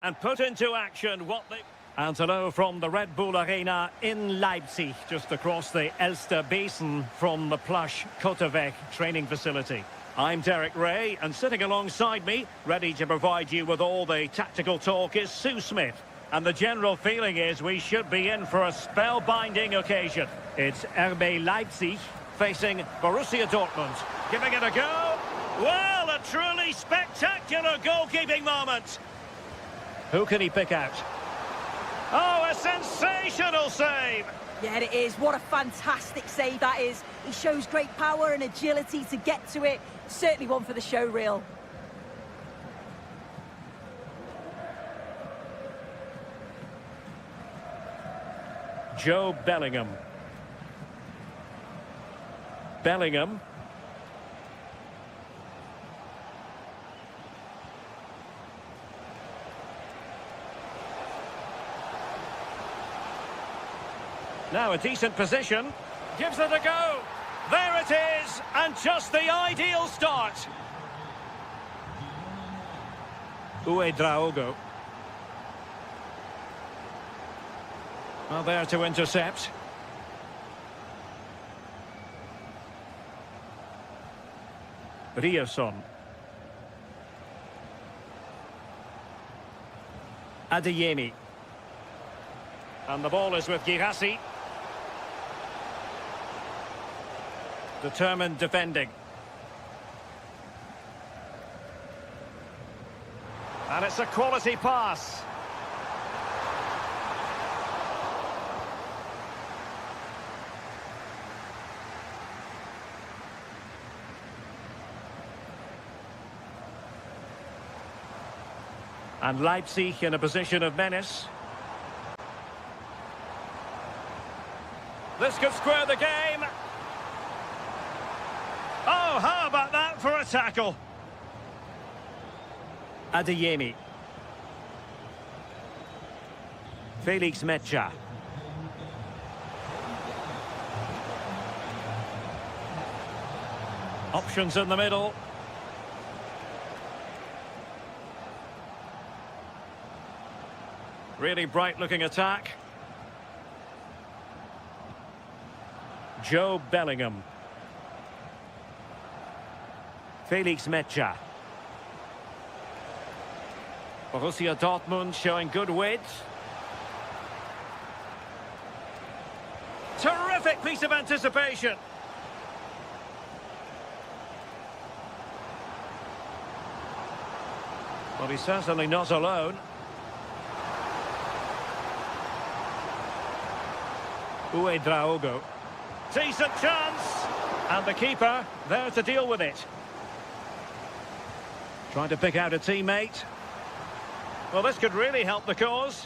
and put into action what they... And hello from the Red Bull Arena in Leipzig, just across the Elster Basin from the plush Kotevec training facility. I'm Derek Ray, and sitting alongside me, ready to provide you with all the tactical talk, is Sue Smith. And the general feeling is we should be in for a spellbinding occasion. It's RB Leipzig facing Borussia Dortmund. Giving it a go. Well, a truly spectacular goalkeeping moment. Who can he pick out? Oh, a sensational save! Yeah, it is. What a fantastic save that is. He shows great power and agility to get to it. Certainly one for the show reel. Joe Bellingham. Bellingham. Now a decent position. Gives it a go. There it is. And just the ideal start. Uedraogo. Well, there to intercept. Ryerson. Adeyemi. And the ball is with Girassi. Determined defending. And it's a quality pass. And Leipzig in a position of menace. This could square the game. Oh, how about that for a tackle? Adeyemi. Felix Mecha. Options in the middle. Really bright-looking attack. Joe Bellingham. Felix Mecha. Borussia Dortmund showing good width. Terrific piece of anticipation. Well, he's certainly not alone. Uedraogo. Decent chance. And the keeper there to deal with it. Trying to pick out a teammate. Well, this could really help the cause.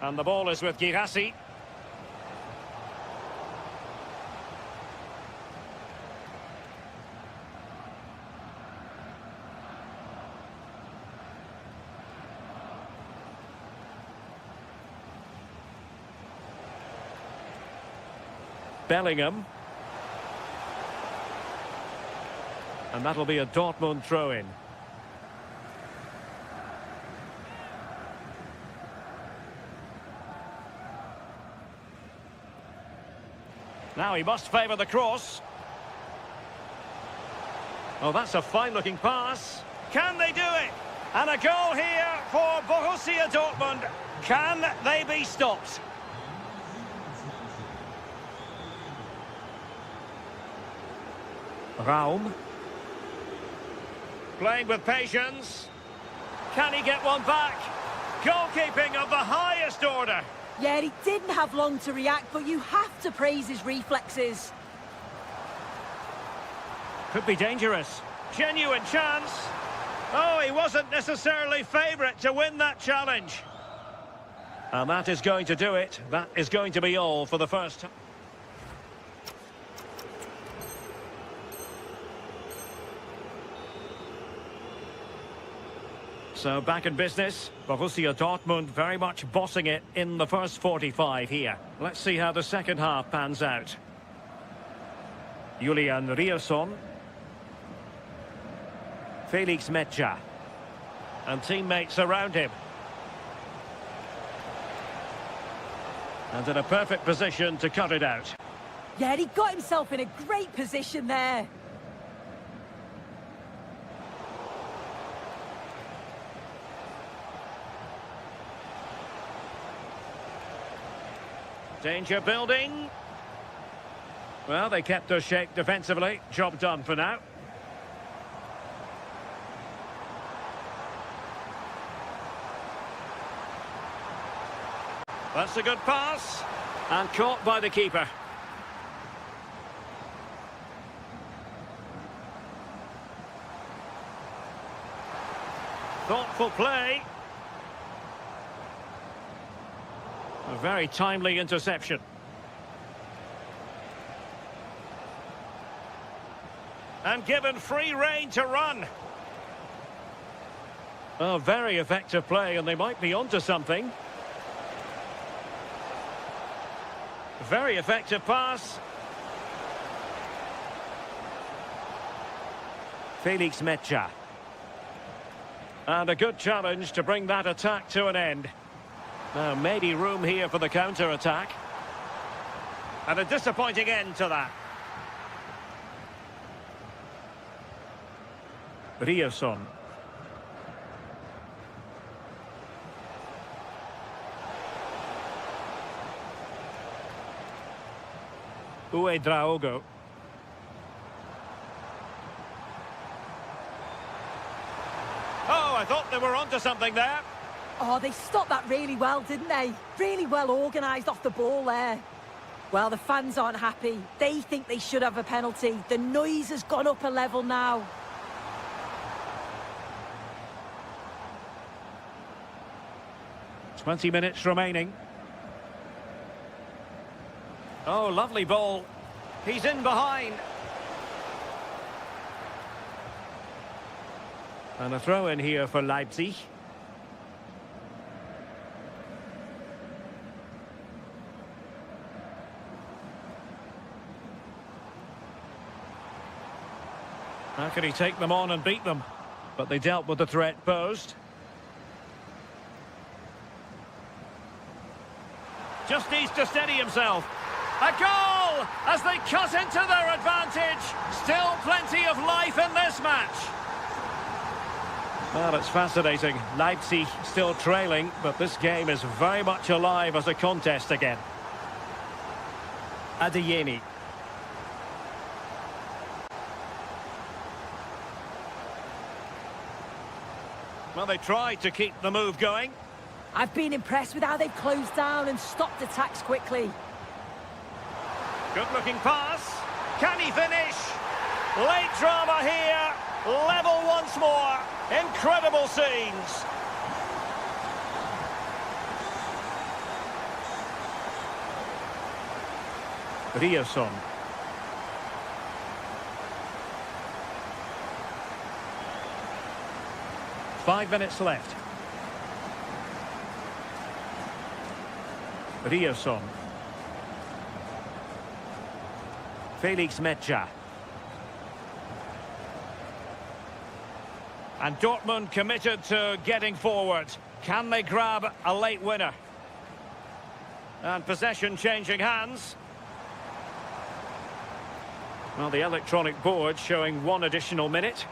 And the ball is with Girassi. Bellingham. And that'll be a Dortmund throw-in. Now he must favour the cross. Oh, that's a fine-looking pass. Can they do it? And a goal here for Borussia Dortmund. Can they be stopped? Raum. Playing with patience. Can he get one back? Goalkeeping of the highest order. Yeah, he didn't have long to react, but you have to praise his reflexes. Could be dangerous. Genuine chance. Oh, he wasn't necessarily favourite to win that challenge. And that is going to do it. That is going to be all for the first time. So back in business, Borussia Dortmund very much bossing it in the first 45 here. Let's see how the second half pans out. Julian Ryerson. Felix Mecha. And teammates around him. And in a perfect position to cut it out. Yeah, he got himself in a great position there. Danger building. Well, they kept their shape defensively. Job done for now. That's a good pass. And caught by the keeper. Thoughtful play. A very timely interception. And given free rein to run. Oh, very effective play, and they might be onto something. Very effective pass. Felix Mecha. And a good challenge to bring that attack to an end. Now, maybe room here for the counter-attack. And a disappointing end to that. Riosson. Uedraogo. Oh, I thought they were onto something there. Oh, they stopped that really well, didn't they? Really well organised off the ball there. Well, the fans aren't happy. They think they should have a penalty. The noise has gone up a level now. "20 minutes remaining. Oh, lovely ball. He's in behind. And a throw in here for Leipzig. How can he take them on and beat them? But they dealt with the threat posed. Just needs to steady himself. A goal as they cut into their advantage. Still plenty of life in this match. Well, it's fascinating. Leipzig still trailing, but this game is very much alive as a contest again. Adeyemi. Well, they tried to keep the move going. I've been impressed with how they've closed down and stopped attacks quickly. Good-looking pass. Can he finish? Late drama here. Level once more. Incredible scenes. Riosson. Five minutes left. Riosson. Felix Mecha. And Dortmund committed to getting forward. Can they grab a late winner? And possession changing hands. Well, the electronic board showing one additional minute.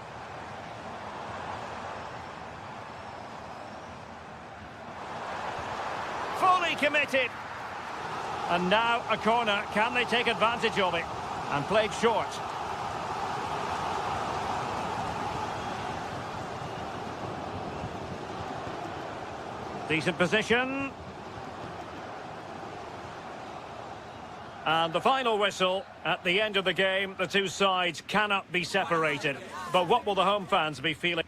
Fully committed. And now a corner. Can they take advantage of it? And played short. Decent position. And the final whistle. At the end of the game, the two sides cannot be separated. But what will the home fans be feeling?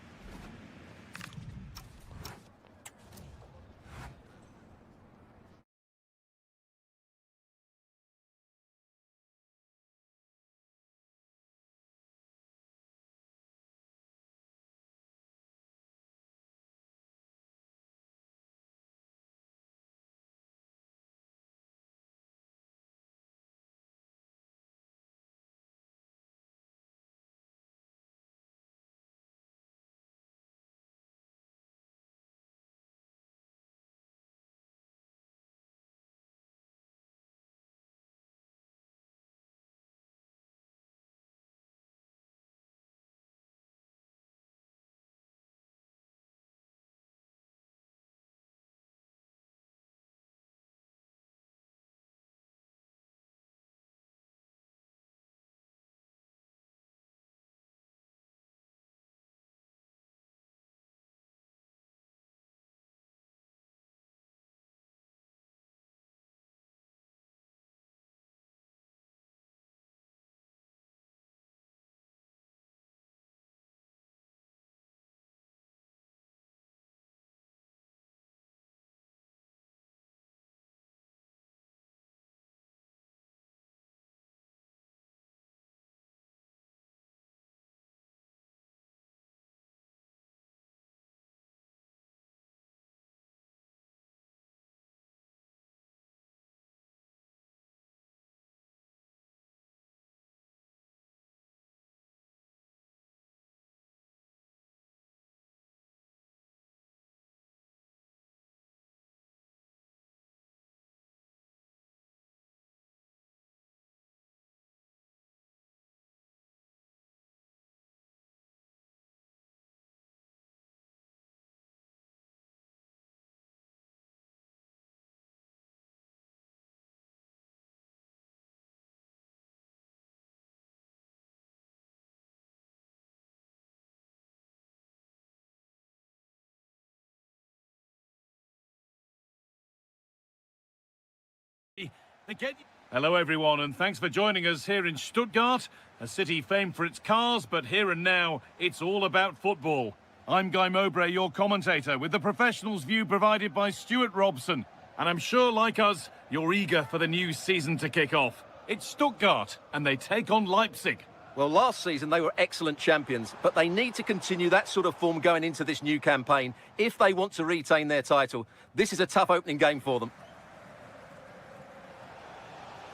Hello everyone, and thanks for joining us here in Stuttgart, a city famed for its cars, but here and now, it's all about football. I'm Guy Mowbray, your commentator, with the professionals' view provided by Stuart Robson. And I'm sure, like us, you're eager for the new season to kick off. It's Stuttgart, and they take on Leipzig. Well, last season they were excellent champions, but they need to continue that sort of form going into this new campaign if they want to retain their title. This is a tough opening game for them.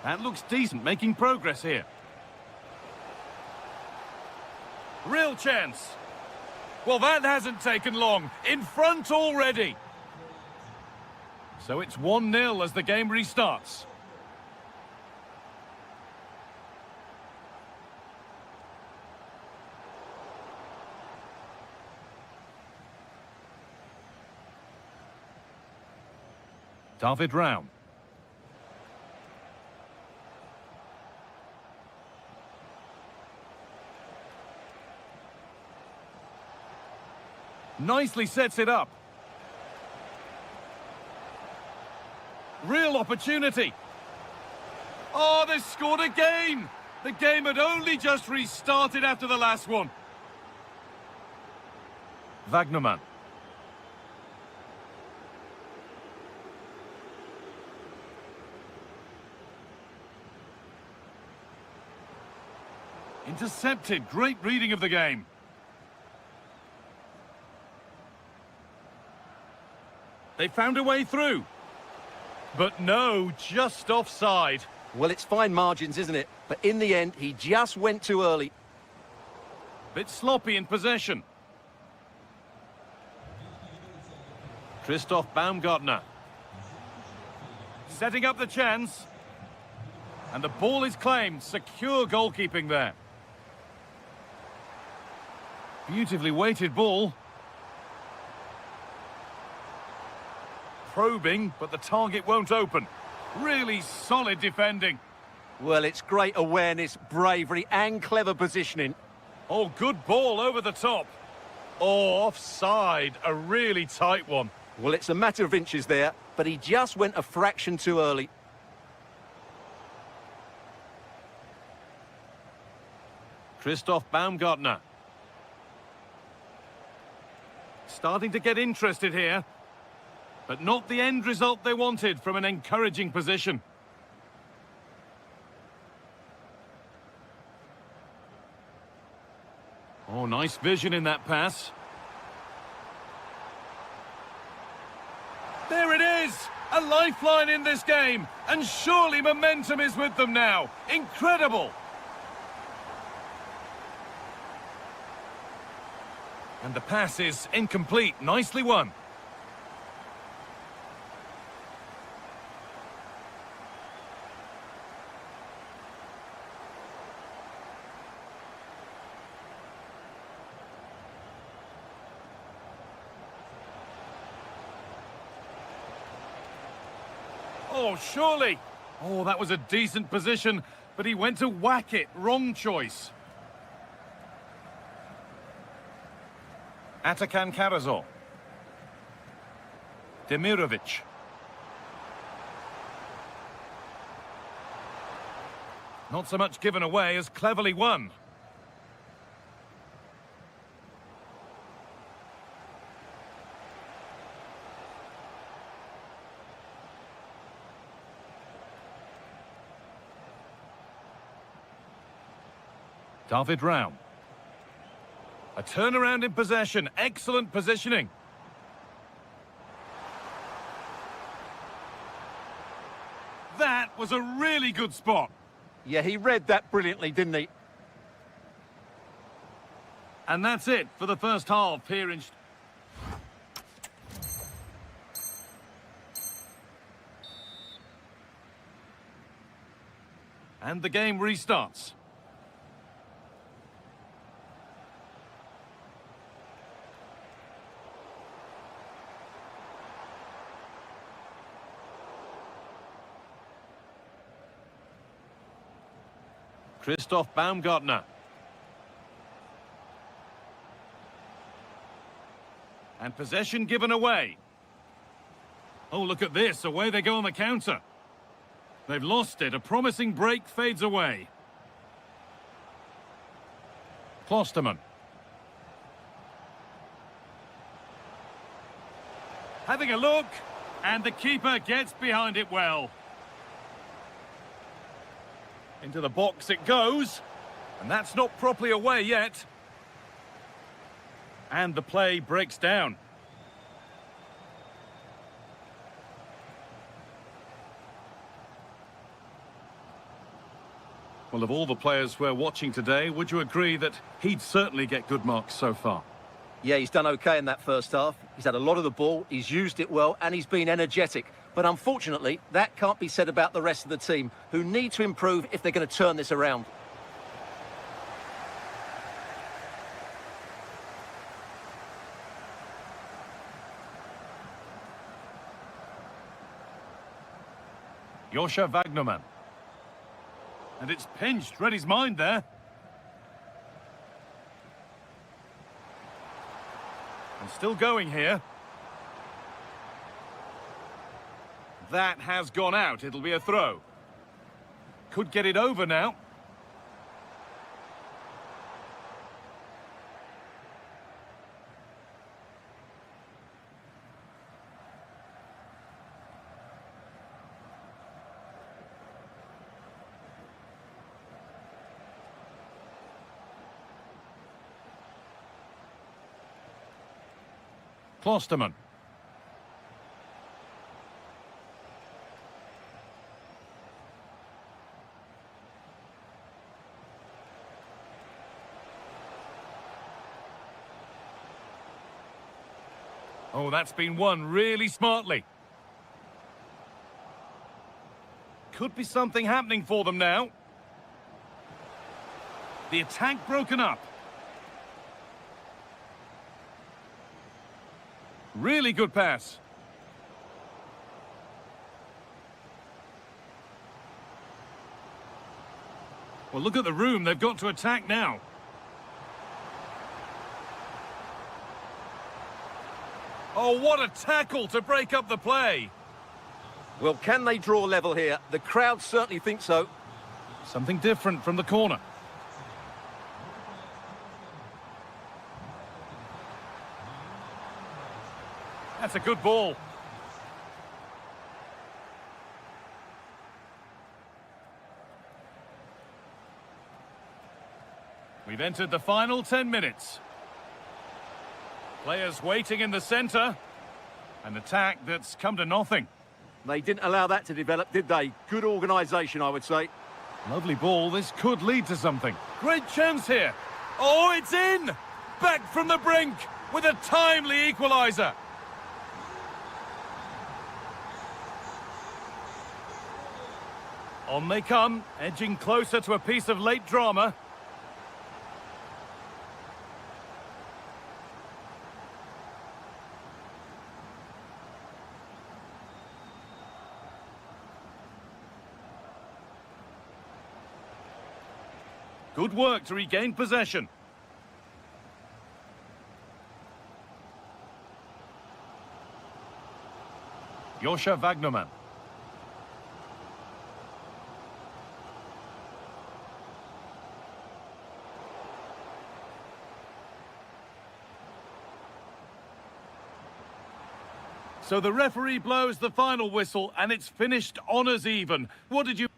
That looks decent, making progress here. Real chance. Well, that hasn't taken long. In front already. So it's 1-0 as the game restarts. David Raum. Nicely sets it up. Real opportunity. Oh, they scored again. The game had only just restarted after the last one. Wagnerman. Intercepted. Great reading of the game. They found a way through. But no, just offside. Well, it's fine margins, isn't it? But in the end, he just went too early. Bit sloppy in possession. Christoph Baumgartner. Setting up the chance. And the ball is claimed. Secure goalkeeping there. Beautifully weighted ball. Probing, but the target won't open. Really solid defending. Well, it's great awareness, bravery and clever positioning. Oh, good ball over the top. Oh, offside. A really tight one. Well, it's a matter of inches there, but he just went a fraction too early. Christoph Baumgartner. Starting to get interested here. But not the end result they wanted from an encouraging position. Oh, nice vision in that pass. There it is! A lifeline in this game. And surely momentum is with them now. Incredible! And the pass is incomplete. Nicely won. Oh, surely. Oh, that was a decent position, but he went to whack it. Wrong choice. Atakan Karazor. Demirovic. Not so much given away as cleverly won. David Raum. A turnaround in possession. Excellent positioning. That was a really good spot. Yeah, he read that brilliantly, didn't he? And that's it for the first half here in... And the game restarts. Christoph Baumgartner. And possession given away. Oh, look at this. Away they go on the counter. They've lost it. A promising break fades away. Klosterman. Having a look, and the keeper gets behind it well. Into the box it goes, and that's not properly away yet. And the play breaks down. Well, of all the players we're watching today, would you agree that he'd certainly get good marks so far? Yeah, he's done okay in that first half. He's had a lot of the ball, he's used it well, and he's been energetic. But unfortunately, that can't be said about the rest of the team, who need to improve if they're going to turn this around. Joscha Wagnerman. And it's pinched, read his mind there. And still going here. That has gone out. It'll be a throw. Could get it over now. Klosterman. Oh, that's been won really smartly. Could be something happening for them now. The attack broken up. Really good pass. Well, look at the room they've got to attack now. Oh, what a tackle to break up the play. Well, can they draw level here? The crowd certainly think so. Something different from the corner. That's a good ball. We've entered the final 10 minutes. Players waiting in the centre. An attack that's come to nothing. They didn't allow that to develop, did they? Good organisation, I would say. Lovely ball. This could lead to something. Great chance here. Oh, it's in! Back from the brink with a timely equaliser. On they come, edging closer to a piece of late drama. Good work to regain possession. Joscha Wagnerman. So the referee blows the final whistle and it's finished honours even. What did you...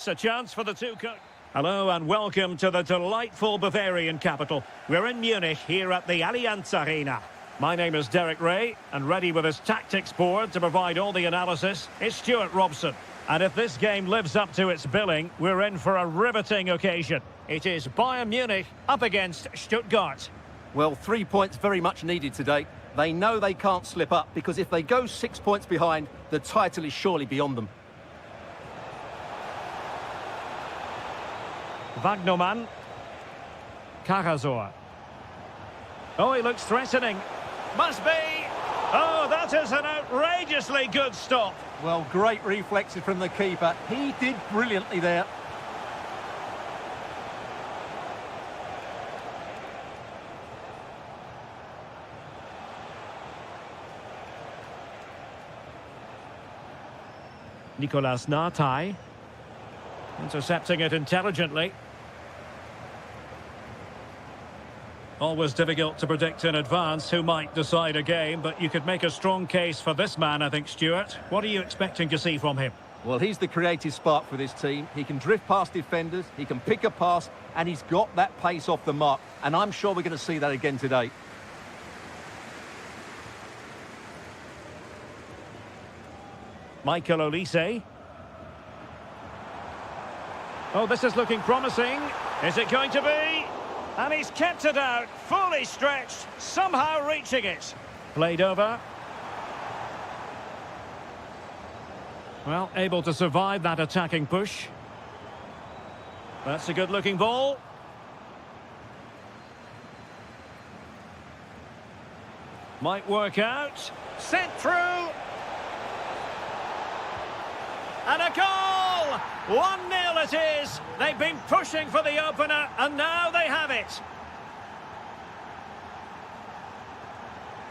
A chance for the two. Hello and welcome to the delightful Bavarian capital. We're in Munich here at the Allianz Arena. My name is Derek Ray, and ready with his tactics board to provide all the analysis is Stuart Robson. And if this game lives up to its billing, we're in for a riveting occasion. It is Bayern Munich up against Stuttgart. Well, 3 points very much needed today. They know they can't slip up, because if they go 6 points behind, the title is surely beyond them. Wagnermann. Karasor. Oh, he looks threatening. Must be. Oh, that is an outrageously good stop. Well, great reflexes from the keeper. He did brilliantly there. Nicolas Nartai. Intercepting it intelligently. Always difficult to predict in advance who might decide a game, but you could make a strong case for this man, I think, Stuart. What are you expecting to see from him? Well, he's the creative spark for this team. He can drift past defenders, he can pick a pass, and he's got that pace off the mark. And I'm sure we're going to see that again today. Michael Olise. Oh, this is looking promising. Is it going to be? And he's kept it out, fully stretched, somehow reaching it. Played over. Well, able to survive that attacking push. That's a good-looking ball. Might work out. Sent through. And a goal! 1-0 it is. They've been pushing for the opener, and now they have it.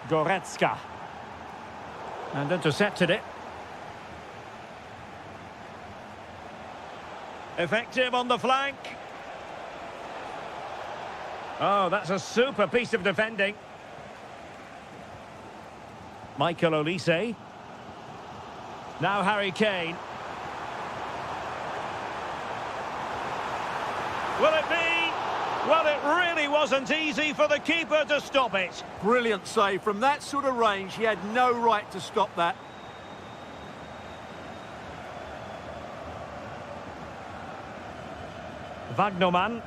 Goretzka. And intercepted it. Effective on the flank. Oh, that's a super piece of defending. Michael Olise. Now Harry Kane. Will it be? Well, it really wasn't easy for the keeper to stop it. Brilliant save. From that sort of range, he had no right to stop that. Wagnermann.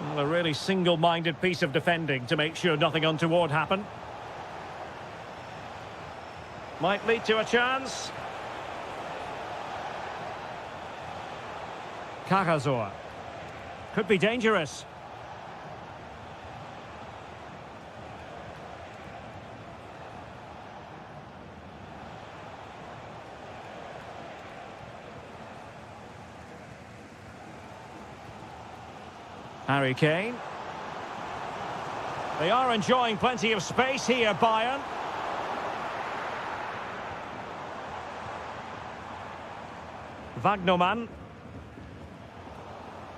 Well, a really single-minded piece of defending to make sure nothing untoward happened. Might lead to a chance. Karasor. Could be dangerous. Harry Kane. They are enjoying plenty of space here, Bayern. Wagnermann.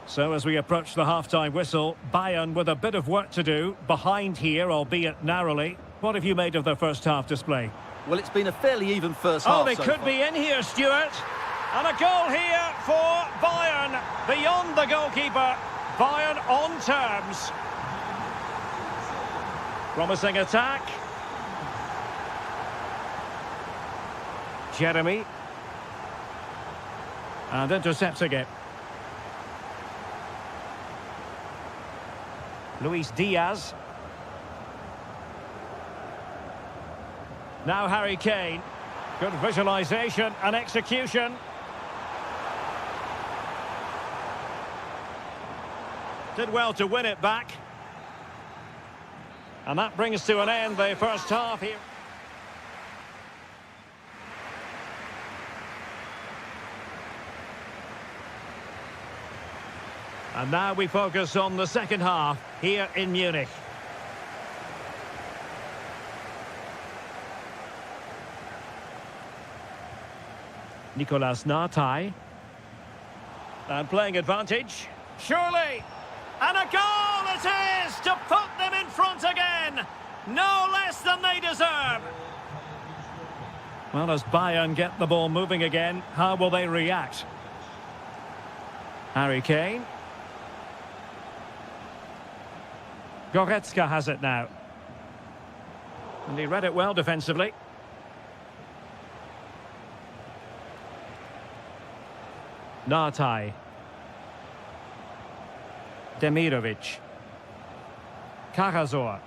So as we approach the half-time whistle, Bayern with a bit of work to do, behind here, albeit narrowly. What have you made of their first half display? Well, it's been a fairly even first half. Oh, they could be in here, Stuart. And a goal here for Bayern, beyond the goalkeeper. Bayern on terms. Promising attack. Jeremy. And intercepting it. Luis Diaz. Now Harry Kane. Good visualisation and execution. Did well to win it back. And that brings to an end the first half here. And now we focus on the second half here in Munich. Nicolas Nartai. And playing advantage. Surely. And a goal it is to put them in front again. No less than they deserve. Well, as Bayern get the ball moving again, how will they react? Harry Kane. Goretzka has it now. And he read it well defensively. Nartai. Demirovic. Karazor.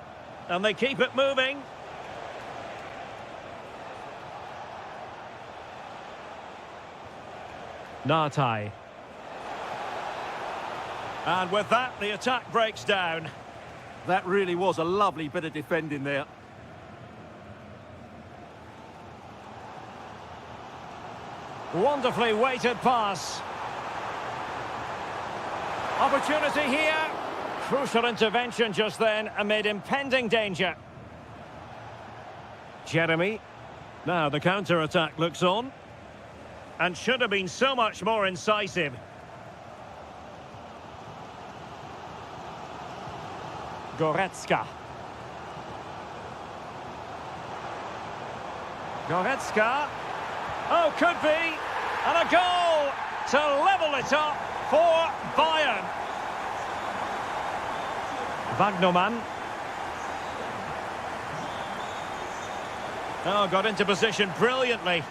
And they keep it moving. Nartai. And with that, the attack breaks down. That really was a lovely bit of defending there. Wonderfully weighted pass. Opportunity here. Crucial intervention just then amid impending danger. Jeremy. Now the counter-attack looks on. And should have been so much more incisive. Goretzka. Goretzka. Oh, could be. And a goal to level it up for Bayern. Wagnerman. Oh, got into position brilliantly.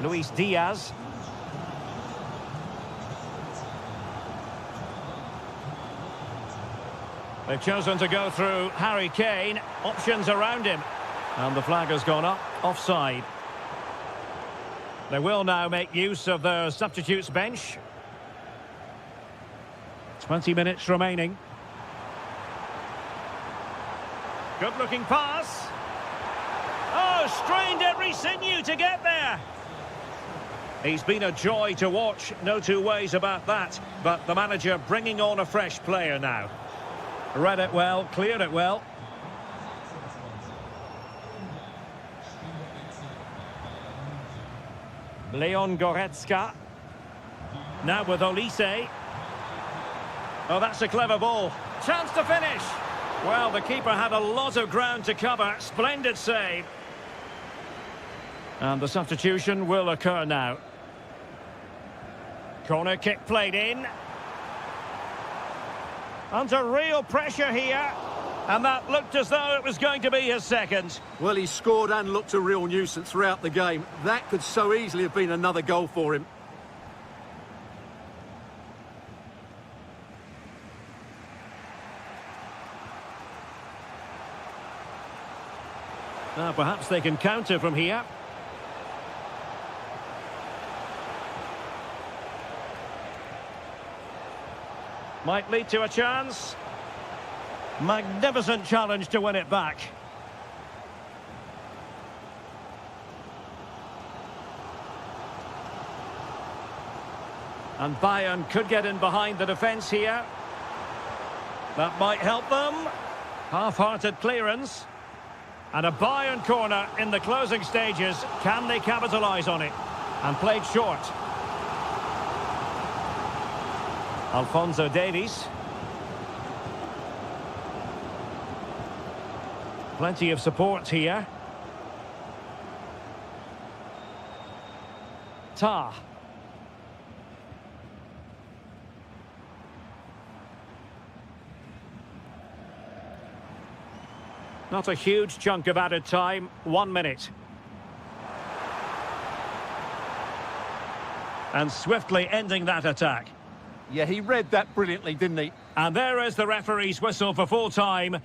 Luis Diaz. They've chosen to go through Harry Kane. Options around him. And the flag has gone up. Offside. They will now make use of their substitutes bench. 20 minutes remaining. Good-looking pass. Oh, strained every sinew to get there. He's been a joy to watch, no two ways about that. But the manager bringing on a fresh player now. Read it well, cleared it well. Leon Goretzka. Now with Olise. Oh, that's a clever ball. Chance to finish. Well, the keeper had a lot of ground to cover. Splendid save. And the substitution will occur now. Corner kick played in. Under real pressure here. And that looked as though it was going to be his second. Well, he scored and looked a real nuisance throughout the game. That could so easily have been another goal for him. Now, perhaps they can counter from here. Might lead to a chance. Magnificent challenge to win it back. And Bayern could get in behind the defence here. That might help them. Half-hearted clearance. And a Bayern corner in the closing stages. Can they capitalise on it? And played short. Alphonso Davies. Plenty of support here. Tah. Not a huge chunk of added time. 1 minute. And swiftly ending that attack. Yeah, he read that brilliantly, didn't he? And there is the referee's whistle for full time.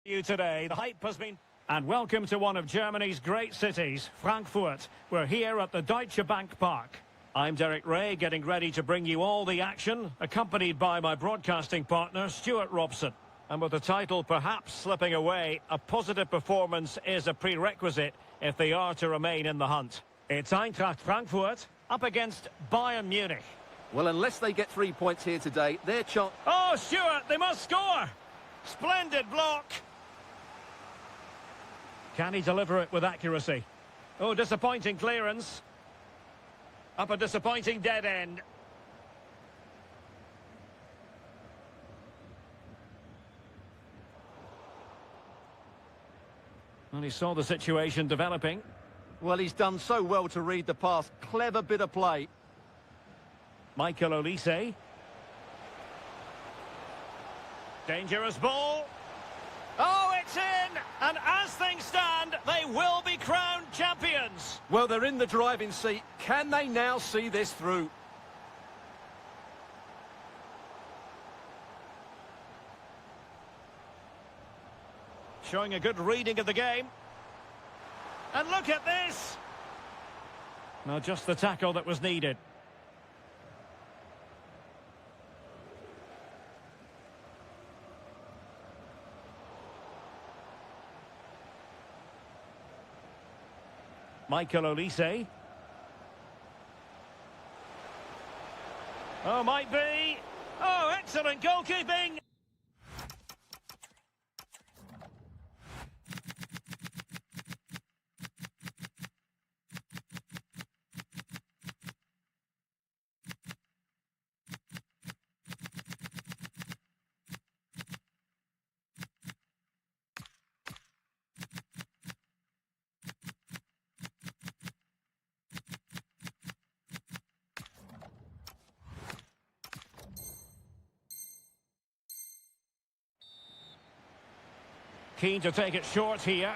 You today, the hype has been... And welcome to one of Germany's great cities, Frankfurt. We're here at the Deutsche Bank Park. I'm Derek Ray, getting ready to bring you all the action, accompanied by my broadcasting partner, Stuart Robson. And with the title perhaps slipping away, a positive performance is a prerequisite if they are to remain in the hunt. It's Eintracht Frankfurt up against Bayern Munich. Well, unless they get 3 points here today, their chance... Oh, Stuart, they must score! Splendid block! Can he deliver it with accuracy? Oh, disappointing clearance. Up a disappointing dead end. Well, he saw the situation developing. Well, he's done so well to read the pass. Clever bit of play. Michael Olise. Dangerous ball. Oh, it's in! And as things stand, they will be crowned champions. Well, they're in the driving seat. Can they now see this through? Showing a good reading of the game. And look at this! Now, just the tackle that was needed. Michael Olise. Oh, might be. Oh, excellent goalkeeping. Keen to take it short here.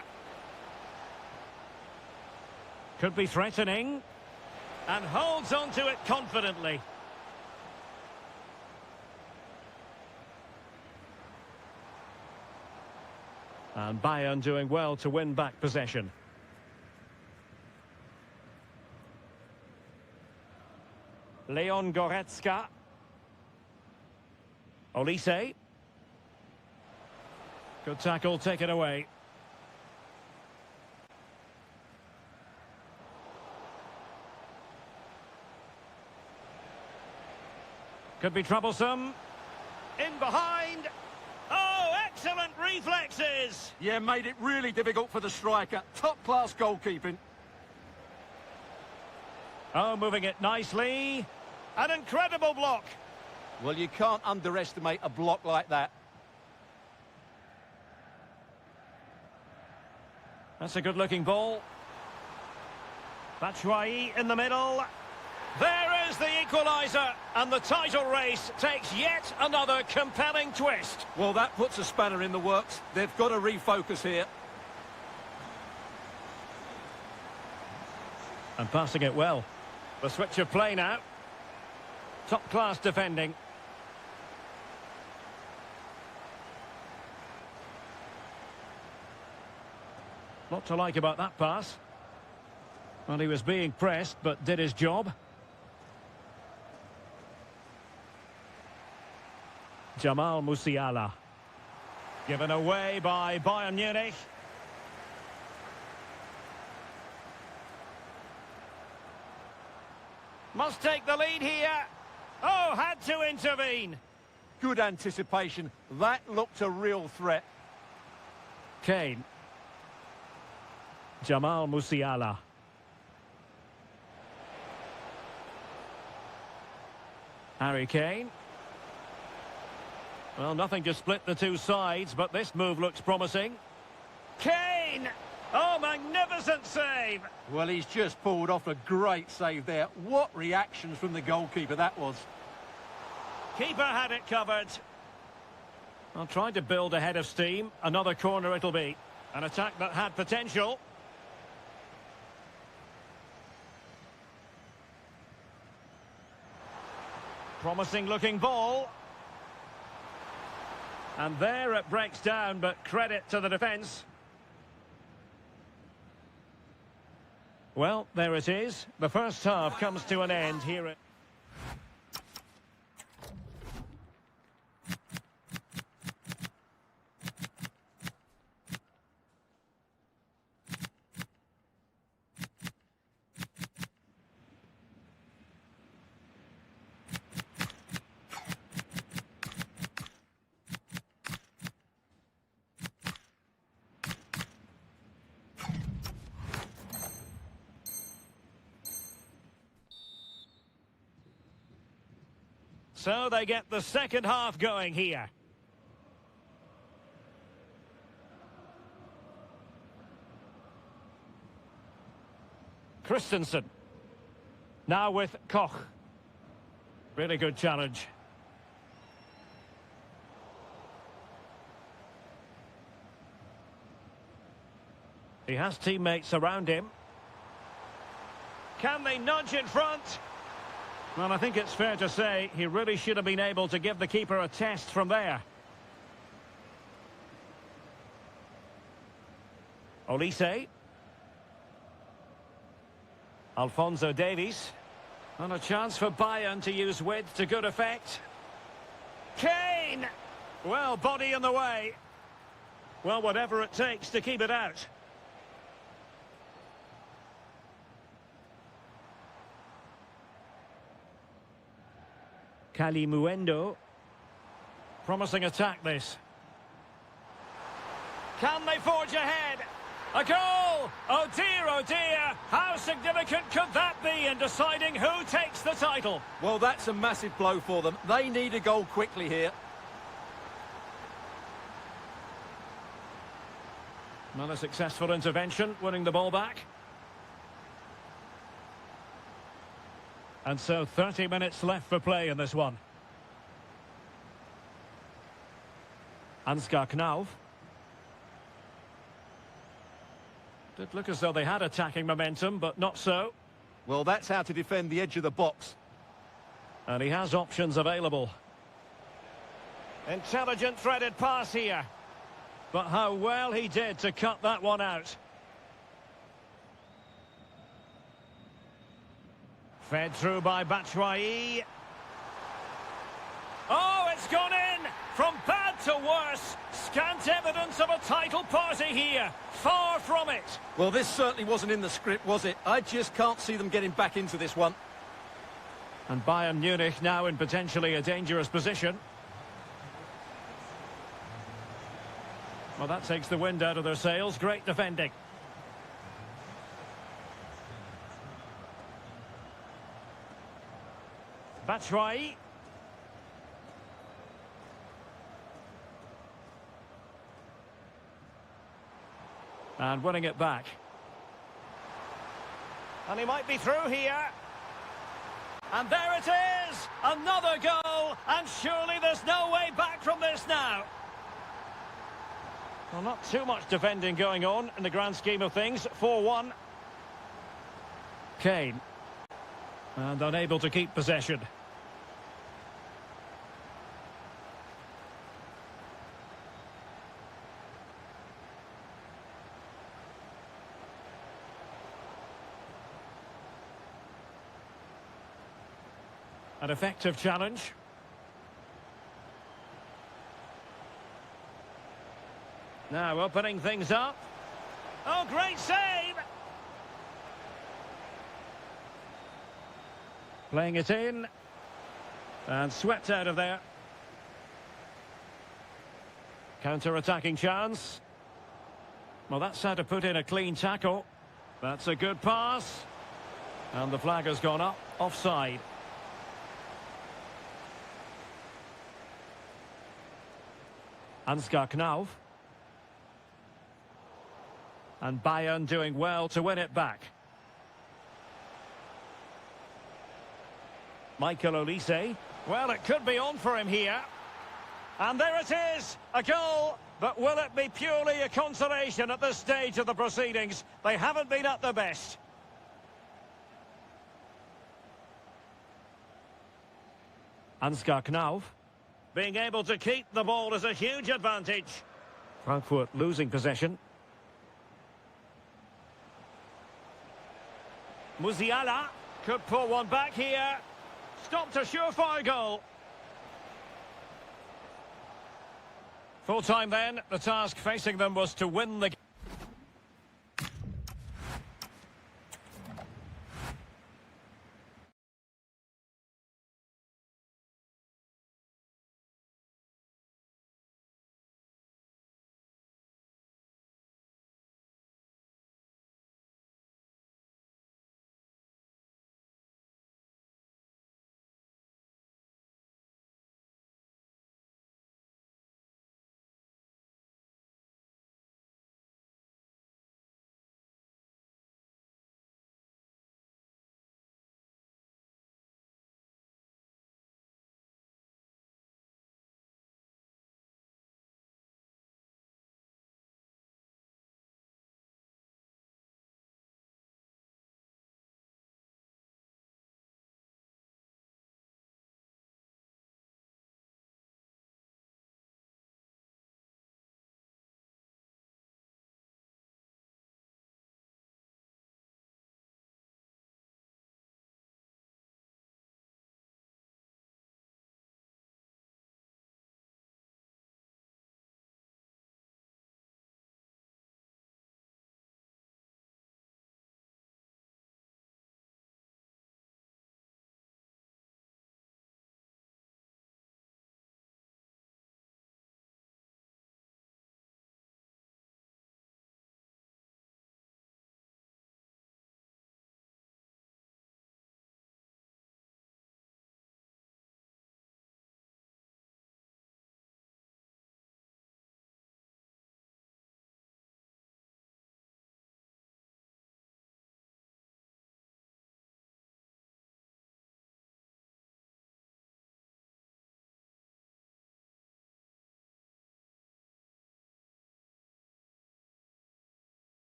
Could be threatening. And holds on to it confidently. And Bayern doing well to win back possession. Leon Goretzka. Olise. Good tackle, taken away. Could be troublesome. In behind. Oh, excellent reflexes. Yeah, made it really difficult for the striker. Top-class goalkeeping. Oh, moving it nicely. An incredible block. Well, you can't underestimate a block like that. That's a good-looking ball. Batshuayi in the middle. There is the equaliser, and the title race takes yet another compelling twist. Well, that puts a spanner in the works. They've got to refocus here. And passing it well. The switch of play now. Top-class defending. Lot to like about that pass. Well, he was being pressed, but did his job. Jamal Musiala. Given away by Bayern Munich. Must take the lead here. Oh, had to intervene. Good anticipation. That looked a real threat. Kane. Jamal Musiala. Harry Kane. Well, nothing to split the two sides, but this move looks promising. Kane! Oh, magnificent save! Well, he's just pulled off a great save there. What reactions from the goalkeeper that was. Keeper had it covered. Well, trying to build a head of steam. Another corner it'll be. An attack that had potential. Promising looking ball. And there it breaks down, but credit to the defence. Well, there it is. The first half comes to an end here at... So they get the second half going here. Christensen. Now with Koch. Really good challenge. He has teammates around him. Can they nudge in front? Well, I think it's fair to say he really should have been able to give the keeper a test from there. Olise. Alphonso Davies. And a chance for Bayern to use width to good effect. Kane! Well, body in the way. Well, whatever it takes to keep it out. Kalimuendo. Promising attack, this. Can they forge ahead? A goal! Oh dear, how significant could that be in deciding who takes the title? Well, that's a massive blow for them. They need a goal quickly here. Another successful intervention, winning the ball back. And so 30 minutes left for play in this one. Ansgar Knauf. Did look as though they had attacking momentum, but not so. Well, that's how to defend the edge of the box. And he has options available. Intelligent threaded pass here. But how well he did to cut that one out. Fed through by Batshuayi. Oh, it's gone in! From bad to worse. Scant evidence of a title party here. Far from it. Well, this certainly wasn't in the script, was it? I just can't see them getting back into this one. And Bayern Munich now in potentially a dangerous position. Well, that takes the wind out of their sails. Great defending. Batshuayi. And winning it back. And he might be through here. And there it is! Another goal! And surely there's no way back from this now. Well, not too much defending going on in the grand scheme of things. 4-1. Kane. And unable to keep possession. An effective challenge. Now opening things up. Oh, great save! Playing it in. And swept out of there. Counter-attacking chance. Well, that's how to put in a clean tackle. That's a good pass. And the flag has gone up. Offside. Ansgar Knauf. And Bayern doing well to win it back. Michael Olise. Well, it could be on for him here. And there it is, a goal. But will it be purely a consolation at this stage of the proceedings? They haven't been at their best. Ansgar Knauf. Being able to keep the ball is a huge advantage. Frankfurt losing possession. Musiala could pull one back here. Stopped a surefire goal. Full time then, the task facing them was to win the game.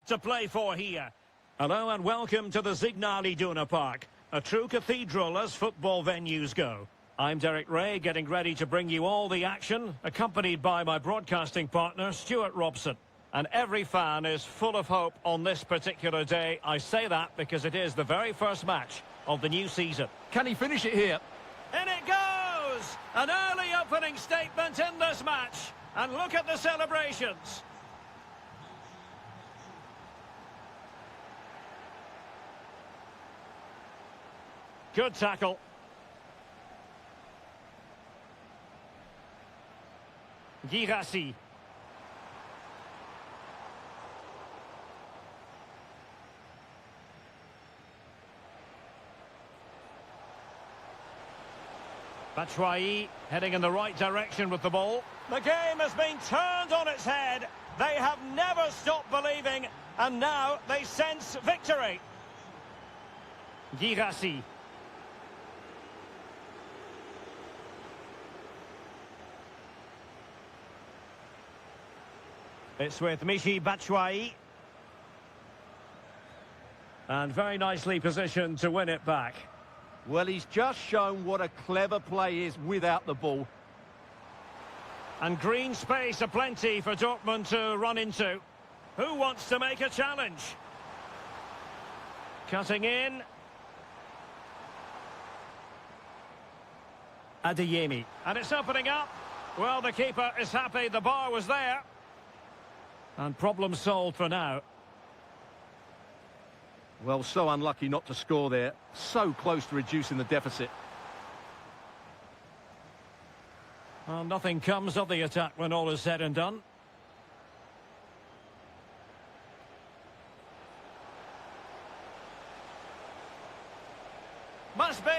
To play for here. Hello and welcome to the Signal Iduna Park, a true cathedral as football venues go. I'm Derek Ray, getting ready to bring you all the action, accompanied by my broadcasting partner, Stuart Robson. And every fan is full of hope on this particular day. I say that because it is the very first match of the new season. Can he finish it here? In it goes! An early opening statement in this match. And look at the celebrations. Good tackle. Girassi. Batshuayi heading in the right direction with the ball. The game has been turned on its head. They have never stopped believing, and now they sense victory. Girassi. It's with Michy Batshuayi. And very nicely positioned to win it back. Well, he's just shown what a clever play is without the ball. And green space aplenty for Dortmund to run into. Who wants to make a challenge? Cutting in. Adeyemi. And it's opening up. Well, the keeper is happy the bar was there. And problem solved for now. Well, so unlucky not to score there. So close to reducing the deficit. Well, nothing comes of the attack when all is said and done. Must be!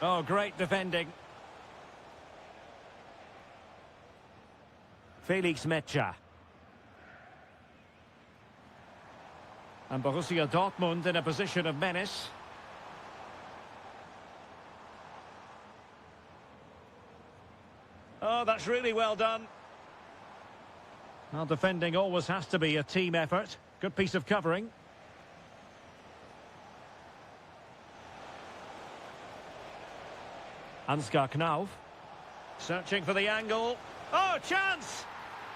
Oh, great defending. Felix Metscher. And Borussia Dortmund in a position of menace. Oh, that's really well done. Well, defending always has to be a team effort. Good piece of covering. Ansgar Knauf. Searching for the angle. Oh, chance!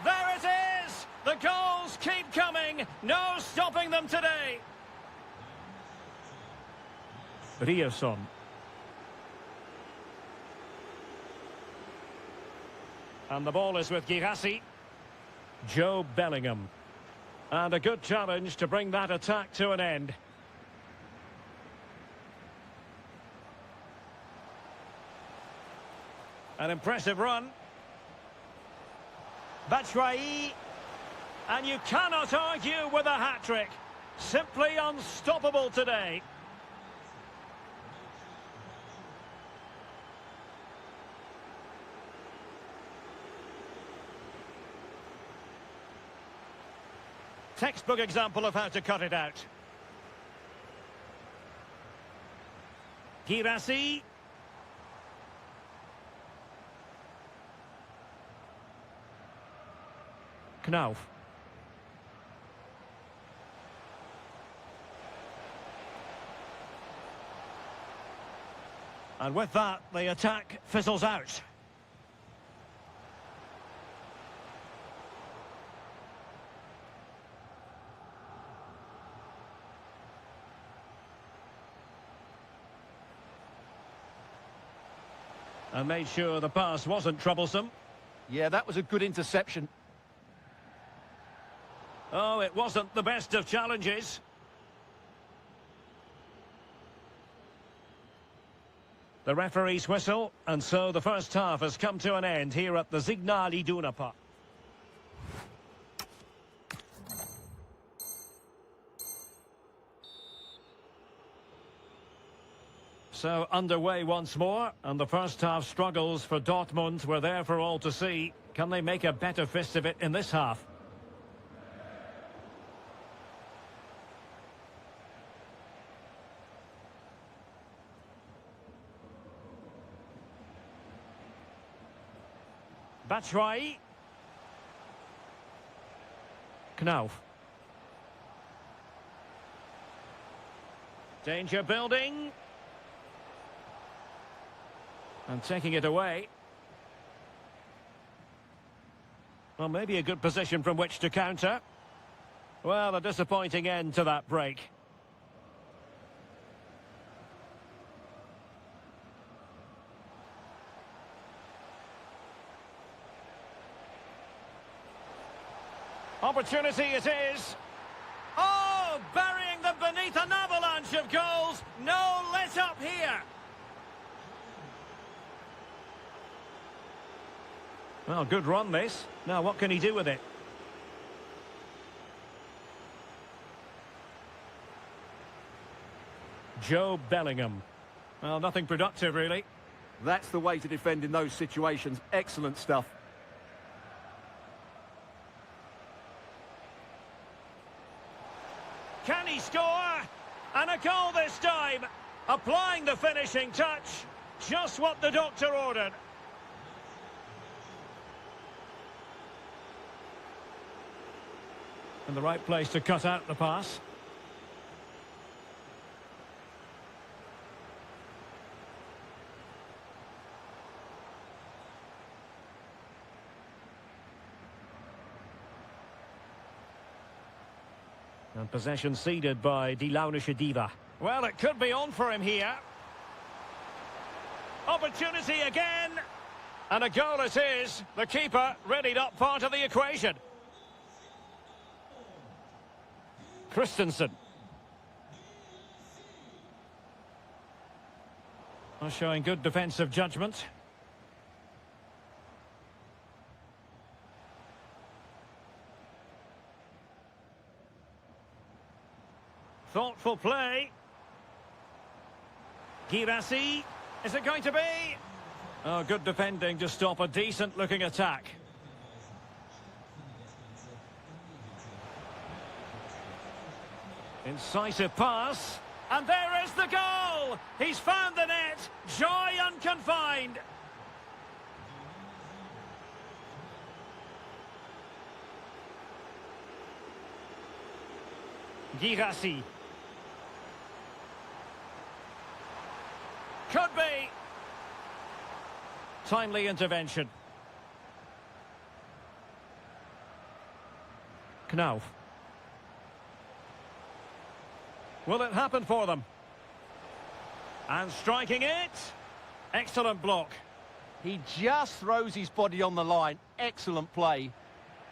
There it is! The goals keep coming. No stopping them today. Riosson. And the ball is with Girassi. Joe Bellingham. And a good challenge to bring that attack to an end. An impressive run. Batshuayi. And you cannot argue with a hat-trick. Simply unstoppable today. Textbook example of how to cut it out. Girassi. Knauf. And with that, the attack fizzles out. And made sure the pass wasn't troublesome. Yeah, that was a good interception. Oh, it wasn't the best of challenges. The referee's whistle, and so the first half has come to an end here at the Signal Iduna Park. So underway once more, and the first half struggles for Dortmund were there for all to see. Can they make a better fist of it in this half? Batshuayi. Knauf. Danger building. And taking it away. Well, maybe a good position from which to counter. Well, a disappointing end to that break. Opportunity it is. Oh, burying them beneath an avalanche of goals. No let up here. Well, good run this. Now, what can he do with it? Joe Bellingham. Well, nothing productive, really. That's the way to defend in those situations. Excellent stuff. Can he score? And a goal this time. Applying the finishing touch. Just what the doctor ordered. In the right place to cut out the pass. And possession ceded by Die Launische Diva. Well, it could be on for him here. Opportunity again. And a goal it is. The keeper readied up part of the equation. Christensen. Well, showing good defensive judgment. Thoughtful play. Girassi. Is it going to be? Oh, good defending to stop a decent-looking attack. Incisive pass. And there is the goal! He's found the net. Joy unconfined. Girassi. Could be. Timely intervention. Knauf. Will it happen for them? And striking it. Excellent block. He just throws his body on the line. Excellent play.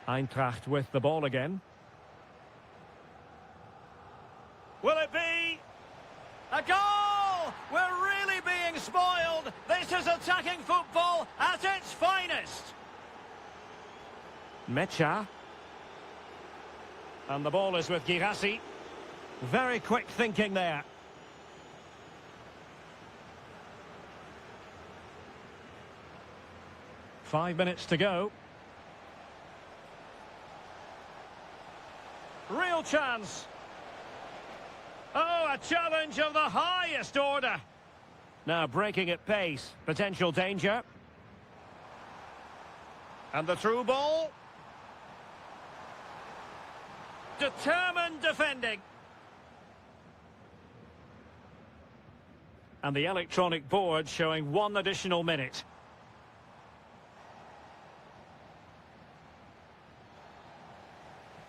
Eintracht with the ball again. Will it be a goal? We're really being spoiled. This is attacking football at its finest. Mecha. And the ball is with Girassi. Very quick thinking there. Five minutes to go. Real chance. Oh, a challenge of the highest order. Now breaking at pace. Potential danger. And the through ball. Determined defending. And the electronic board showing 1 additional minute.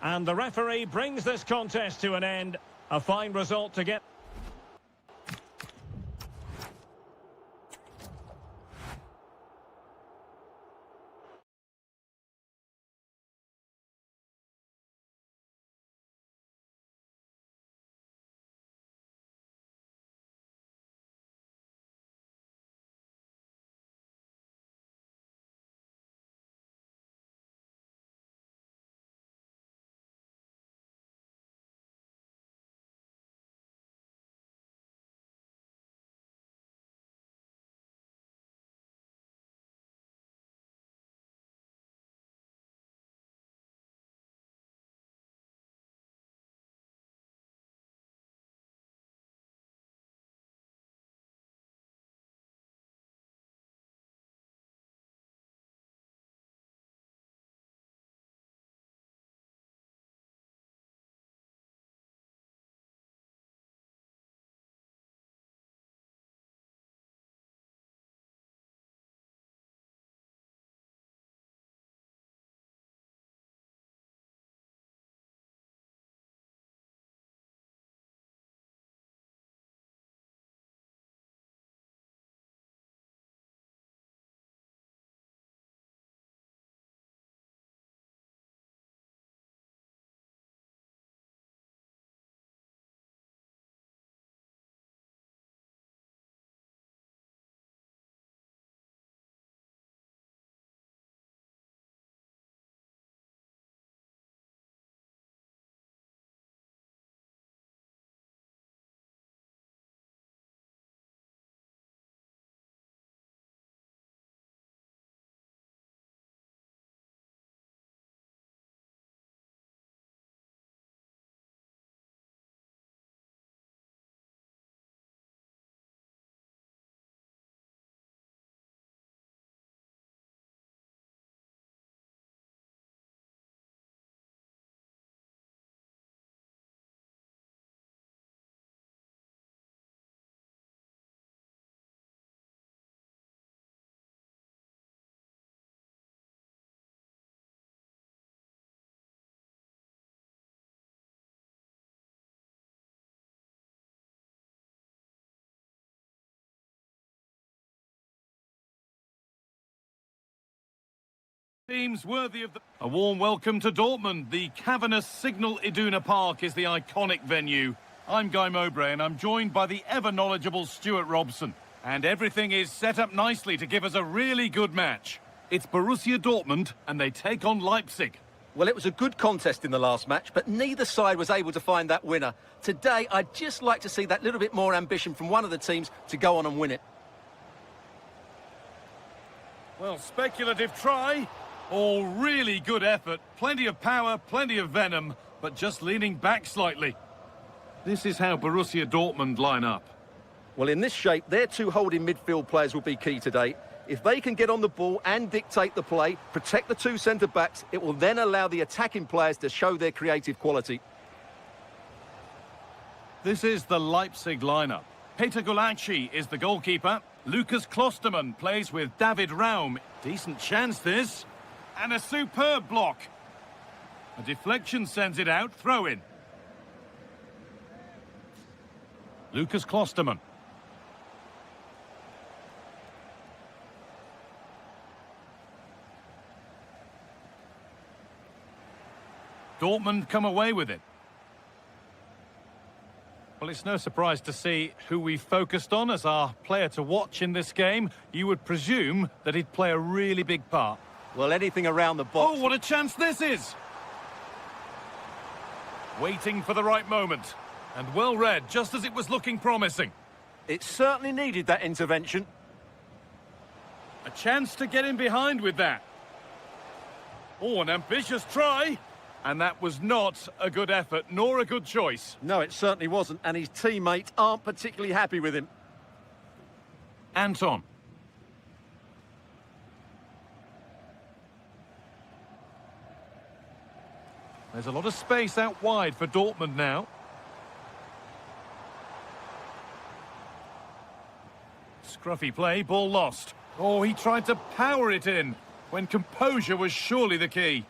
And the referee brings this contest to an end. A fine result to get. Teams worthy of a warm welcome to Dortmund. The cavernous Signal Iduna Park is the iconic venue. I'm Guy Mowbray and I'm joined by the ever-knowledgeable Stuart Robson. And everything is set up nicely to give us a really good match. It's Borussia Dortmund and they take on Leipzig. Well, it was a good contest in the last match, but neither side was able to find that winner. Today, I'd just like to see that little bit more ambition from one of the teams to go on and win it. Well, speculative try. All really good effort. Plenty of power, plenty of venom, but just leaning back slightly. This is how Borussia Dortmund line up. Well, in this shape, their two holding midfield players will be key today. If they can get on the ball and dictate the play, protect the two centre-backs, it will then allow the attacking players to show their creative quality. This is the Leipzig lineup. Peter Gulacsi is the goalkeeper. Lucas Klosterman plays with David Raum. Decent chance this. And a superb block. A deflection sends it out, throw in. Lucas Klosterman. Dortmund come away with it. Well, it's no surprise to see who we focused on as our player to watch in this game. You would presume that he'd play a really big part. Well, anything around the box. Oh, what a chance this is! Waiting for the right moment. And well read, just as it was looking promising. It certainly needed that intervention. A chance to get in behind with that. Oh, an ambitious try. And that was not a good effort, nor a good choice. No, it certainly wasn't, and his teammates aren't particularly happy with him. Anton. There's a lot of space out wide for Dortmund now. Scruffy play, ball lost. Oh, he tried to power it in, when composure was surely the key.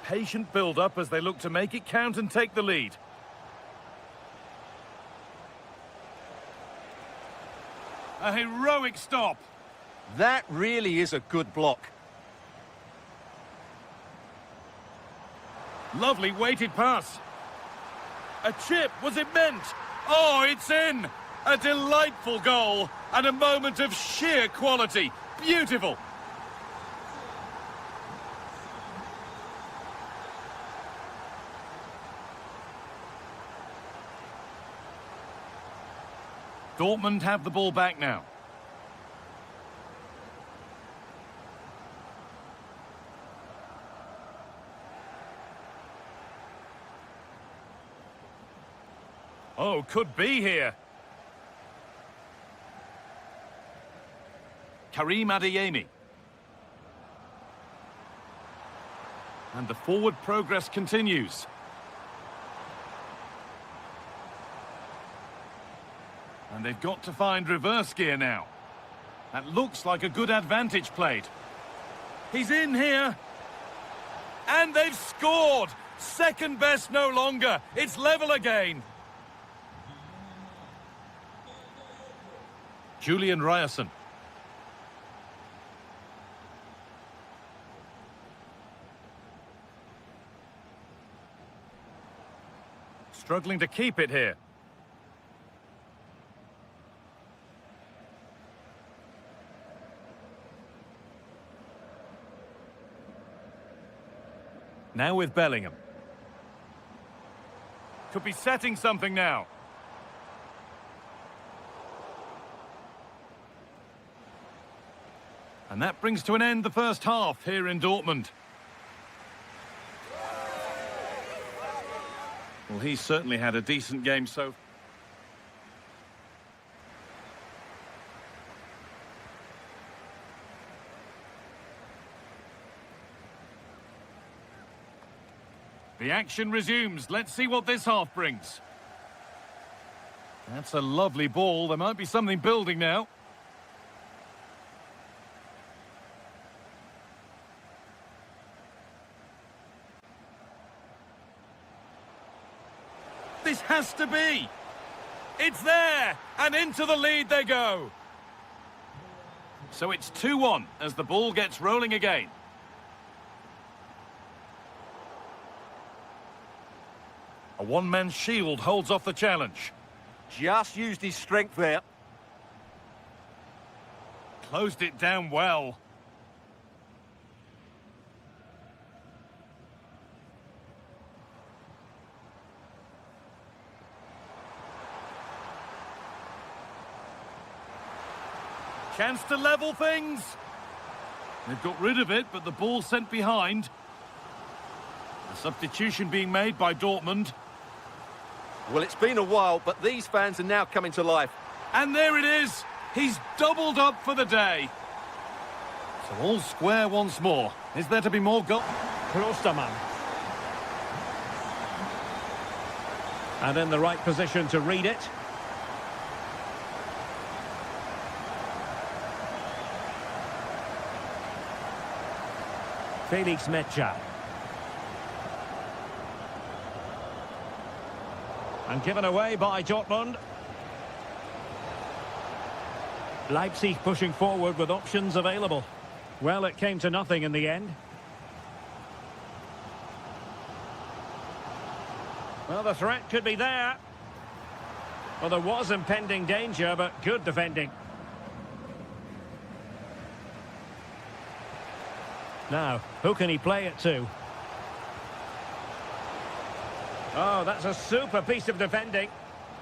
Patient build-up as they look to make it count and take the lead. A heroic stop. That really is a good block. Lovely weighted pass. A chip, was it meant? Oh, it's in! A delightful goal and a moment of sheer quality. Beautiful. Dortmund have the ball back now. Oh, could be here. Karim Adeyemi. And the forward progress continues. And they've got to find reverse gear now. That looks like a good advantage played. He's in here. And they've scored! Second best no longer. It's level again. Julian Ryerson. Struggling to keep it here. Now with Bellingham. Could be setting something now. And that brings to an end the first half here in Dortmund. Well, he's certainly had a decent game so far. The action resumes. Let's see what this half brings. That's a lovely ball. There might be something building now. This has to be. It's there. And into the lead they go. So it's 2-1 as the ball gets rolling again. A one-man shield holds off the challenge. Just used his strength there. Closed it down well. Chance to level things. They've got rid of it, but the ball sent behind. A substitution being made by Dortmund. Well, it's been a while, but these fans are now coming to life. And there it is. He's doubled up for the day. So all square once more. Is there to be more goal? Klostermann. And in the right position to read it. Felix Mecha. And given away by Dortmund. Leipzig pushing forward with options available. Well, it came to nothing in the end. Well, the threat could be there. Well, there was impending danger, but good defending. Now, who can he play it to? Oh, that's a super piece of defending.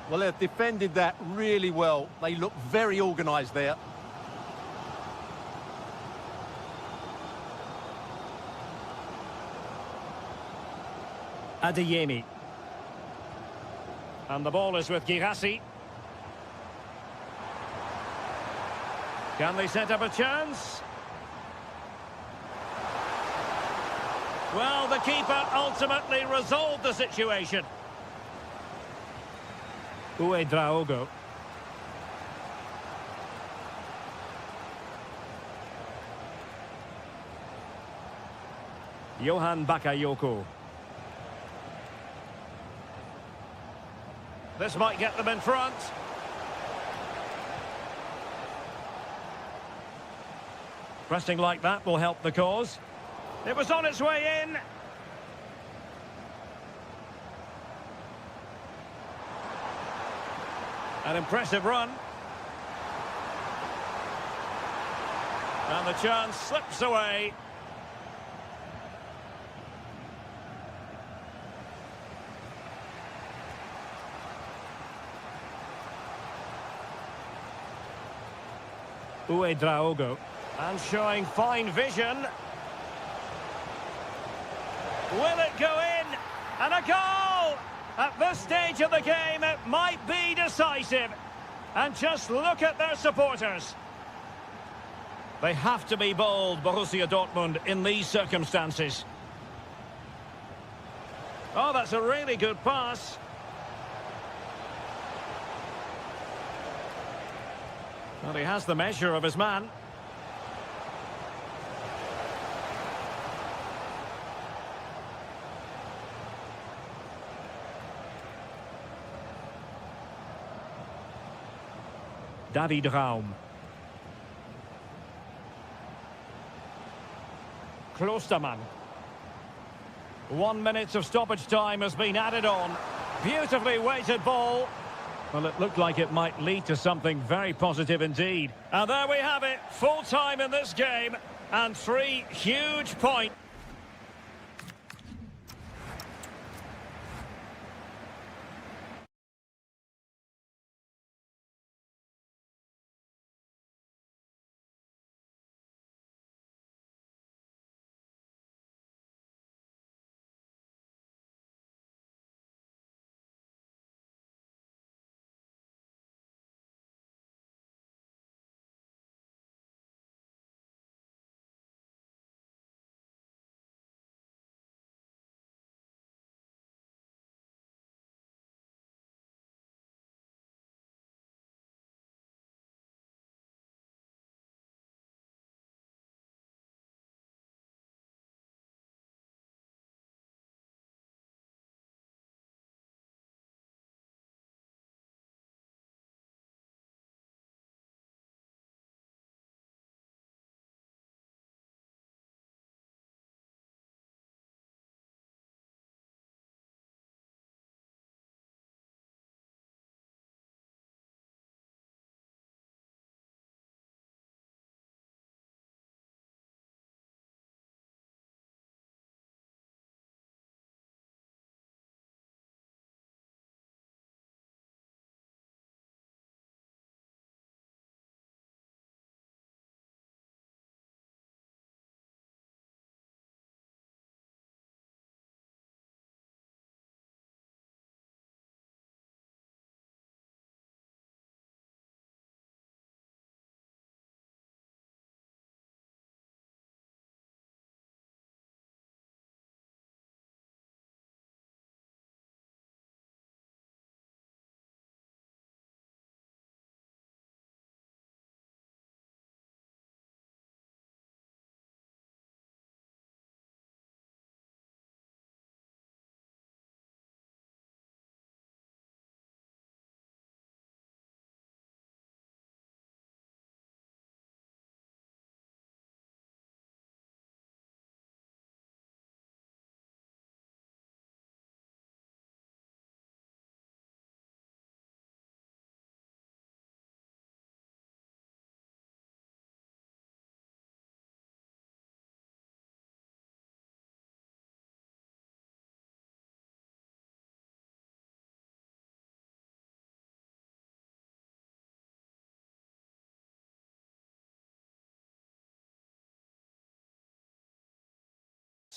Well, they've defended that really well. They look very organised there. Adeyemi. And the ball is with Girassi. Can they set up a chance? Well, the keeper ultimately resolved the situation. Draogo. Johan Bakayoko. This might get them in front. Pressing like that will help the cause. It was on its way in. An impressive run. And the chance slips away. Draogo. And showing fine vision. Will it go in? And a goal! At this stage of the game, it might be decisive. And just look at their supporters. They have to be bold, Borussia Dortmund, in these circumstances. Oh, that's a really good pass. Well, he has the measure of his man. David Raum. Klostermann. 1 minute of stoppage time has been added on. Beautifully weighted ball. Well, it looked like it might lead to something very positive indeed. And there we have it. Full time in this game. And 3 huge points.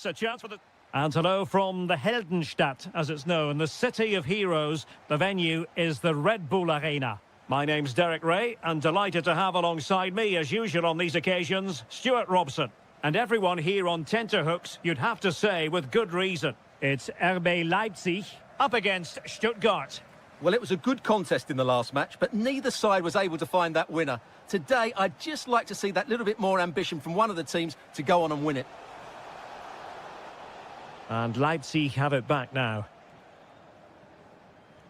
It's a chance for the... And hello from the Heldenstadt, as it's known, the city of heroes. The venue is the Red Bull Arena. My name's Derek Ray, and delighted to have alongside me, as usual on these occasions, Stuart Robson. And everyone here on tenterhooks, you'd have to say, with good reason. It's RB Leipzig up against Stuttgart. Well, it was a good contest in the last match, but neither side was able to find that winner. Today, I'd just like to see that little bit more ambition from one of the teams to go on and win it. And Leipzig have it back now.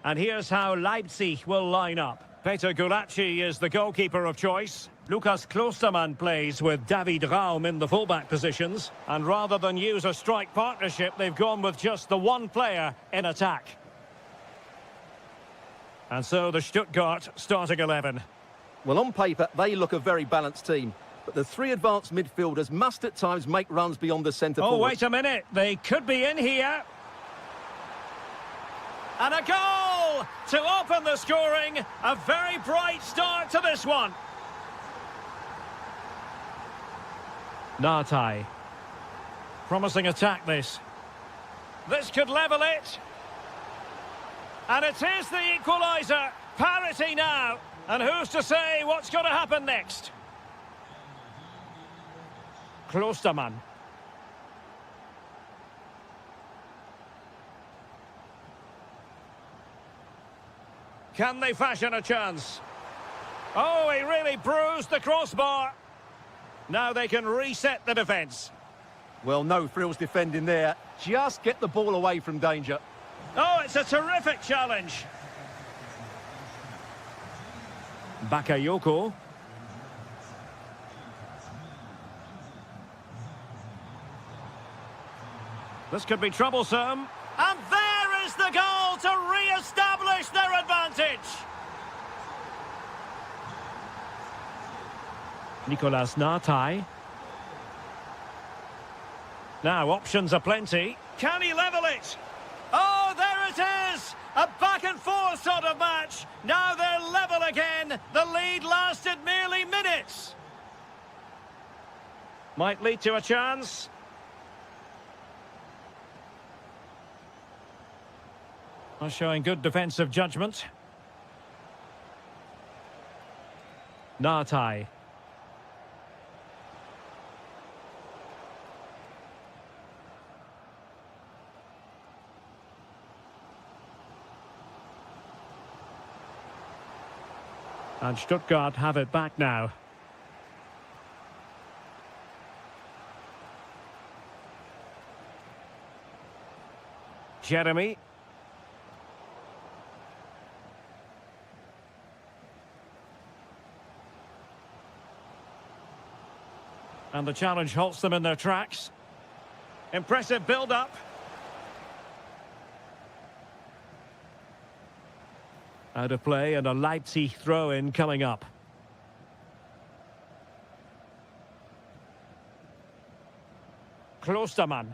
And here's how Leipzig will line up. Peter Gulacsi is the goalkeeper of choice. Lukas Klostermann plays with David Raum in the fullback positions. And rather than use a strike partnership, they've gone with just the one player in attack. And so the Stuttgart starting 11. Well, on paper, they look a very balanced team. But the three advanced midfielders must at times make runs beyond the centre forward. Oh, wait a minute. They could be in here. And a goal to open the scoring. A very bright start to this one. Nartai. Promising attack, this. This could level it. And it is the equaliser. Parity now. And who's to say what's going to happen next? Klostermann. Can they fashion a chance? Oh, he really bruised the crossbar. Now they can reset the defence. Well, no frills defending there. Just get the ball away from danger. Oh, it's a terrific challenge. Bakayoko. This could be troublesome. And there is the goal to re-establish their advantage. Nicolas Nartai. Now, options are plenty. Can he level it? Oh, there it is! A back-and-forth sort of match. Now they're level again. The lead lasted merely minutes. Might lead to a chance. Showing good defensive judgment. Nartai. And Stuttgart have it back now. Jeremy. And the challenge halts them in their tracks. Impressive build-up. Out of play and a Leipzig throw-in coming up. Klostermann.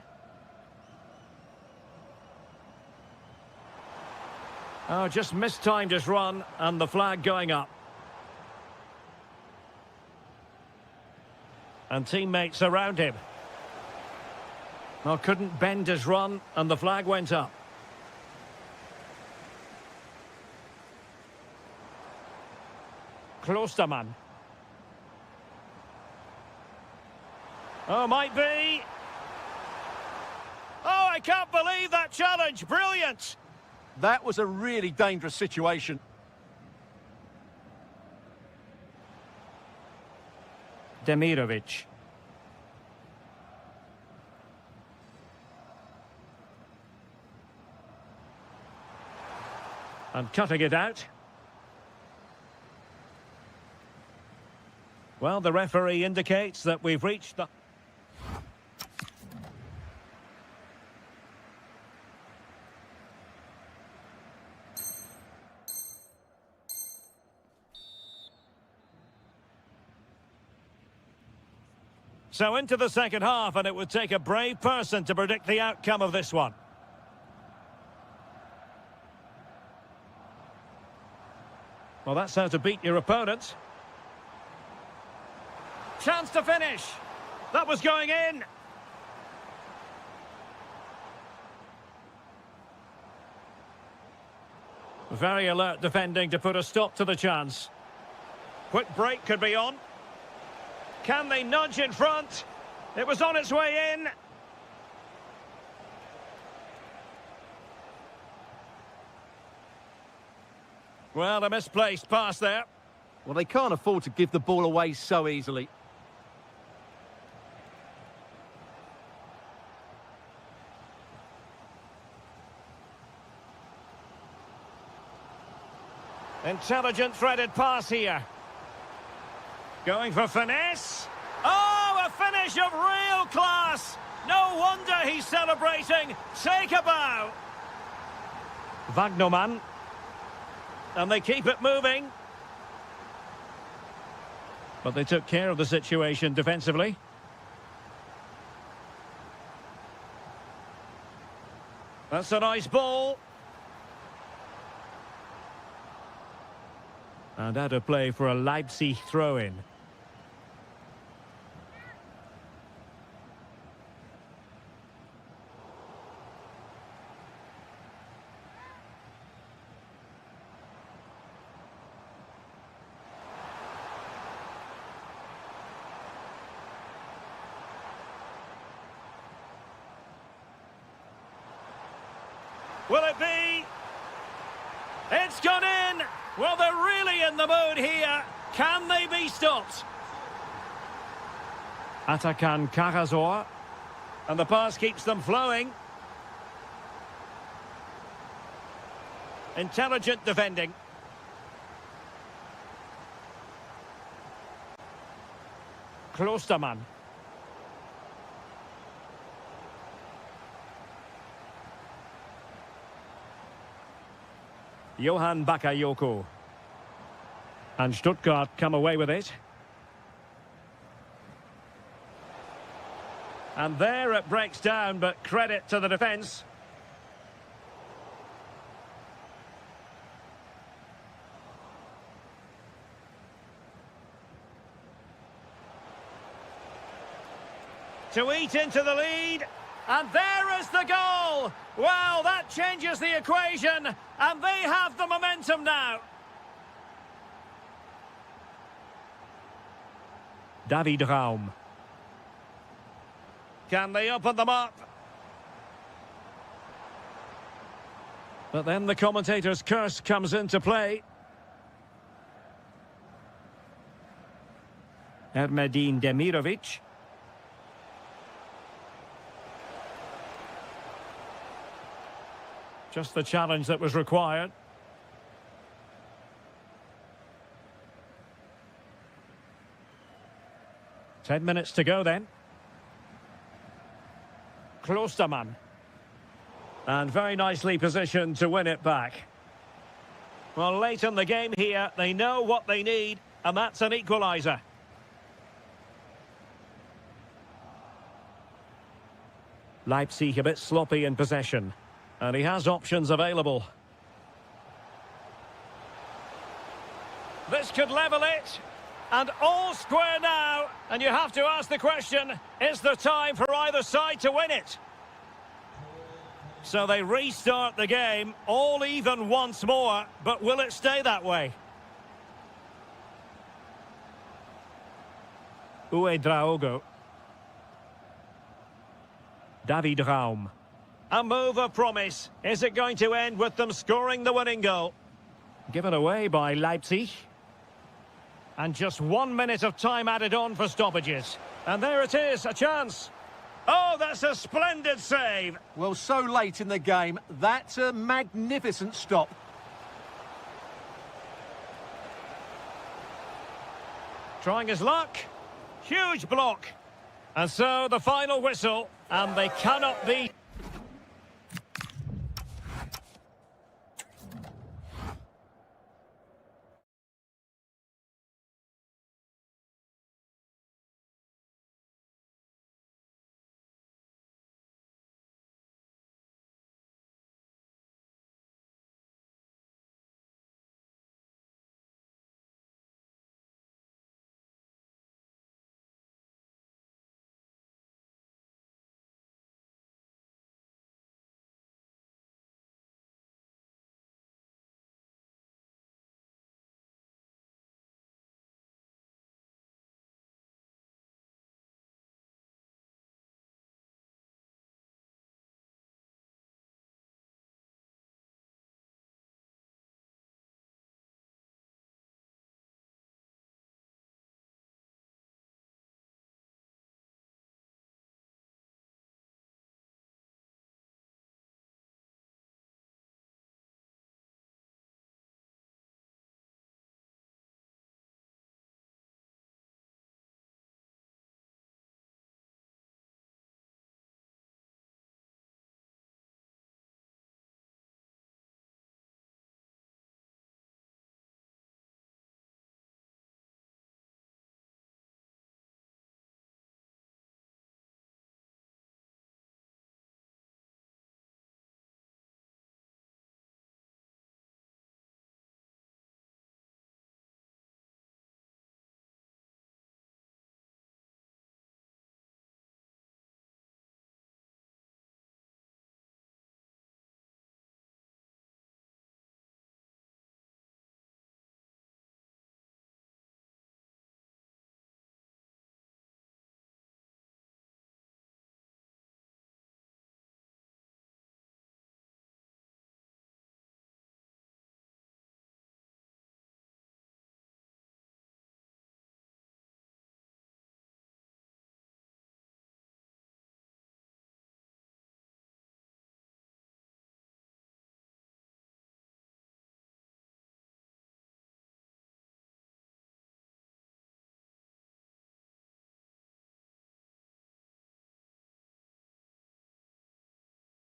Oh, just mistimed his run and the flag going up. And teammates around him. Well, couldn't bend his run and the flag went up. Klostermann. Oh, might be. Oh, I can't believe that challenge. Brilliant. That was a really dangerous situation. Demirovic. And cutting it out. Well, the referee indicates that we've reached the... So into the second half, and it would take a brave person to predict the outcome of this one. Well, that's how to beat your opponent. Chance to finish. That was going in. Very alert defending to put a stop to the chance. Quick break could be on. Can they nudge in front? It was on its way in. Well, a misplaced pass there. Well, they can't afford to give the ball away so easily. Intelligent threaded pass here. Going for finesse. Oh, a finish of real class. No wonder he's celebrating. Take a bow. Wagnerman. And they keep it moving. But they took care of the situation defensively. That's a nice ball. And out of play for a Leipzig throw-in. Will it be? It's gone in! Well, they're really in the mood here. Can they be stopped? Atakan Karazor. And the pass keeps them flowing. Intelligent defending. Klostermann. Johan Bakayoko. And Stuttgart come away with it. And there it breaks down, but credit to the defence. To eat into the lead. And there is the goal! Well, that changes the equation, and they have the momentum now. David Raum. Can they open them up? But then the commentator's curse comes into play. Ermedin Demirovic. Just the challenge that was required. Ten minutes to go then. Klostermann. And very nicely positioned to win it back. Well, late in the game here, they know what they need, and that's an equaliser. Leipzig a bit sloppy in possession. And he has options available. This could level it. And all square now. And you have to ask the question, is there time for either side to win it? So they restart the game, all even once more. But will it stay that way? Uedraogo. David Raum. A move of promise. Is it going to end with them scoring the winning goal? Given away by Leipzig. And just 1 minute of time added on for stoppages. And there it is, a chance. Oh, that's a splendid save. Well, so late in the game, that's a magnificent stop. Trying his luck. Huge block. And so the final whistle. And they cannot be...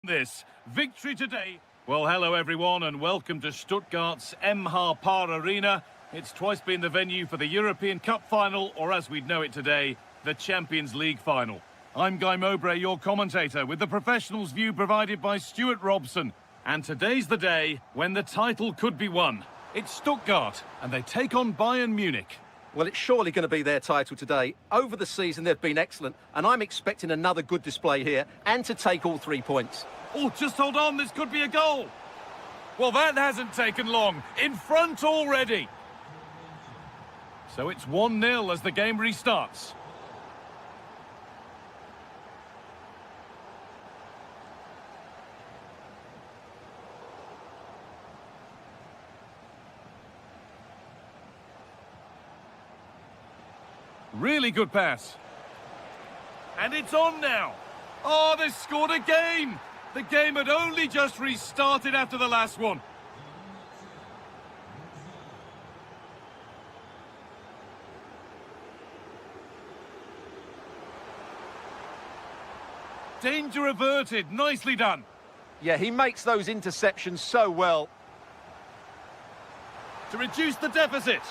this. Victory today. Well, hello everyone and welcome to Stuttgart's Par Arena. It's twice been the venue for the European Cup final, or as we'd know it today, the Champions League final. I'm Guy Mowbray, your commentator, with the professionals' view provided by Stuart Robson. And today's the day when the title could be won. It's Stuttgart, and they take on Bayern Munich. Well, it's surely going to be their title today. Over the season, they've been excellent, and I'm expecting another good display here, and to take all 3 points. Oh, just hold on, this could be a goal. Well, that hasn't taken long. In front already. So it's 1-0 as the game restarts. Really good pass. And it's on now. Oh, they scored again. The game had only just restarted after the last one. Danger averted. Nicely done. Yeah, he makes those interceptions so well. To reduce the deficit.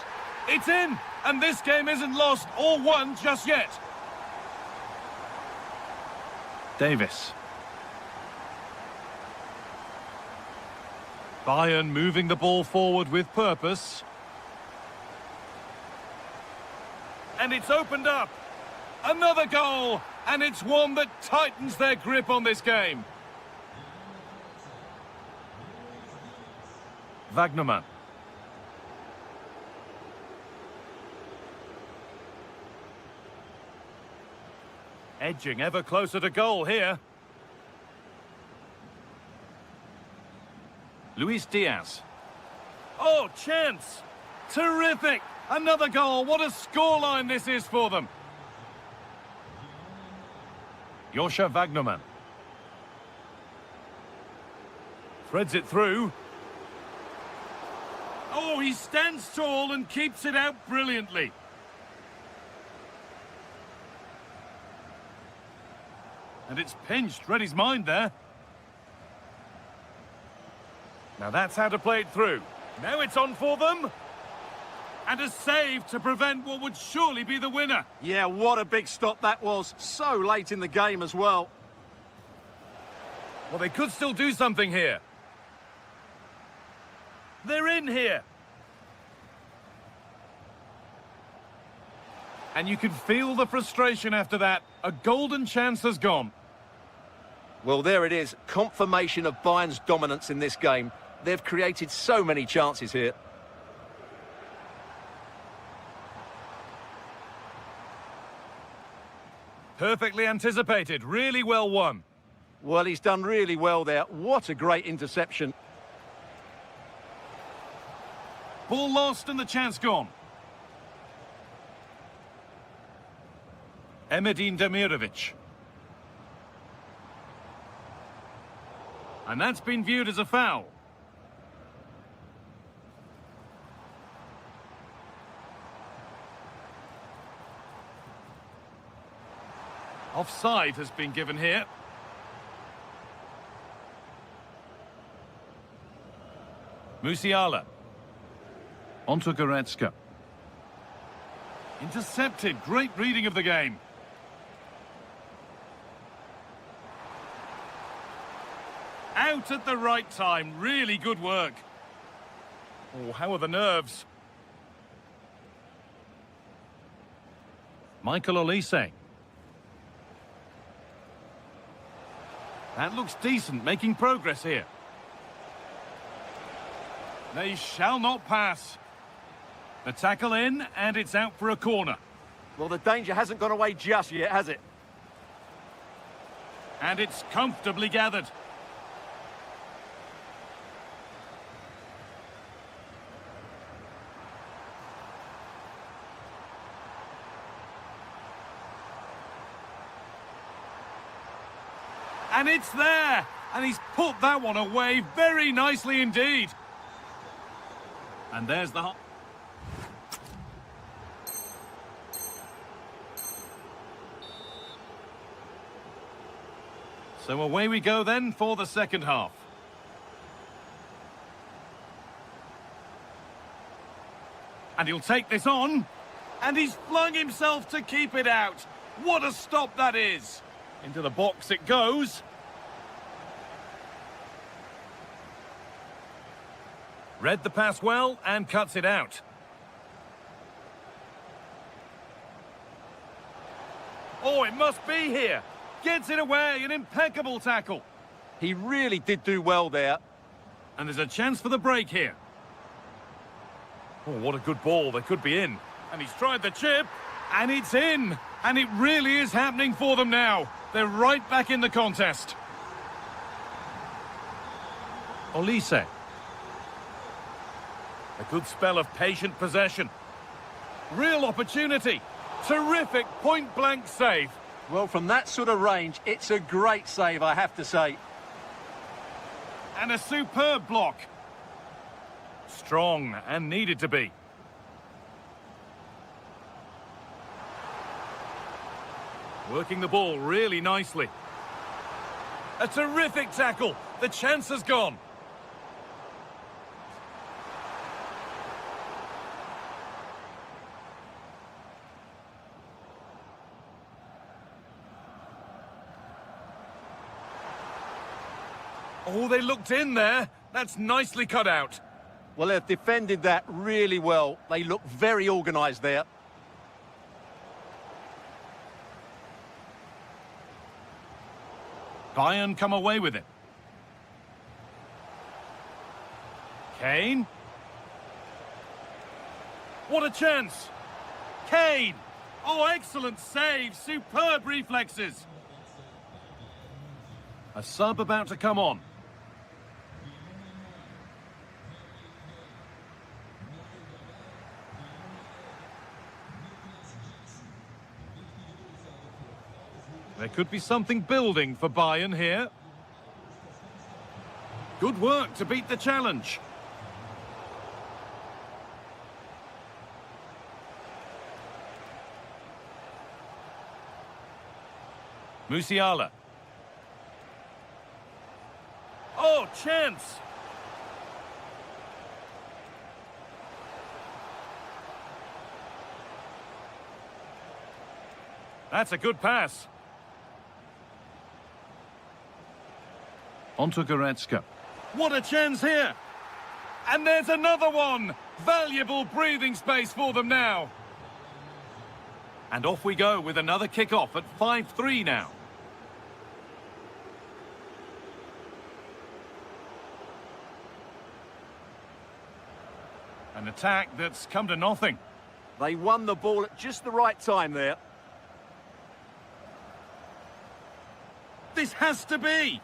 It's in. And this game isn't lost or won just yet. Davis. Bayern moving the ball forward with purpose. And it's opened up. Another goal. And it's one that tightens their grip on this game. Wagnerman. Edging ever closer to goal here. Luis Diaz. Oh, chance! Terrific! Another goal. What a scoreline this is for them. Joscha Wagnerman. Threads it through. Oh, he stands tall and keeps it out brilliantly. And it's pinched, read his mind there. Now that's how to play it through. Now it's on for them. And a save to prevent what would surely be the winner. Yeah, what a big stop that was. So late in the game as well. Well, they could still do something here. They're in here. And you can feel the frustration after that. A golden chance has gone. Well, there it is. Confirmation of Bayern's dominance in this game. They've created so many chances here. Perfectly anticipated. Really well won. Well, he's done really well there. What a great interception. Ball lost and the chance gone. Emedin Demirovic. And that's been viewed as a foul. Offside has been given here. Musiala. Onto Goretzka. Intercepted. Great reading of the game. Out at the right time. Really good work. Oh, how are the nerves? Michael Olise. That looks decent, making progress here. They shall not pass. The tackle in, and it's out for a corner. Well, the danger hasn't gone away just yet, has it? And it's comfortably gathered. And it's there! And he's put that one away very nicely indeed. And there's the... So away we go then for the second half. And he'll take this on. And he's flung himself to keep it out. What a stop that is. Into the box it goes. Read the pass well and cuts it out. Oh, it must be here. Gets it away, an impeccable tackle. He really did do well there. And there's a chance for the break here. Oh, what a good ball. They could be in. And he's tried the chip, and it's in. And it really is happening for them now. They're right back in the contest. Olise. A good spell of patient possession. Real opportunity. Terrific point-blank save. Well, from that sort of range, it's a great save, I have to say. And a superb block. Strong and needed to be. Working the ball really nicely. A terrific tackle. The chance has gone. Oh, they looked in there. That's nicely cut out. Well, they've defended that really well. They look very organised there. Bayern come away with it. Kane. What a chance. Kane. Oh, excellent save. Superb reflexes. A sub about to come on. There could be something building for Bayern here. Good work to beat the challenge. Musiala. Oh, chance! That's a good pass. Onto Goretzka. What a chance here! And there's another one! Valuable breathing space for them now. And off we go with another kick-off at 5-3 now. An attack that's come to nothing. They won the ball at just the right time there. This has to be!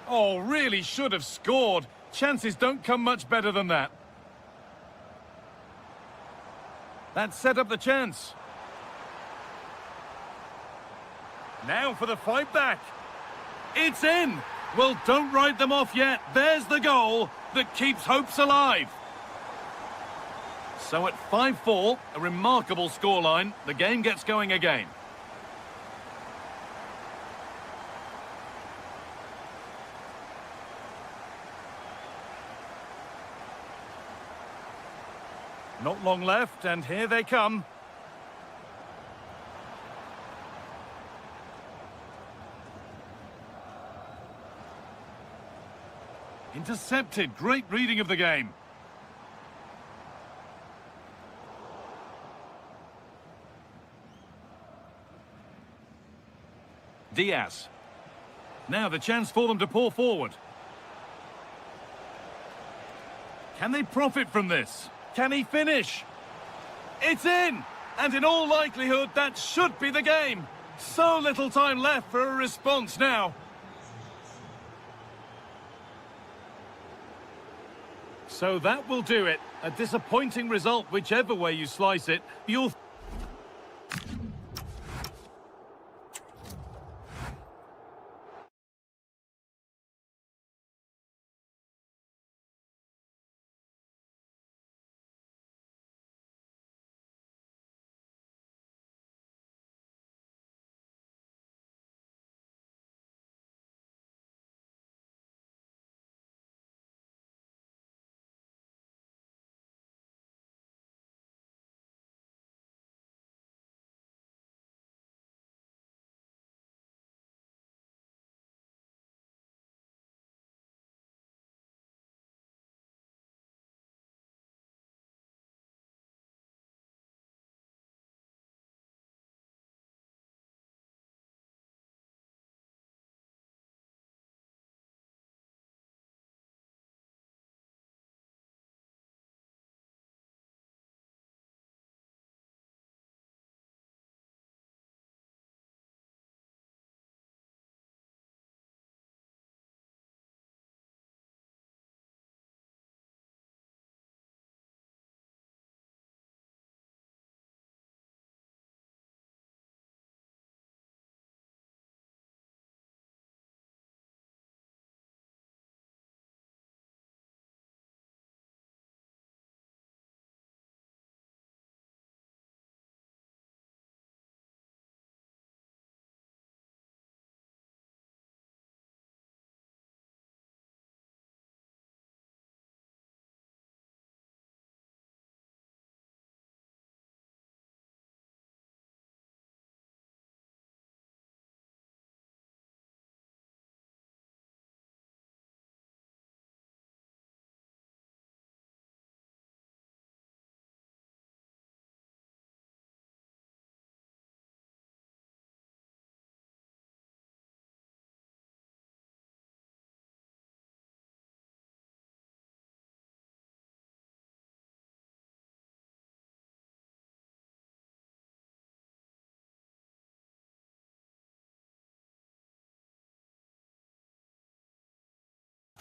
Oh, really should have scored. Chances don't come much better than that. That set up the chance. Now for the fight back. It's in! Well, don't write them off yet. There's the goal that keeps hopes alive. So at 5-4, a remarkable scoreline. The game gets going again. Not long left, and here they come. Intercepted. Great reading of the game. Diaz. Now the chance for them to pour forward. Can they profit from this? Can he finish? It's in! And in all likelihood, that should be the game. So little time left for a response now. So that will do it. A disappointing result, whichever way you slice it. You'll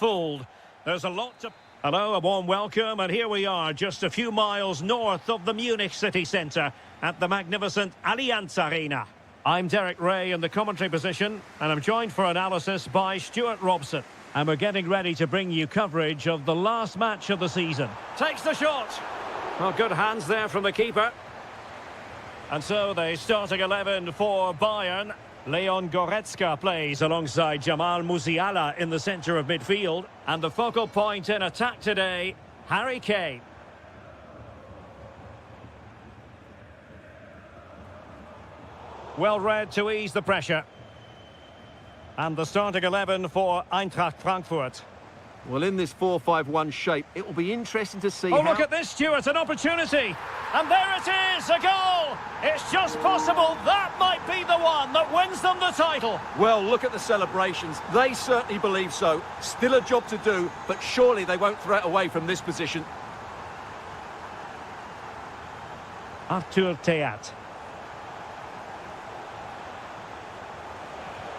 fooled. There's a lot to... Hello, a warm welcome, and here we are, just a few miles north of the Munich city centre at the magnificent Allianz Arena. I'm Derek Ray in the commentary position, and I'm joined for analysis by Stuart Robson. And we're getting ready to bring you coverage of the last match of the season. Takes the shot. Well, good hands there from the keeper. And so the starting 11 for Bayern. Leon Goretzka plays alongside Jamal Musiala in the centre of midfield. And the focal point in attack today, Harry Kane. Well read to ease the pressure. And the starting 11 for Eintracht Frankfurt. Well, in this 4-5-1 shape, it will be interesting to see Oh, look at this, Stuart, an opportunity. And there it is, a goal. It's just possible that might be the one that wins them the title. Well, look at the celebrations. They certainly believe so. Still a job to do, but surely they won't throw it away from this position. Arthur Theat.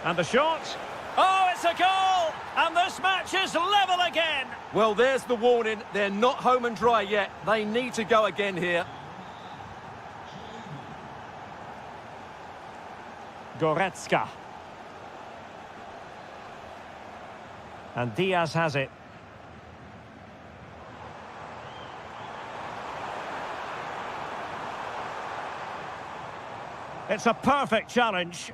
And the shot. Oh, it's a goal! And this match is level again. Well, there's the warning. They're not home and dry yet. They need to go again here. Goretzka. And Diaz has it. It's a perfect challenge.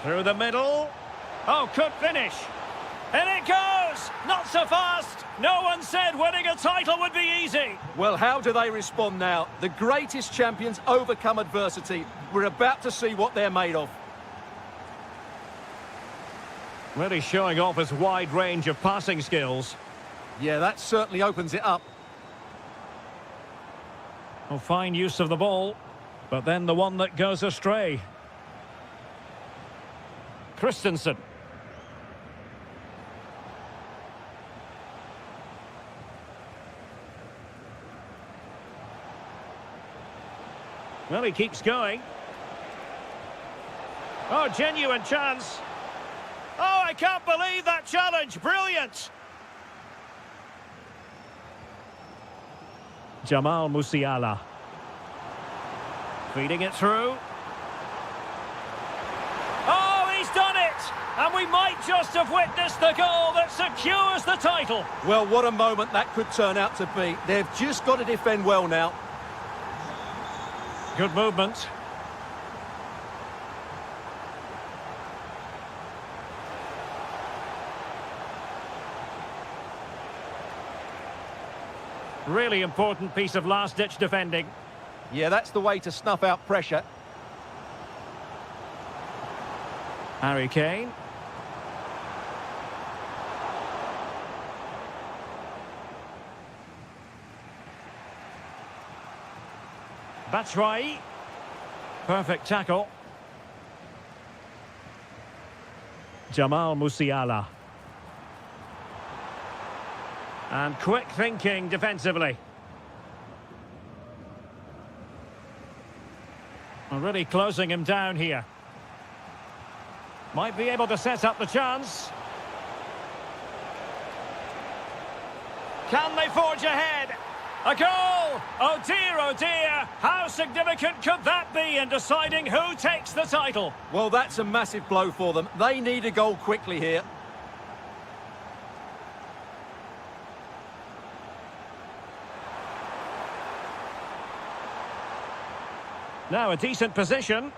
Through the middle. Oh, could finish. And it goes! Not so fast! No one said winning a title would be easy. Well, how do they respond now? The greatest champions overcome adversity. We're about to see what they're made of. Really showing off his wide range of passing skills. Yeah, that certainly opens it up. Oh, fine use of the ball. But then the one that goes astray. Christensen. Well, he keeps going. Oh, genuine chance. Oh, I can't believe that challenge. Brilliant. Jamal Musiala. Feeding it through. Oh, he's done it! And we might just have witnessed the goal that secures the title. Well, what a moment that could turn out to be. They've just got to defend well now. Good movement. Really important piece of last-ditch defending. Yeah, that's the way to snuff out pressure. Harry Kane. Batshuayi. Perfect tackle. Jamal Musiala. And quick thinking defensively. Really closing him down here. Might be able to set up the chance. Can they forge ahead? A goal! Oh dear, how significant could that be in deciding who takes the title? Well, that's a massive blow for them. They need a goal quickly here. Now a decent position.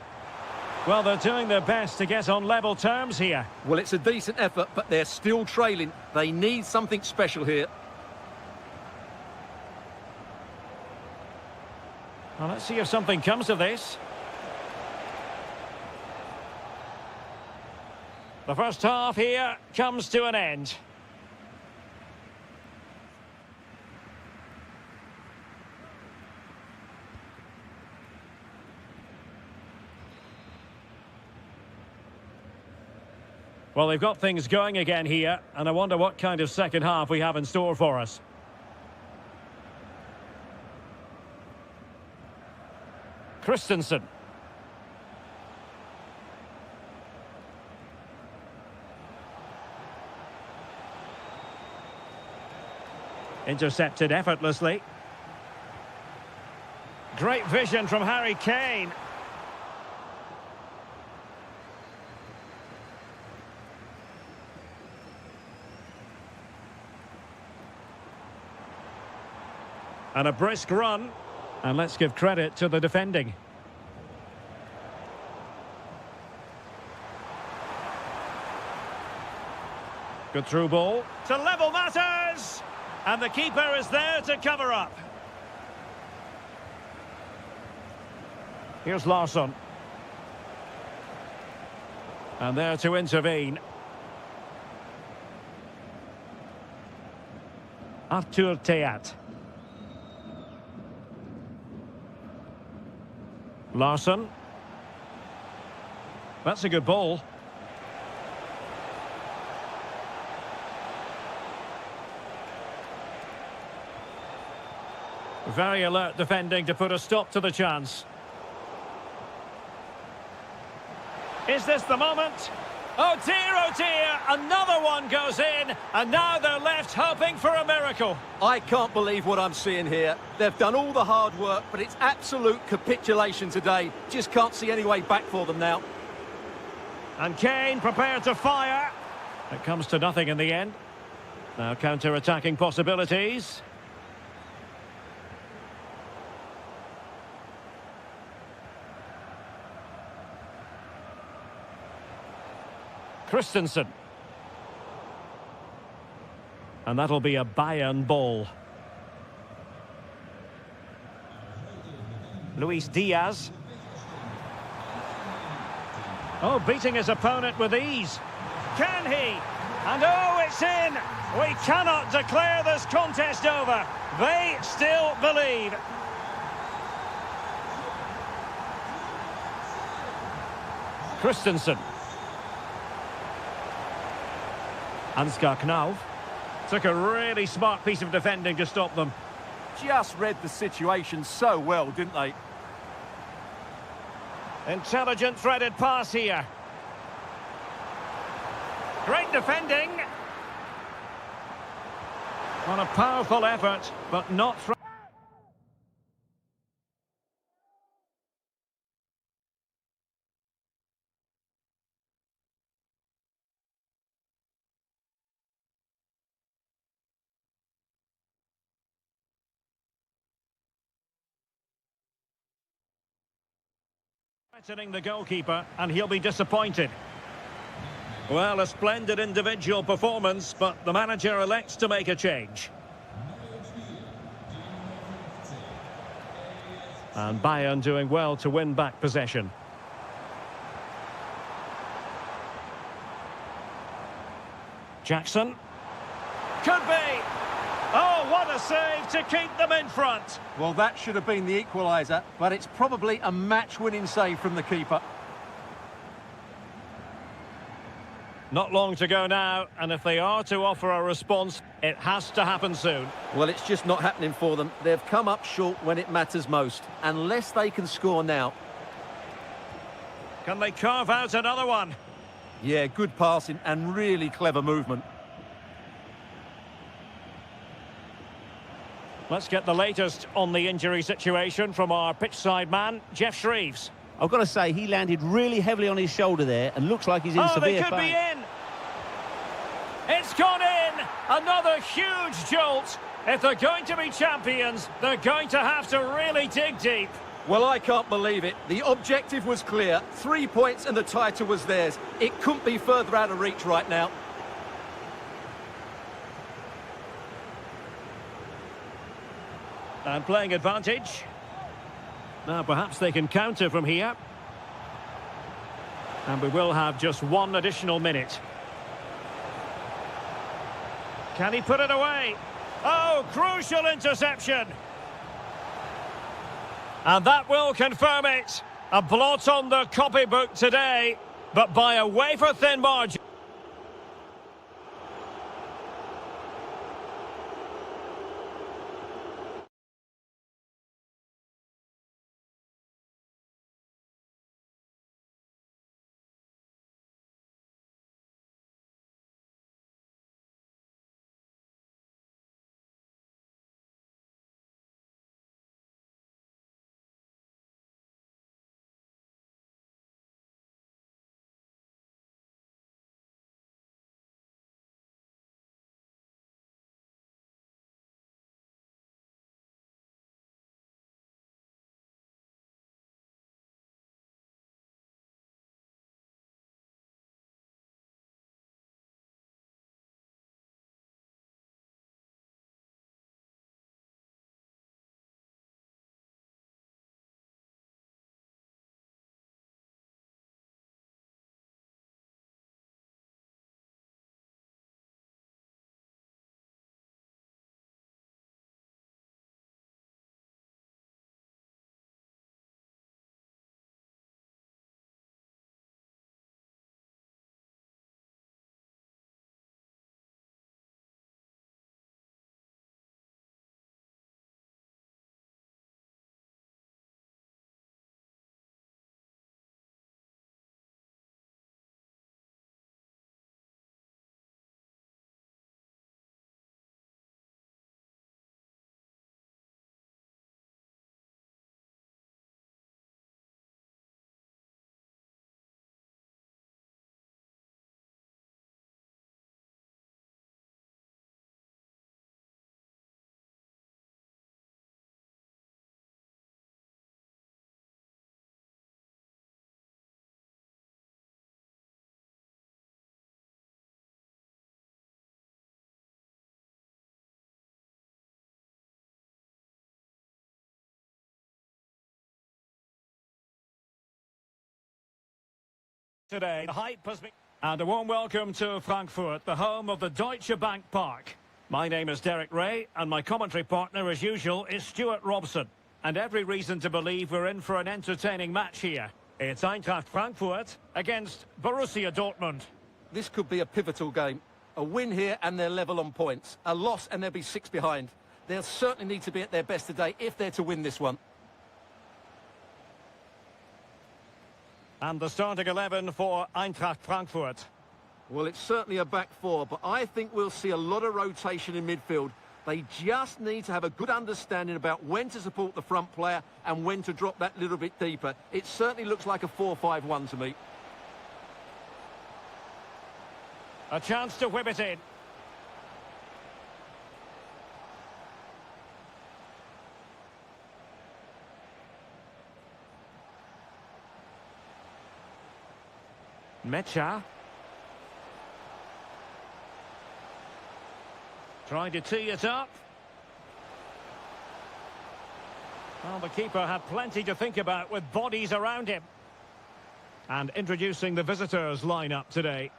Well, they're doing their best to get on level terms here. Well, it's a decent effort, but they're still trailing. They need something special here. Well, let's see if something comes of this. The first half here comes to an end. Well, they've got things going again here, and I wonder what kind of second half we have in store for us. Christensen. Intercepted effortlessly. Great vision from Harry Kane. And a brisk run. And let's give credit to the defending. Good through ball. To level matters! And the keeper is there to cover up. Here's Larsson. And there to intervene. Artur Teat. Larsson. That's a good ball. Very alert defending to put a stop to the chance. Is this the moment? Oh dear, another one goes in, and now they're left hoping for a miracle. I can't believe what I'm seeing here. They've done all the hard work, but it's absolute capitulation today. Just can't see any way back for them now. And Kane prepared to fire. It comes to nothing in the end. Now counter-attacking possibilities. Christensen. And that'll be a Bayern ball. Luis Diaz. Oh, beating his opponent with ease. Can he? And oh, it's in! We cannot declare this contest over. They still believe. Christensen. Ansgar Knauf took a really smart piece of defending to stop them. Just read the situation so well, didn't they? Intelligent threaded pass here. Great defending. On a powerful effort, but not from... threatening the goalkeeper, and he'll be disappointed. Well, a splendid individual performance, but the manager elects to make a change. And Bayern doing well to win back possession. Jackson. Could be! Oh, what a save to keep them in front! Well, that should have been the equaliser, but it's probably a match-winning save from the keeper. Not long to go now, and if they are to offer a response, it has to happen soon. Well, it's just not happening for them. They've come up short when it matters most. Unless they can score now. Can they carve out another one? Yeah, good passing and really clever movement. Let's get the latest on the injury situation from our pitchside man, Jeff Shreves. I've got to say, he landed really heavily on his shoulder there and looks like he's in severe they could pain. be in! It's gone in! Another huge jolt! If they're going to be champions, they're going to have to really dig deep. Well, I can't believe it. The objective was clear. 3 points and the title was theirs. It couldn't be further out of reach right now. And playing advantage. Now perhaps they can counter from here. And we will have just one additional minute. Can he put it away? Oh, crucial interception! And that will confirm it. A blot on the copybook today, but by a wafer-thin margin. Today, the hype has been... And a warm welcome to Frankfurt, the home of the Deutsche Bank Park. My name is Derek Ray, and my commentary partner, as usual, is Stuart Robson. And every reason to believe we're in for an entertaining match here. It's Eintracht Frankfurt against Borussia Dortmund. This could be a pivotal game. A win here and they're level on points. A loss and they'll be 6 behind. They'll certainly need to be at their best today if they're to win this one. And the starting 11 for Eintracht Frankfurt. Well, it's certainly a back four, but I think we'll see a lot of rotation in midfield. They just need to have a good understanding about when to support the front player and when to drop that little bit deeper. It certainly looks like a 4-5-1 to me. A chance to whip it in. Mecha. Trying to tee it up. Well, the keeper had plenty to think about with bodies around him. And introducing the visitors lineup today.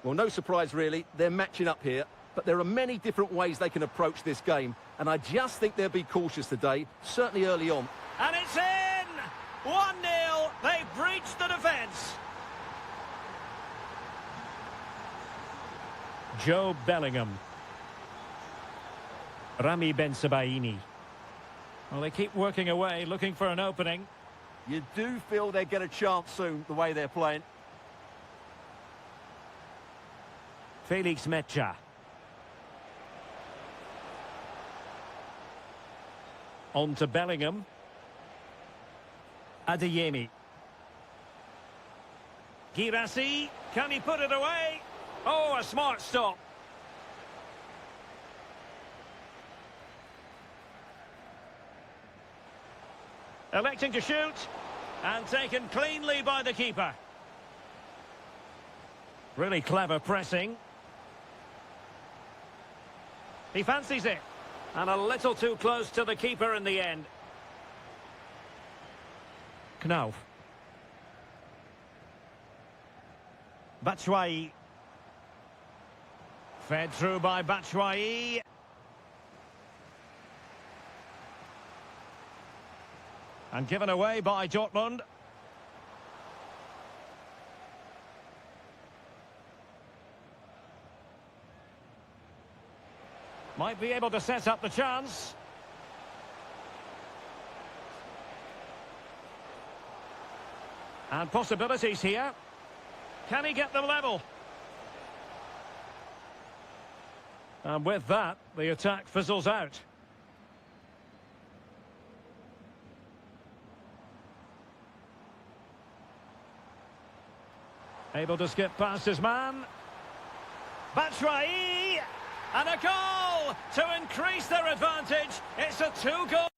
Well, no surprise really, they're matching up here, but there are many different ways they can approach this game, and I just think they'll be cautious today, certainly early on. And it's in! 1-0, they've breached the defence. Joe Bellingham. Rami Ben-Sebaini. Well, they keep working away, looking for an opening. You do feel they get a chance soon, the way they're playing. Felix Mecha. On to Bellingham. Adeyemi. Girassi. Can he put it away? Oh, a smart stop. Electing to shoot. And taken cleanly by the keeper. Really clever pressing. He fancies it. And a little too close to the keeper in the end. Knauf. Batshuayi. Fed through by Batshuayi. And given away by Dortmund. Might be able to set up the chance. And possibilities here. Can he get them level? And with that, the attack fizzles out. Able to skip past his man. Batshuayi! And a goal to increase their advantage. It's a 2-goal.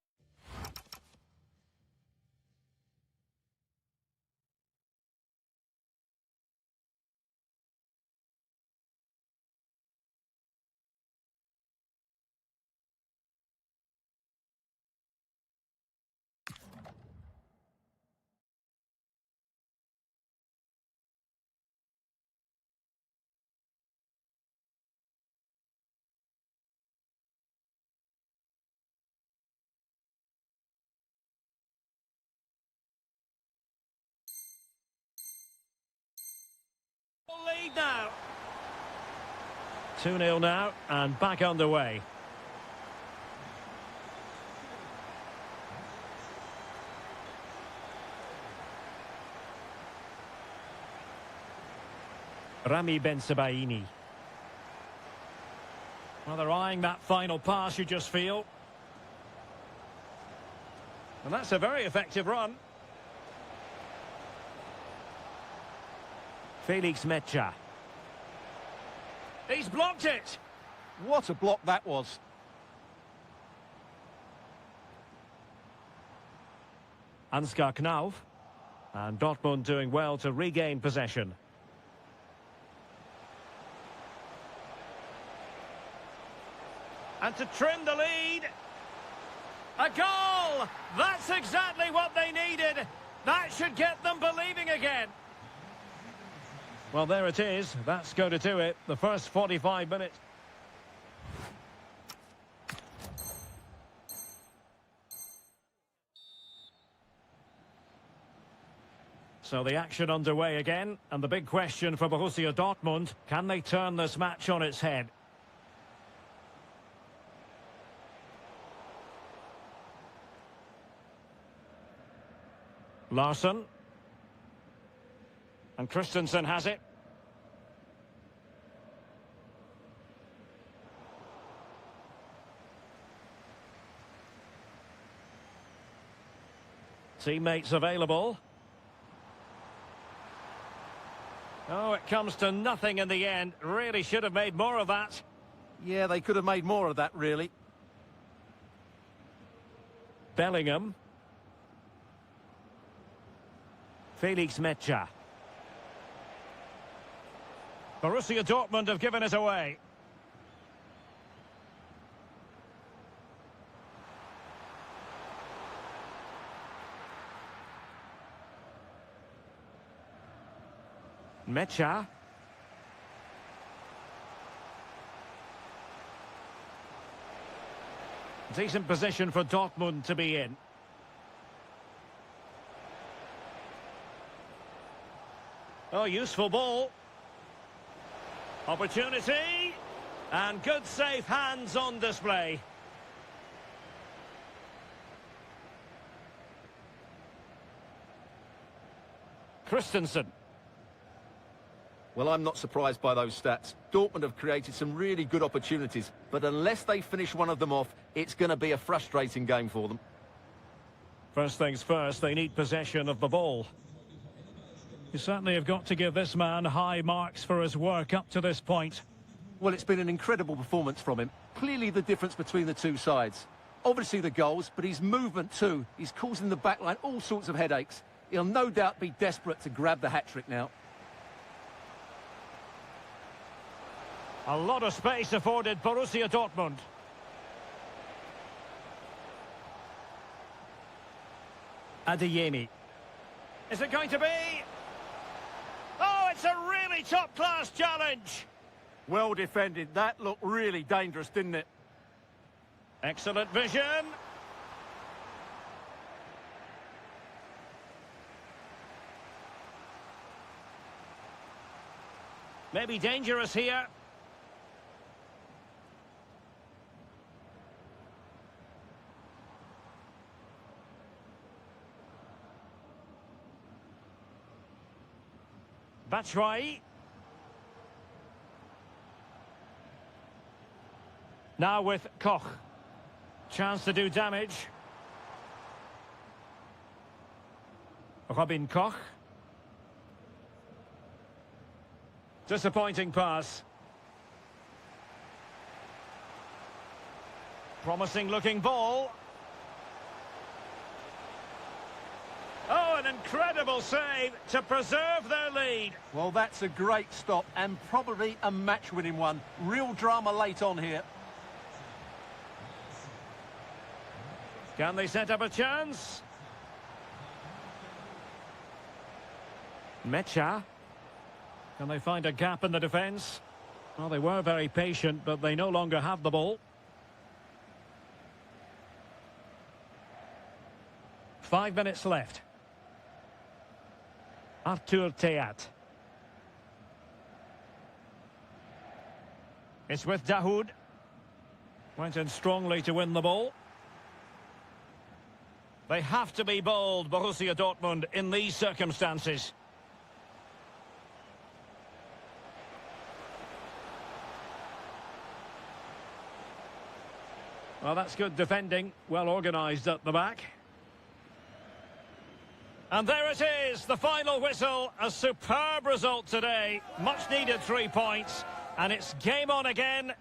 Lead now. 2-0 now and back underway. Rami Ben-Sebaini. Well, they're eyeing that final pass, you just feel. And that's a very effective run. Felix Mecha. He's blocked it. What a block that was. Ansgar Knauf. And Dortmund doing well to regain possession. And to trim the lead. A goal! That's exactly what they needed. That should get them believing again. Well, there it is. That's going to do it. The first 45 minutes. So the action underway again, and the big question for Borussia Dortmund, can they turn this match on its head? Larsson. And Christensen has it. Teammates available. Oh, it comes to nothing in the end. Really should have made more of that. Yeah, they could have made more of that, really. Bellingham. Felix Mecha. Borussia Dortmund have given it away. Mecha. Decent position for Dortmund to be in. Oh, useful ball. Opportunity. And good safe hands on display. Christensen. Well, I'm not surprised by those stats. Dortmund have created some really good opportunities, but unless they finish one of them off, it's going to be a frustrating game for them. First things first, they need possession of the ball. You certainly have got to give this man high marks for his work up to this point. Well, it's been an incredible performance from him. Clearly the difference between the two sides. Obviously the goals, but his movement too. He's causing the backline all sorts of headaches. He'll no doubt be desperate to grab the hat-trick now. A lot of space afforded Borussia Dortmund. Adeyemi. Is it going to be? Oh, it's a really top-class challenge. Well defended. That looked really dangerous, didn't it? Excellent vision. Maybe dangerous here. Batshuayi. Now with Koch. Chance to do damage. Robin Koch. Disappointing pass. Promising looking ball. Oh, an incredible save to preserve their lead. Well, that's a great stop and probably a match-winning one. Real drama late on here. Can they set up a chance? Mecha. Can they find a gap in the defence? Well, they were very patient, but they no longer have the ball. 5 minutes left. Artur Teat. It's with Dahoud. Went in strongly to win the ball. They have to be bold, Borussia Dortmund, in these circumstances. Well, that's good defending. Well organised at the back. And there it is, the final whistle. A superb result today. Much needed 3 points. And it's game on again.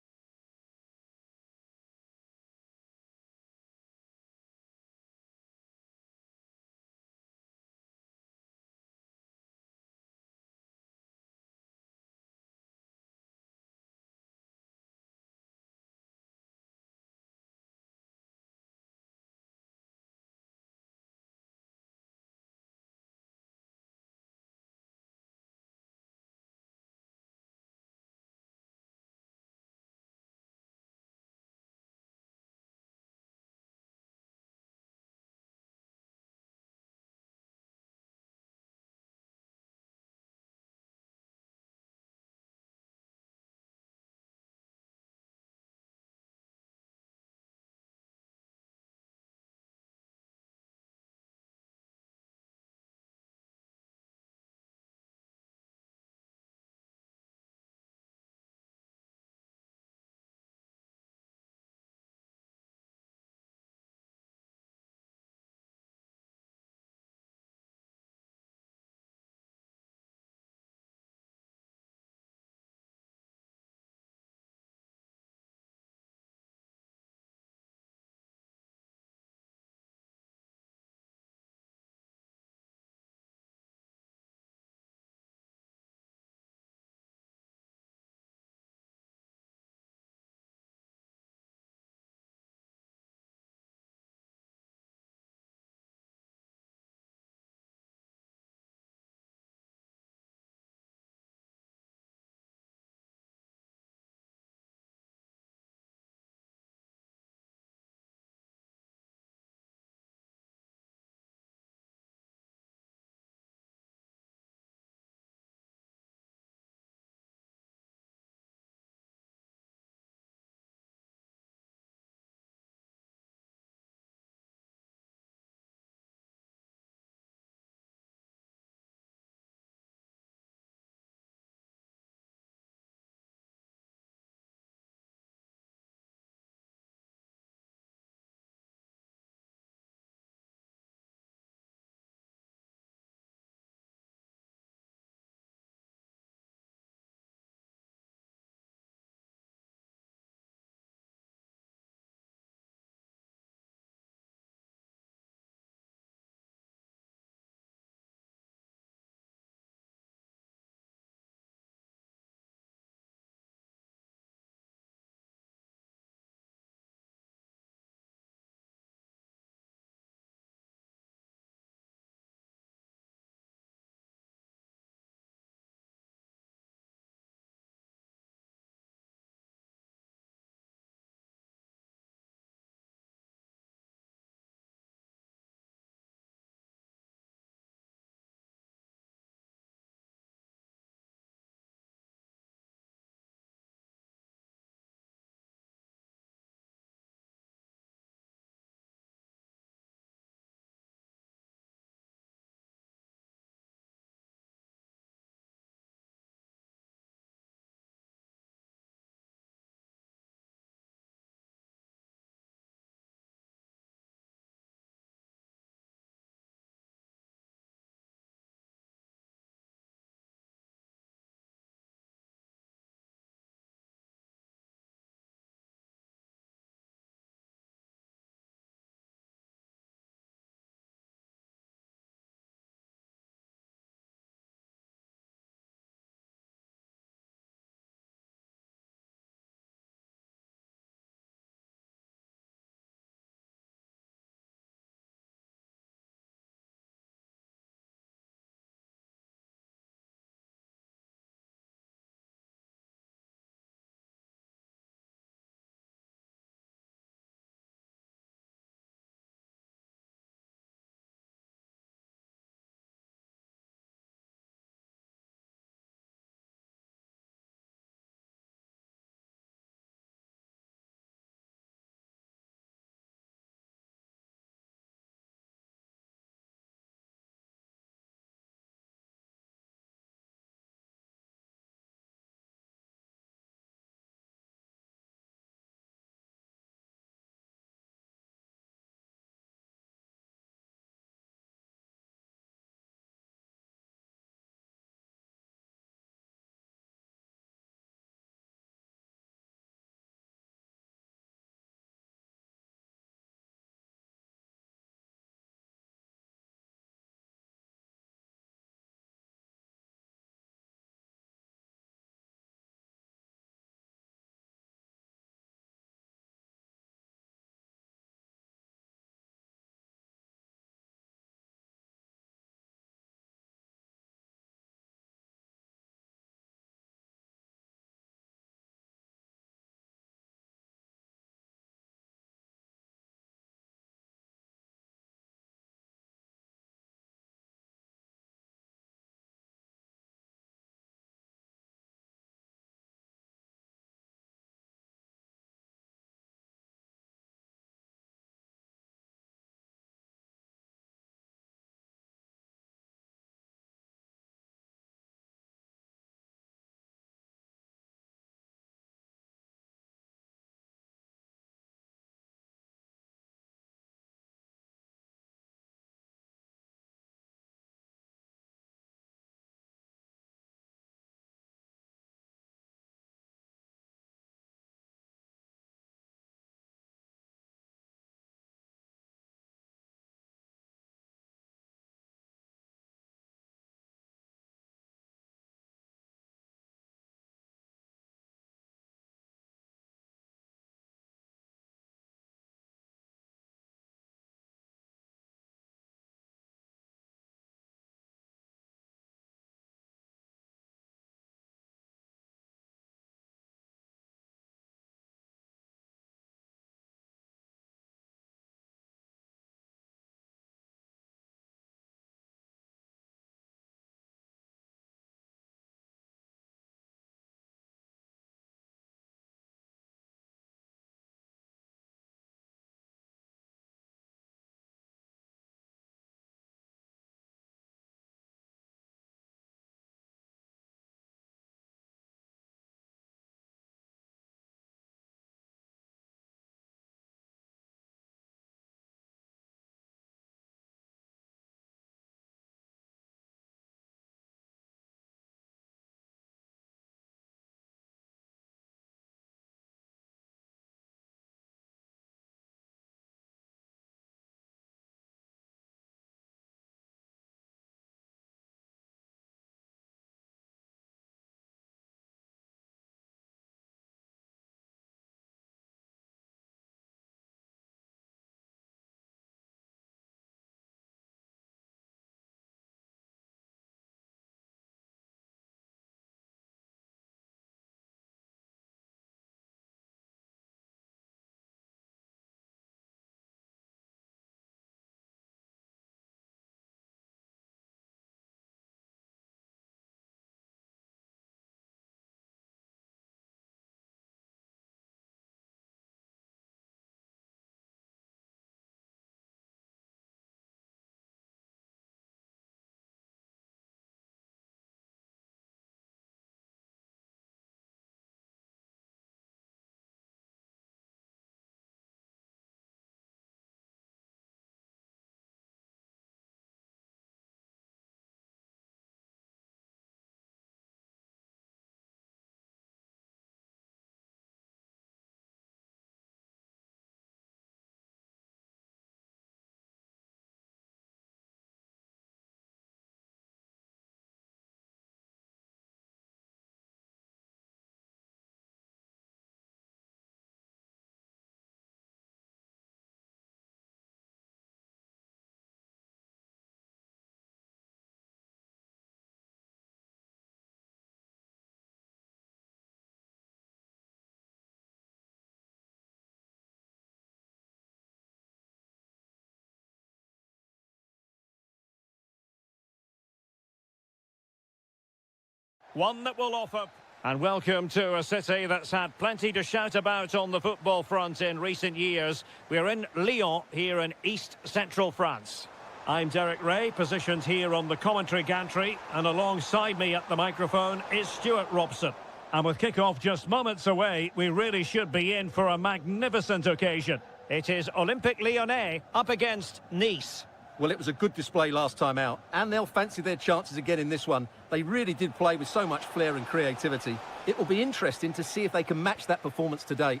one that will offer. And welcome to a city that's had plenty to shout about on the football front in recent years. We're in Lyon, here in East Central France. I'm Derek Ray, positioned here on the commentary gantry, and alongside me at the microphone is Stuart Robson. And with kick-off just moments away, we really should be in for a magnificent occasion. It is Olympique Lyonnais up against Nice. Well, it was a good display last time out, and they'll fancy their chances again in this one. They really did play with so much flair and creativity. It will be interesting to see if they can match that performance today.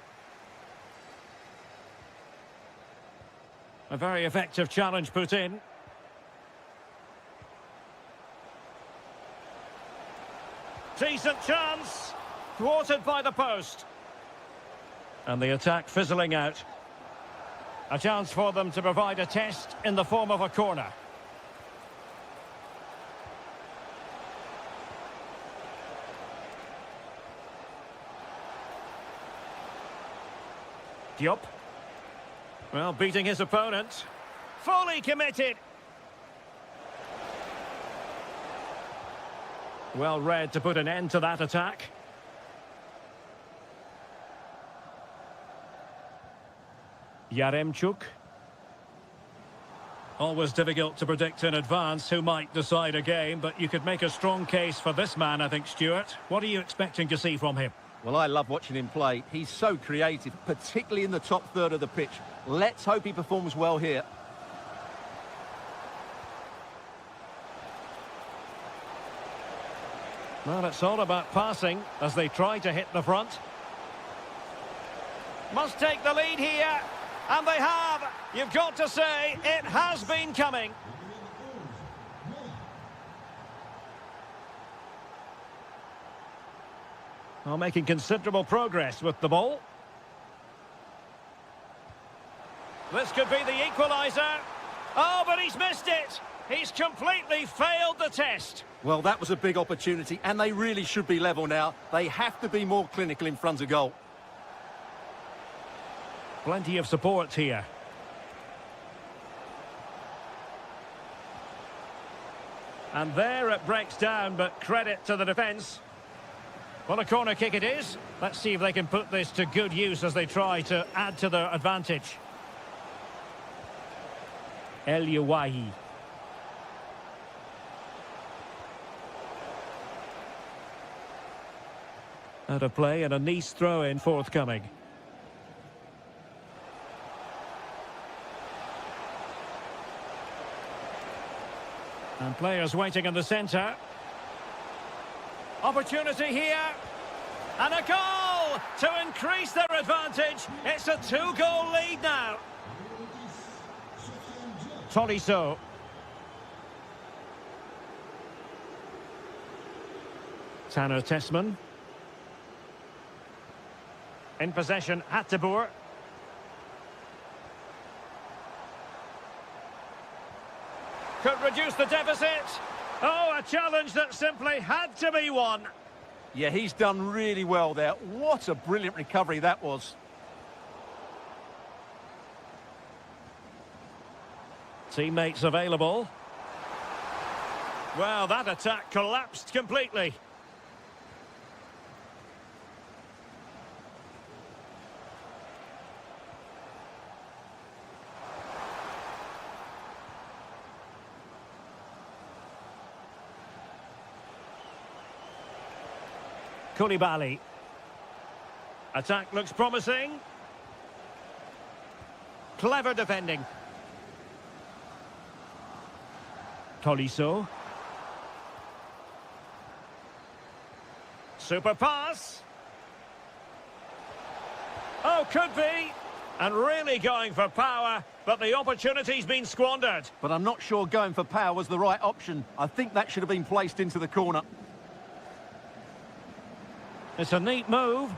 A very effective challenge put in. Decent chance, thwarted by the post. And the attack fizzling out. A chance for them to provide a test in the form of a corner. Diop. Well, beating his opponent. Fully committed. Well read to put an end to that attack. Yaremchuk. Always difficult to predict in advance who might decide a game, but you could make a strong case for this man, I think, Stuart. What are you expecting to see from him? Well, I love watching him play. He's so creative, particularly in the top third of the pitch. Let's hope he performs well here. Well, it's all about passing as they try to hit the front. Must take the lead here. And they have. You've got to say, it has been coming. Well, making considerable progress with the ball. This could be the equaliser. Oh, but he's missed it. He's completely failed the test. Well, that was a big opportunity, and they really should be level now. They have to be more clinical in front of goal. Plenty of support here. And there it breaks down, but credit to the defence. Well, a corner kick it is. Let's see if they can put this to good use as they try to add to their advantage. El Yawahi. Out of play and a Nice throw-in forthcoming. And players waiting in the centre. Opportunity here. And a goal to increase their advantage. It's a 2-goal lead now. Tolisso. Tanner Tessman. In possession, Atteboer. Could reduce the deficit. Oh, a challenge that simply had to be won. Yeah, he's done really well there. What a brilliant recovery that was. Teammates available. Well, that attack collapsed completely. Koulibaly. Attack looks promising. Clever defending. Tolisso. Super pass. Oh, could be. And really going for power, but the opportunity's been squandered. But I'm not sure going for power was the right option. I think that should have been placed into the corner. It's a neat move.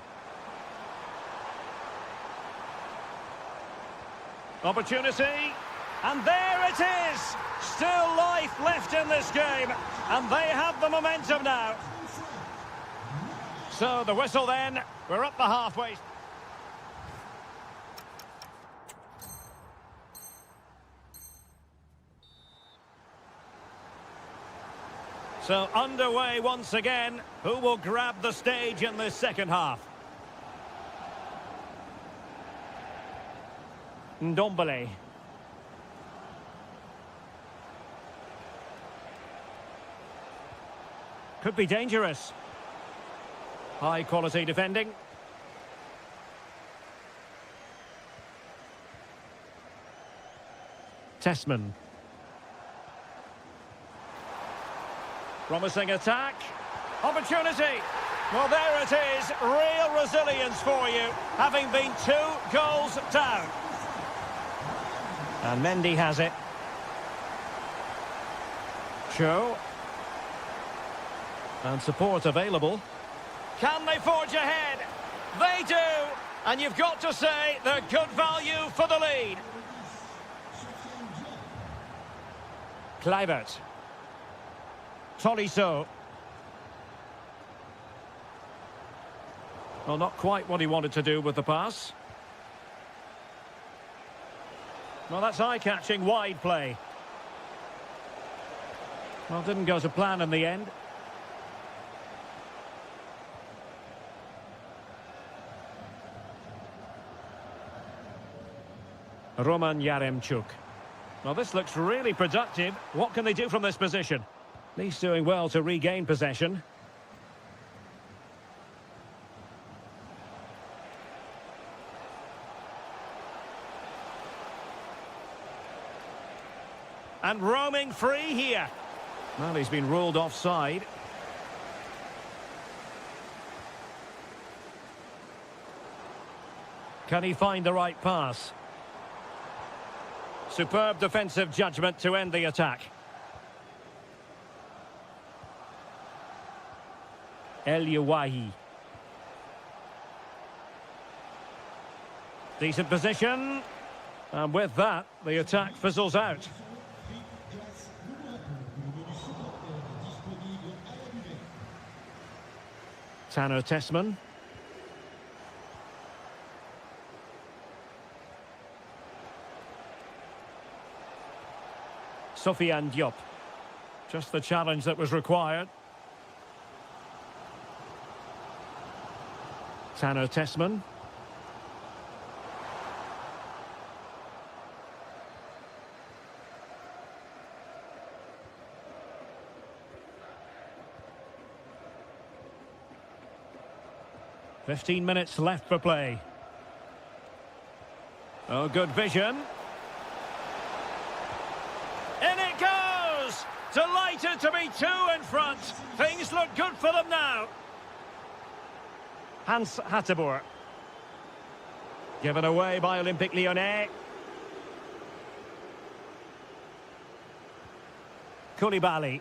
Opportunity. And there it is. Still life left in this game. And they have the momentum now. So the whistle then. We're up the halfway. So underway once again. Who will grab the stage in this second half? Ndombele. Could be dangerous. High quality defending. Tessman. Promising attack. Opportunity. Well, there it is. Real resilience for you, having been 2 goals down. And Mendy has it. Cho. And support available. Can they forge ahead? They do. And you've got to say they're good value for the lead. Kluivert. Tolisso. Well, not quite what he wanted to do with the pass. Well, that's eye-catching wide play. Well, didn't go to plan in the end. Roman Yaremchuk. Well, this looks really productive. What can they do from this position? He's doing well to regain possession. And roaming free here. Well, he's been ruled offside. Can he find the right pass? Superb defensive judgment to end the attack. El Yawahi. Decent position. And with that, the attack fizzles out. Tanner Tessman. Sofiane Diop. Just the challenge that was required. Tanner Tessman. "15 minutes left for play. Oh, good vision. In it goes! Delighted to be 2 in front. Things look good for them now. Hans Hateboer. Given away by Olympique Lyonnais. Koulibaly.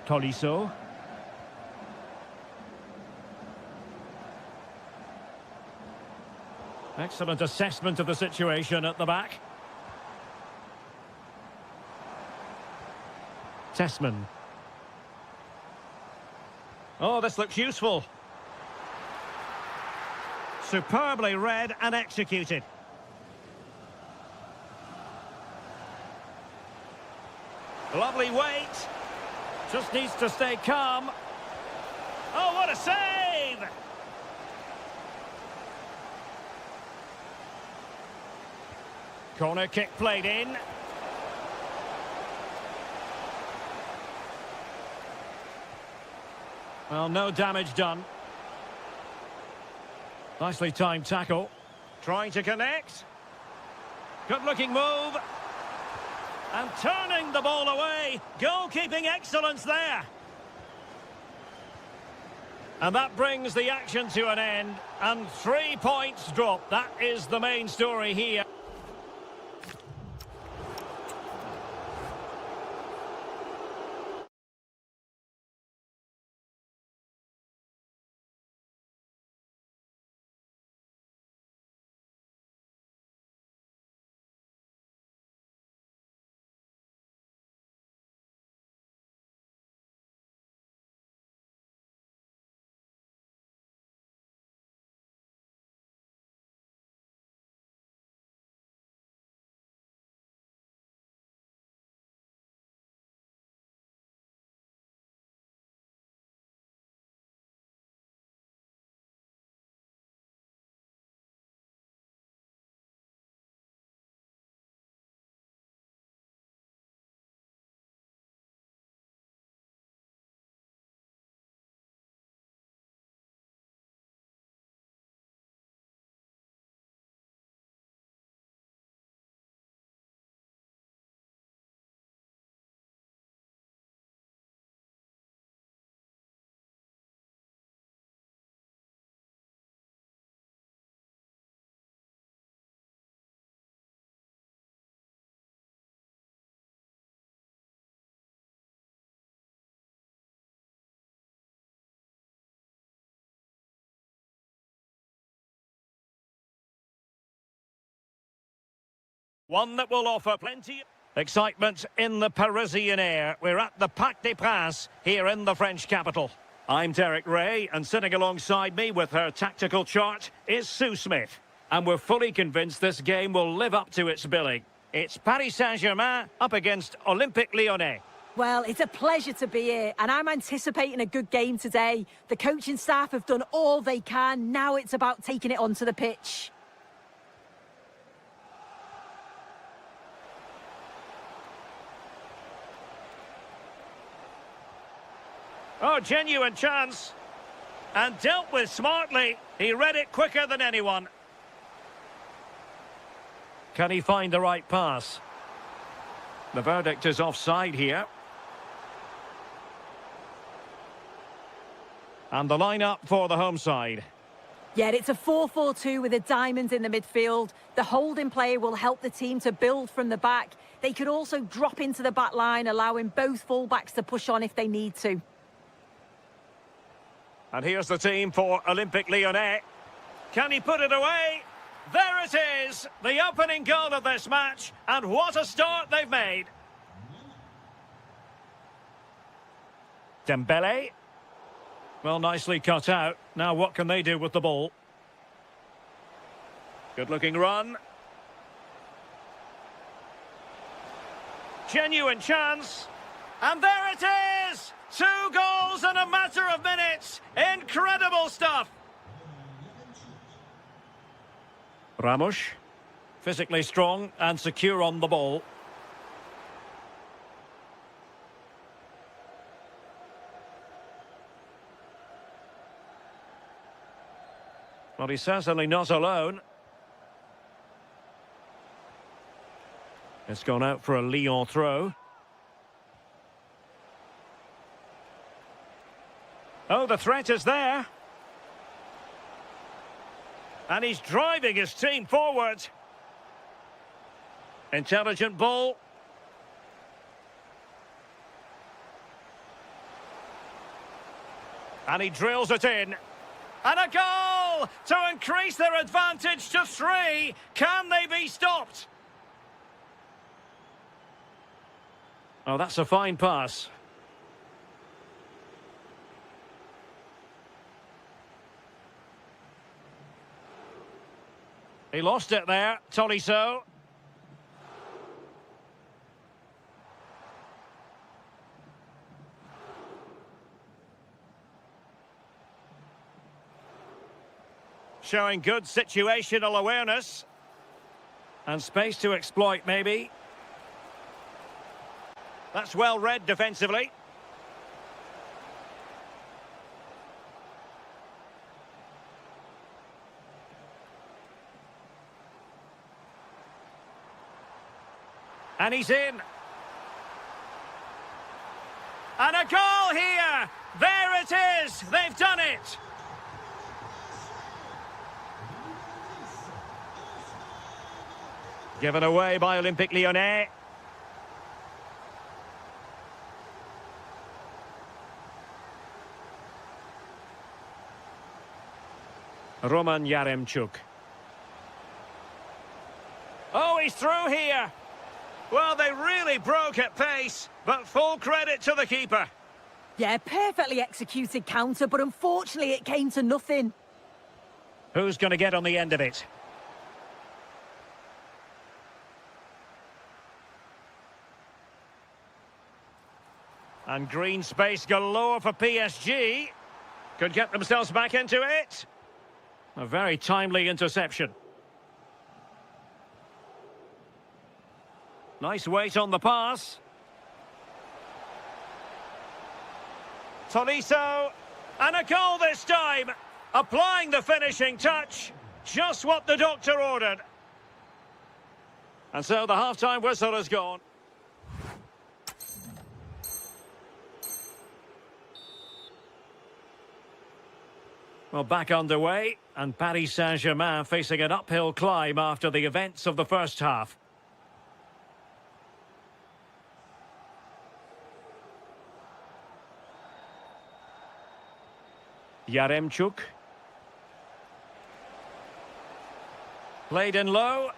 Tolisso. Excellent assessment of the situation at the back. Tessman. Oh, this looks useful. Superbly read and executed. Lovely weight. Just needs to stay calm. Oh, what a save! Corner kick played in. Well, no damage done. Nicely timed tackle. Trying to connect. Good-looking move. And turning the ball away. Goalkeeping excellence there. And that brings the action to an end. And 3 points drop. That is the main story here. One that will offer plenty. Excitement in the Parisian air. We're at the Parc des Princes here in the French capital. I'm Derek Ray, and sitting alongside me with her tactical chart is Sue Smith. And we're fully convinced this game will live up to its billing. It's Paris Saint-Germain up against Olympique Lyonnais. Well, it's a pleasure to be here, and I'm anticipating a good game today. The coaching staff have done all they can. Now it's about taking it onto the pitch. Oh, genuine chance. And dealt with smartly. He read it quicker than anyone. Can he find the right pass? The verdict is offside here. And the lineup for the home side. Yeah, it's a 4-4-2 with a diamond in the midfield. The holding player will help the team to build from the back. They could also drop into the back line, allowing both fullbacks to push on if they need to. And here's the team for Olympique Lyonnais. Can he put it away? There it is, the opening goal of this match, and what a start they've made. Dembele. Well, nicely cut out. Now what can they do with the ball? Good-looking run. Genuine chance. And there it is! 2 goals in a matter of minutes. Incredible stuff. Ramos, physically strong and secure on the ball. Well, he's certainly not alone. It's gone out for a Lyon throw. Oh, the threat is there. And he's driving his team forward. Intelligent ball. And he drills it in. And a goal to increase their advantage to 3. Can they be stopped? Oh, that's a fine pass. He lost it there, Tolisso. Showing good situational awareness. And space to exploit, maybe. That's well read defensively. And he's in. And a goal here! There it is! They've done it! Given away by Olympique Lyonnais. Roman Yaremchuk. Oh, he's through here! Well, they really broke at pace, but full credit to the keeper. Yeah, perfectly executed counter, but unfortunately it came to nothing. Who's going to get on the end of it? And green space galore for PSG. Could get themselves back into it. A very timely interception. Nice weight on the pass. Tolisso. And a goal this time. Applying the finishing touch. Just what the doctor ordered. And so the half-time whistle has gone. Well, back underway. And Paris Saint-Germain facing an uphill climb after the events of the first half. Yaremchuk. Played in low.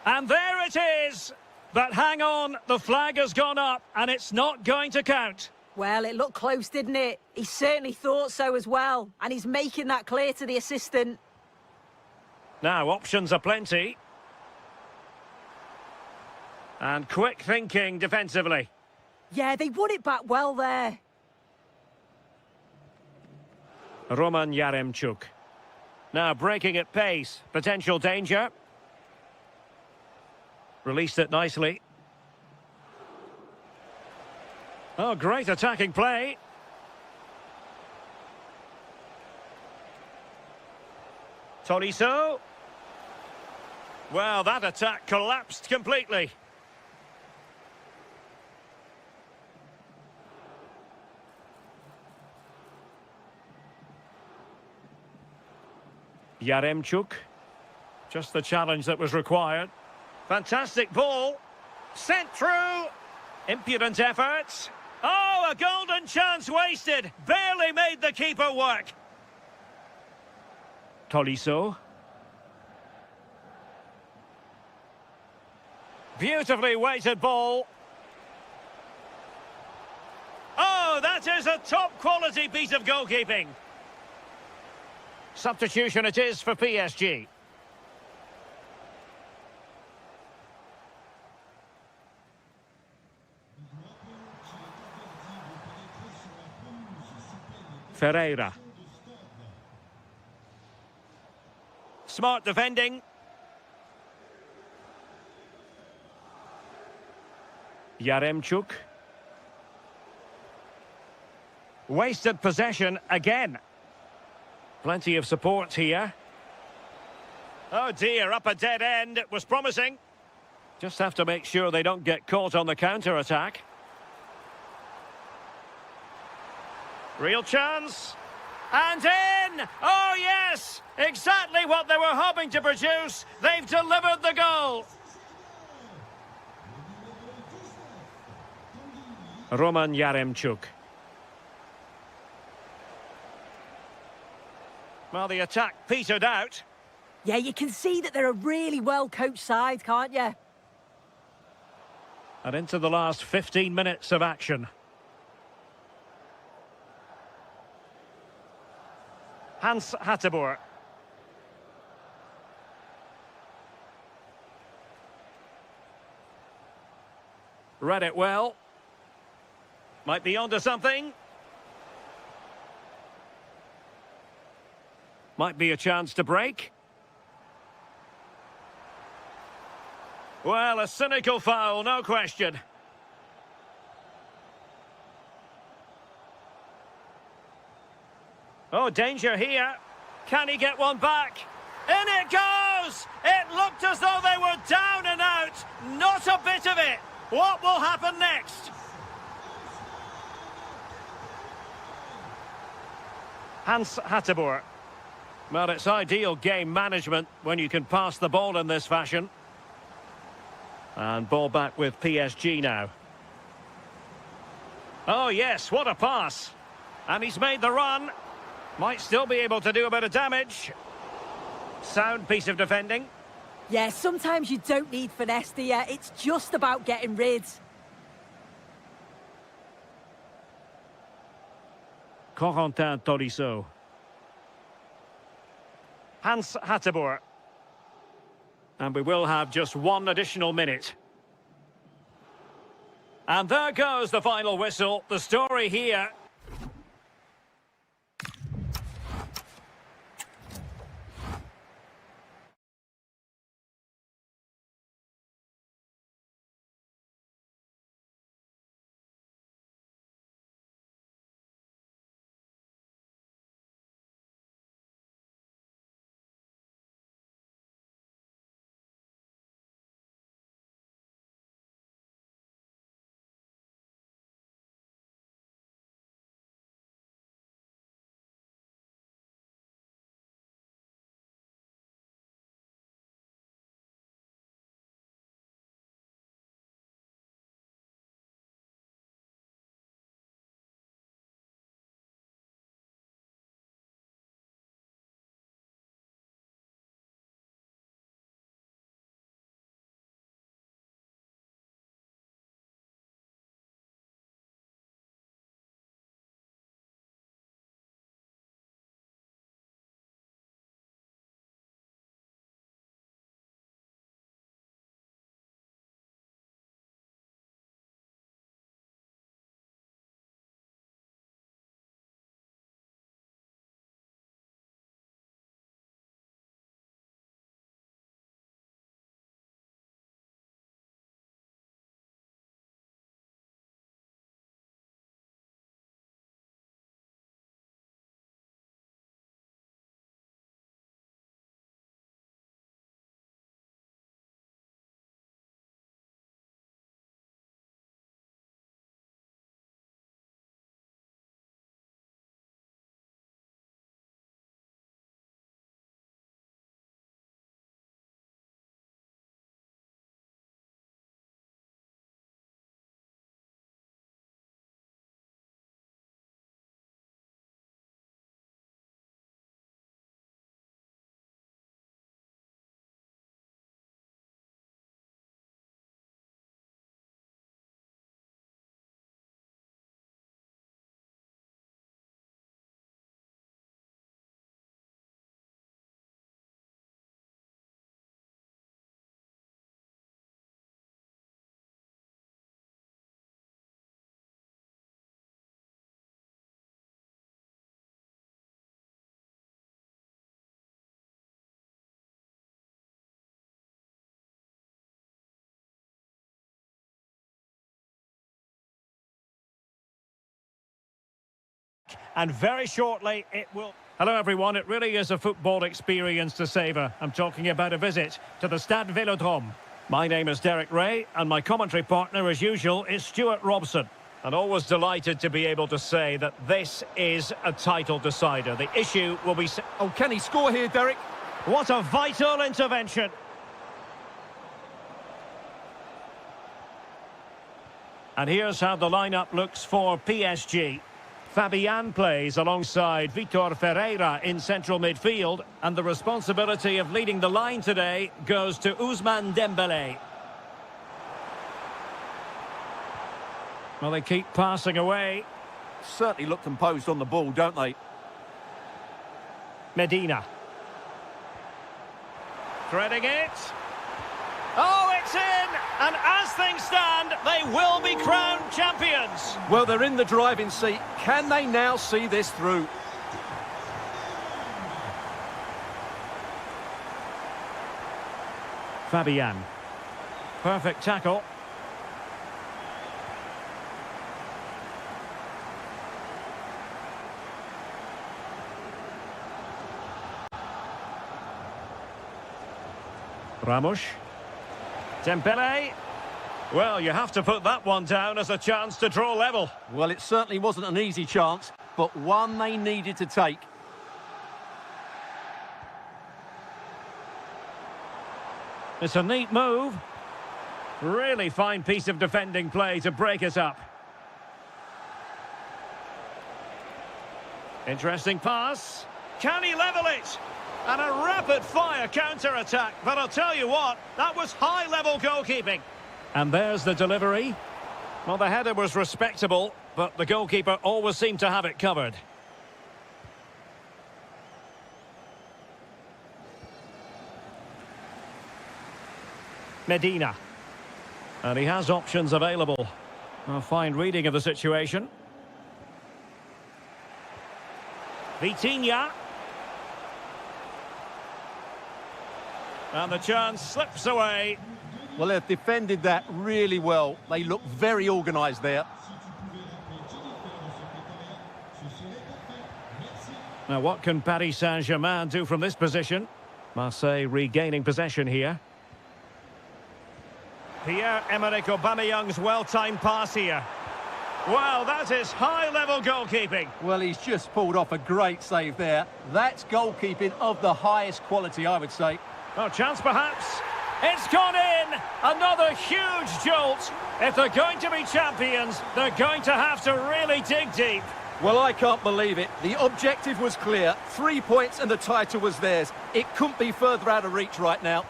And there it is! But hang on, the flag has gone up and it's not going to count. Well, it looked close, didn't it? He certainly thought so as well. And he's making that clear to the assistant. Now, options are plenty. And quick thinking defensively. Yeah, they won it back well there. Roman Yaremchuk. Now breaking at pace. Potential danger. Released it nicely. Oh, great attacking play. Tolisso. Well, that attack collapsed completely. Yaremchuk. Just the challenge that was required. Fantastic ball. Sent through. Impudent efforts. Oh, a golden chance wasted. Barely made the keeper work. Tolisso. Beautifully weighted ball. Oh, that is a top-quality piece of goalkeeping. Substitution it is for PSG. Ferreira. Smart defending. Yaremchuk. Wasted possession again. Plenty of support here. Oh dear, up a dead end. It was promising. Just have to make sure they don't get caught on the counter-attack. Real chance. And in! Oh yes! Exactly what they were hoping to produce. They've delivered the goal. Roman Yaremchuk. Well, the attack petered out. Yeah, you can see that they're a really well-coached side, can't you? And into the last 15 minutes of action. Hans Hateboer. Read it well. Might be onto something. Might be a chance to break. Well, a cynical foul, no question. Oh, danger here. Can he get one back? In it goes! It looked as though they were down and out. Not a bit of it. What will happen next? Hans Hateboer. Well, it's ideal game management when you can pass the ball in this fashion. And ball back with PSG now. Oh, yes, what a pass. And he's made the run. Might still be able to do a bit of damage. Sound piece of defending. Yeah, sometimes you don't need finesse, do you? It's just about getting rid. Corentin Tolisso. Hans Hateboer. And we will have just one additional minute. And there goes the final whistle. The story here And very shortly it will... Hello everyone, it really is a football experience to savour. I'm talking about a visit to the Stade Vélodrome. My name is Derek Ray, and my commentary partner, as usual, is Stuart Robson. And always delighted to be able to say that this is a title decider. The issue will be... Oh, can he score here, Derek? What a vital intervention. And here's how the lineup looks for PSG. Fabian plays alongside Vitor Ferreira in central midfield, and the responsibility of leading the line today goes to Ousmane Dembélé. Well, they keep passing away. Certainly look composed on the ball, don't they? Medina. Threading it. Oh, it's in! And as things stand, they will be crowned champions. Well, they're in the driving seat. Can they now see this through? Fabian. Perfect tackle. Ramos. Dembélé. Well, you have to put that one down as a chance to draw level. Well, it certainly wasn't an easy chance, but one they needed to take. It's a neat move. Really fine piece of defending play to break it up. Interesting pass. Can he level it? And a rapid-fire counter-attack. But I'll tell you what, that was high-level goalkeeping. And there's the delivery. Well, the header was respectable, but the goalkeeper always seemed to have it covered. Medina. And he has options available. A fine reading of the situation. Vitinha. And the chance slips away. Well, they've defended that really well. They look very organised there. Now, what can Paris Saint-Germain do from this position? Marseille regaining possession here. Pierre-Emerick Aubameyang's well-timed pass here. Wow, that is high-level goalkeeping. Well, he's just pulled off a great save there. That's goalkeeping of the highest quality, I would say. Oh, chance perhaps. It's gone in! Another huge jolt. If they're going to be champions, they're going to have to really dig deep. Well, I can't believe it. The objective was clear. 3 points and the title was theirs. It couldn't be further out of reach right now.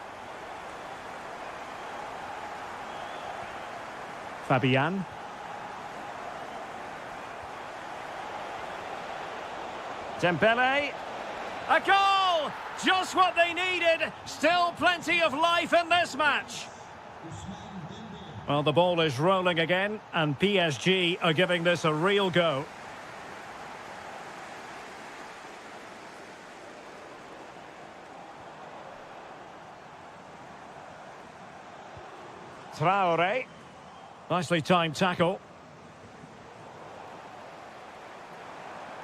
Fabian. Dembélé. A goal! Just what they needed. Still plenty of life in this match. Well, the ball is rolling again, and PSG are giving this a real go. Traoré. Nicely timed tackle.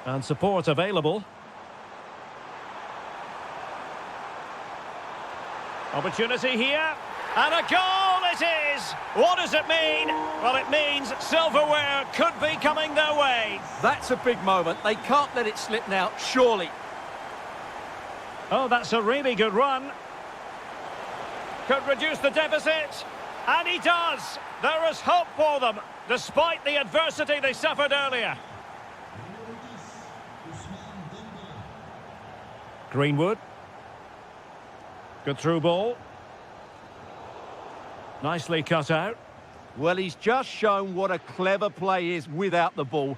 And support available. Opportunity here. And a goal it is! What does it mean? Well, it means silverware could be coming their way. That's a big moment. They can't let it slip now, surely. Oh, that's a really good run. Could reduce the deficit. And he does. There is hope for them, despite the adversity they suffered earlier. Greenwood. Good through ball. Nicely cut out. Well, he's just shown what a clever play is without the ball.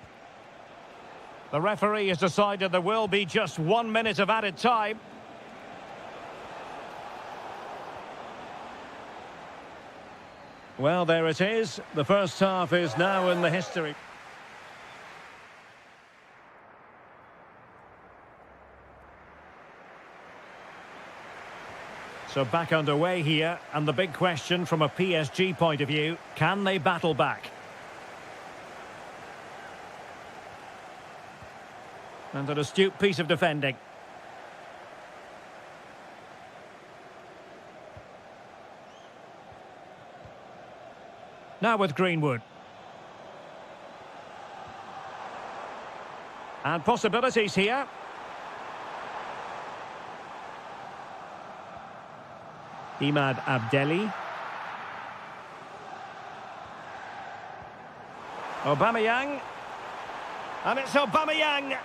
The referee has decided there will be just 1 minute of added time. Well, there it is. The first half is now in the history. So back underway here, and the big question from a PSG point of view, can they battle back? And an astute piece of defending. Now with Greenwood. And possibilities here. Imad Abdelli. Aubameyang. And it's Aubameyang.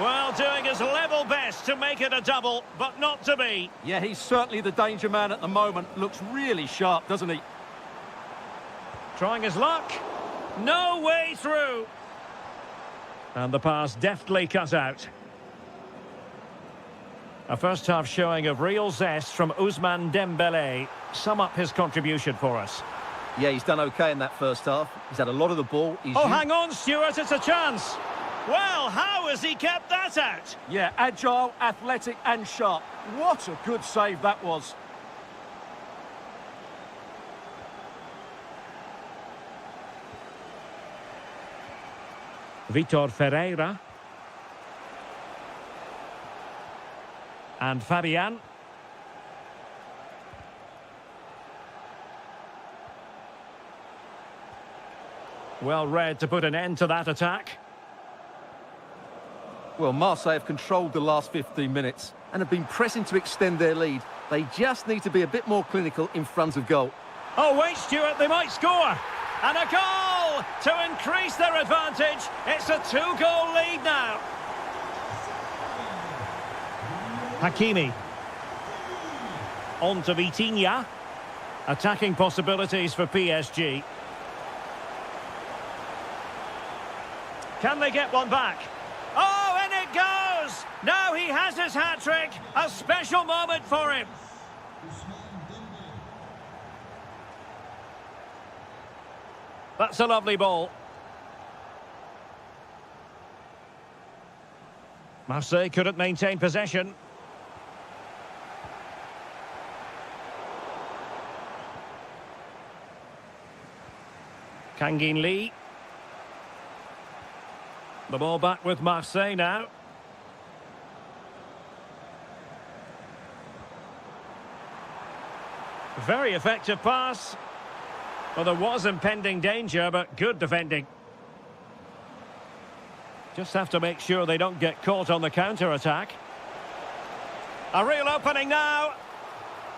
Well, doing his level best to make it a double, but not to be. Yeah, he's certainly the danger man at the moment. Looks really sharp, doesn't he? Trying his luck. No way through. And the pass deftly cut out. A first half showing of real zest from Ousmane Dembélé. Sum up his contribution for us. Yeah, he's done okay in that first half. He's had a lot of the ball. Hang on, Stuart, it's a chance. Well, how has he kept that out? Yeah, agile, athletic and sharp. What a good save that was. Vitor Ferreira. And Fabian. Well read to put an end to that attack. Well, Marseille have controlled the last 15 minutes and have been pressing to extend their lead. They just need to be a bit more clinical in front of goal. Oh, wait, Stuart, they might score. And a goal to increase their advantage. It's a 2-goal lead now. Hakimi. On to Vitinha. Attacking possibilities for PSG. Can they get one back? Oh, and it goes! Now he has his hat-trick. A special moment for him. That's a lovely ball. Marseille couldn't maintain possession. Kangin Lee. The ball back with Marseille now. Very effective pass. Well, there was impending danger, but good defending. Just have to make sure they don't get caught on the counter-attack. A real opening now.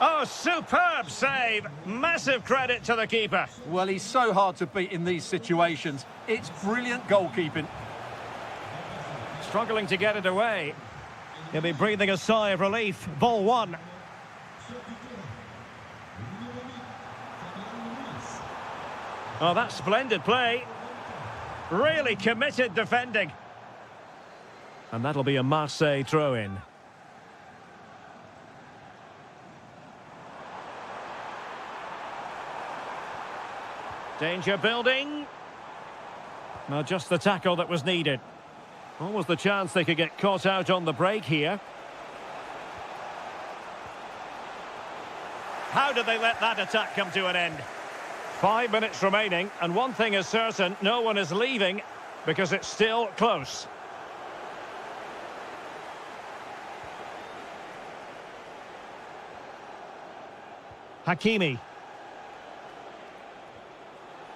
Oh, superb save. Massive credit to the keeper. Well, he's so hard to beat in these situations. It's brilliant goalkeeping. Struggling to get it away. He'll be breathing a sigh of relief. Ball one. Oh, that's splendid play. Really committed defending. And that'll be a Marseille throw-in. Danger building. Well, just the tackle that was needed. Almost the chance they could get caught out on the break here. How did they let that attack come to an end? 5 minutes remaining, and one thing is certain, no one is leaving because it's still close. Hakimi.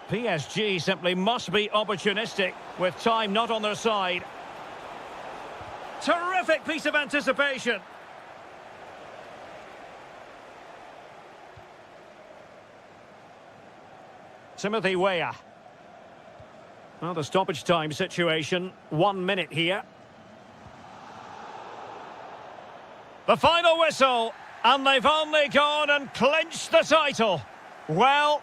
PSG simply must be opportunistic with time not on their side. Terrific piece of anticipation. Timothy Weah. Well, the stoppage time situation, 1 minute here. The final whistle, and they've only gone and clinched the title. Well,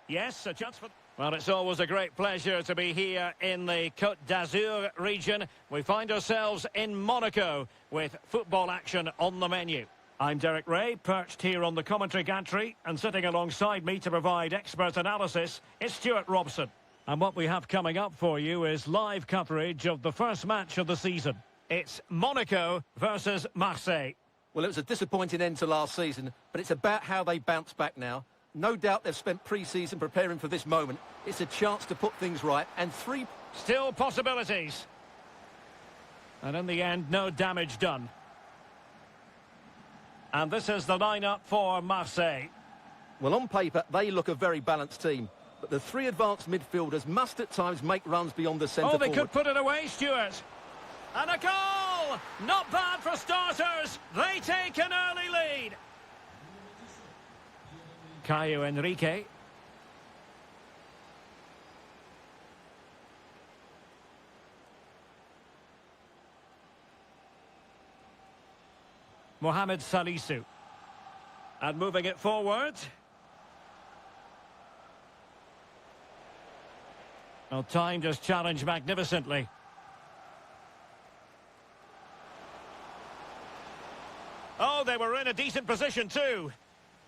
Yes, a chance for... Well, it's always a great pleasure to be here in the Côte d'Azur region. We find ourselves in Monaco with football action on the menu. I'm Derek Ray, perched here on the commentary gantry, and sitting alongside me to provide expert analysis is Stuart Robson. And what we have coming up for you is live coverage of the first match of the season. It's Monaco versus Marseille. Well, it was a disappointing end to last season, but it's about how they bounce back now. No doubt they've spent pre-season preparing for this moment. It's a chance to put things right, and three... Still possibilities. And in the end, no damage done. And this is the lineup for Marseille. Well, on paper, they look a very balanced team. But the three advanced midfielders must at times make runs beyond the centre forward. Oh, they could put it away, Stuart. And a goal! Not bad for starters. They take an early lead. Caio Henrique. Mohamed Salisu. And moving it forward. Well, timed his challenge magnificently. Oh, they were in a decent position too.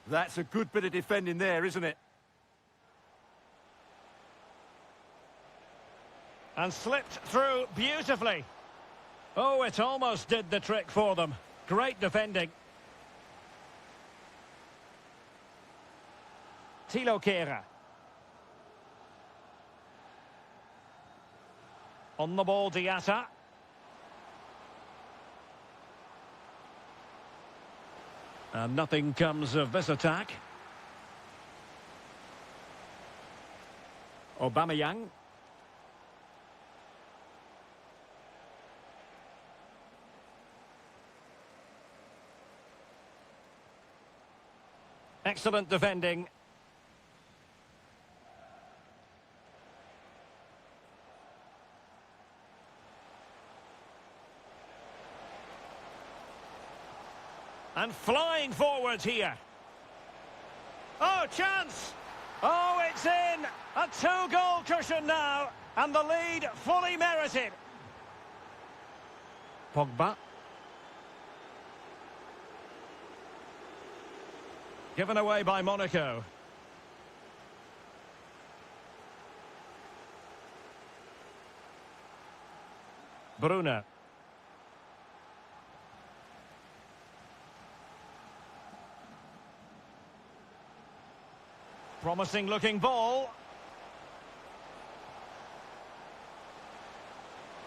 That's a good bit of defending there, isn't it? And slipped through beautifully. Oh, it almost did the trick for them. Great defending. Thilo Kehrer. On the ball, Diatta. And nothing comes of this attack. Aubameyang. Excellent defending. And flying forwards here. Oh, chance! Oh, it's in! A two-goal cushion now, and the lead fully merited. Pogba. Given away by Monaco. Bruno. Promising looking ball.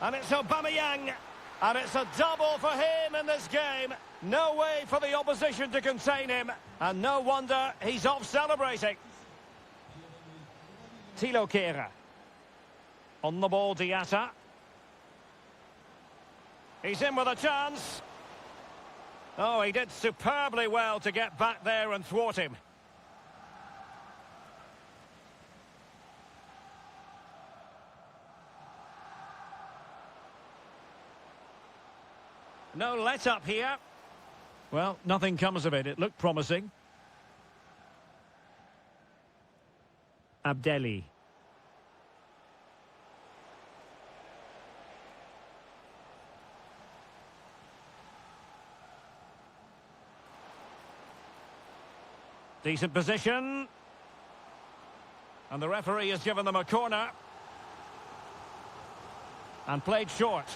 And it's Aubameyang. And it's a double for him in this game. No way for the opposition to contain him. And no wonder he's off celebrating. Thilo Kehrer. On the ball, Diatta. He's in with a chance. Oh, he did superbly well to get back there and thwart him. No let-up here. Well, nothing comes of it. It looked promising. Abdelli. Decent position. And the referee has given them a corner. And played short.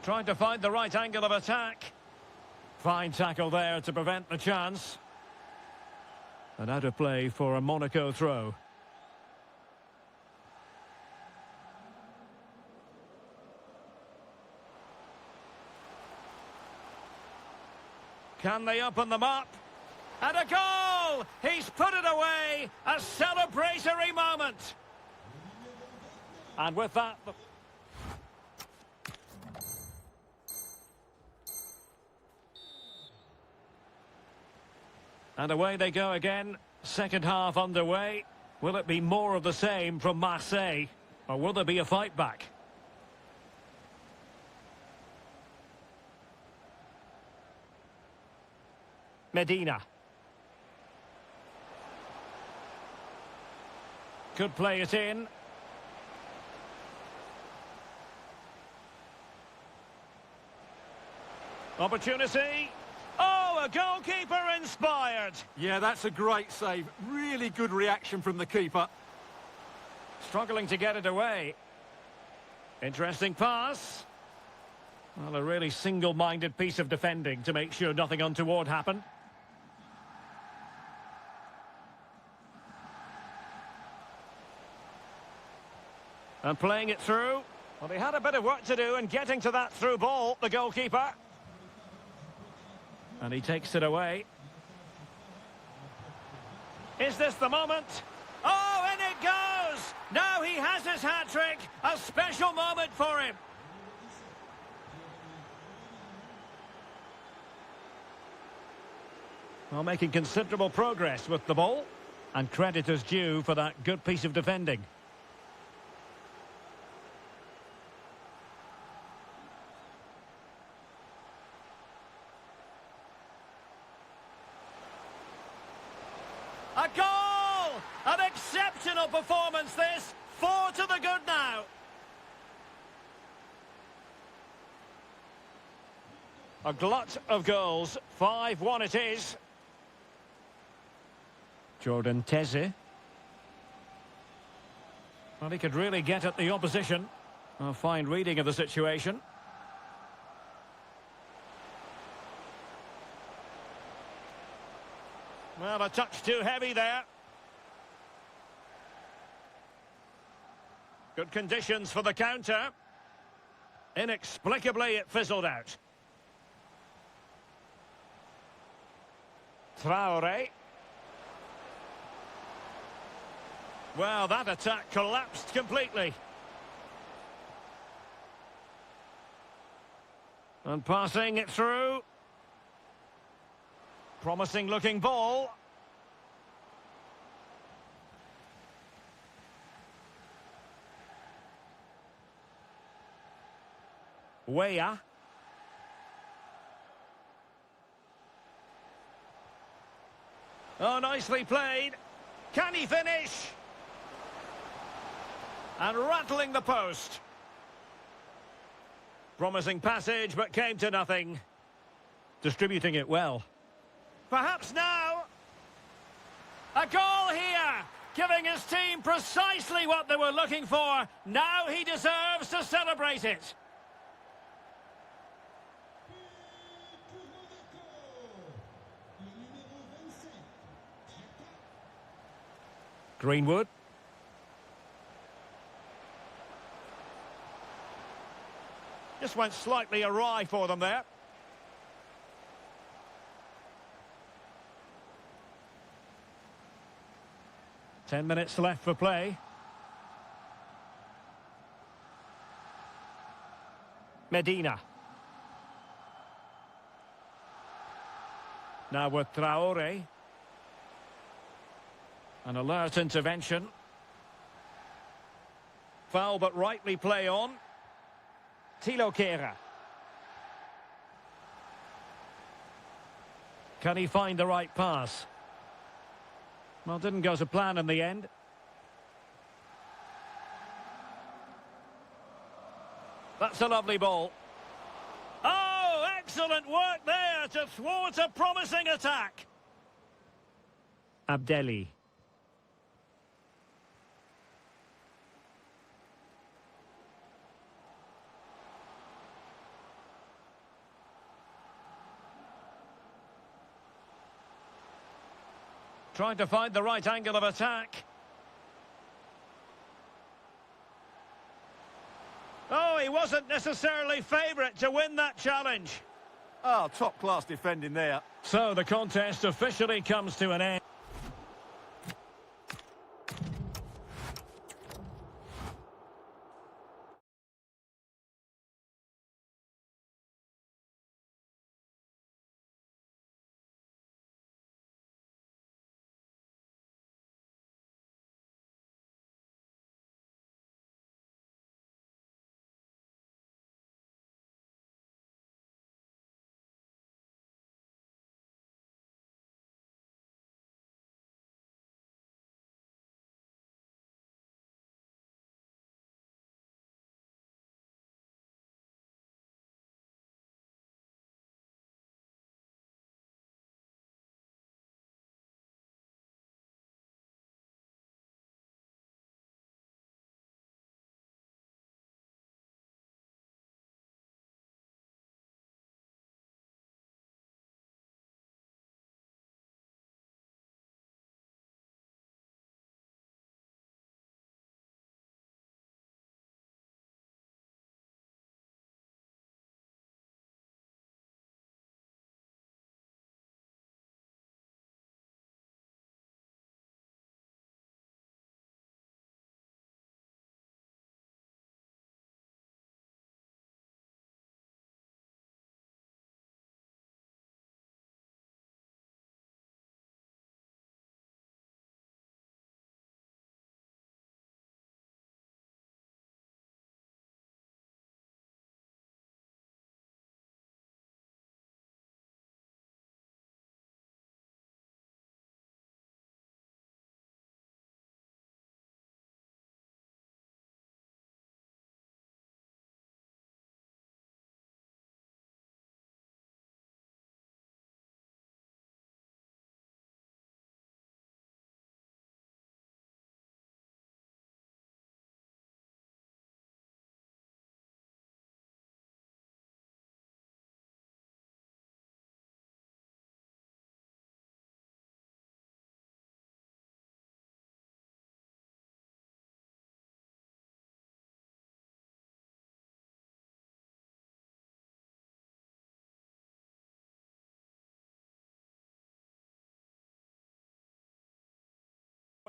Trying to find the right angle of attack. Fine tackle there to prevent the chance. And out of play for a Monaco throw. Can they open them up? And a goal! He's put it away! A celebratory moment! And with that... And away they go again. Second half underway. Will it be more of the same from Marseille? Or will there be a fight back? Medina. Could play it in. Opportunity. Oh, a goalkeeper inspired. Yeah, that's a great save. Really good reaction from the keeper. Struggling to get it away. Interesting pass. Well, a really single-minded piece of defending to make sure nothing untoward happened. And playing it through. Well, he had a bit of work to do in getting to that through ball, the goalkeeper. And he takes it away. Is this the moment? Oh, and it goes! Now he has his hat-trick. A special moment for him. Well, making considerable progress with the ball. And credit is due for that good piece of defending. A goal! An exceptional performance this. 4 to the good now. A glut of goals. 5-1 it is. Jordan Teze. Well, he could really get at the opposition. A fine reading of the situation. Well, a touch too heavy there. Good conditions for the counter. Inexplicably, it fizzled out. Traore. Well, that attack collapsed completely. And passing it through. Promising looking ball. Weah. Oh, nicely played. Can he finish? And rattling the post. Promising passage, but came to nothing. Distributing it well. Perhaps now. A goal here, giving his team precisely what they were looking for. Now he deserves to celebrate it. Greenwood. Just went slightly awry for them there. Ten minutes left for play. Medina. Now with Traore. An alert intervention. Foul but rightly play on. Tilo Kehrer. Can he find the right pass? Well, didn't go to plan in the end. That's a lovely ball. Oh, excellent work there to thwart a promising attack. Abdelli. Trying to find the right angle of attack. Oh, he wasn't necessarily favourite to win that challenge. Oh, top-class defending there. So the contest officially comes to an end.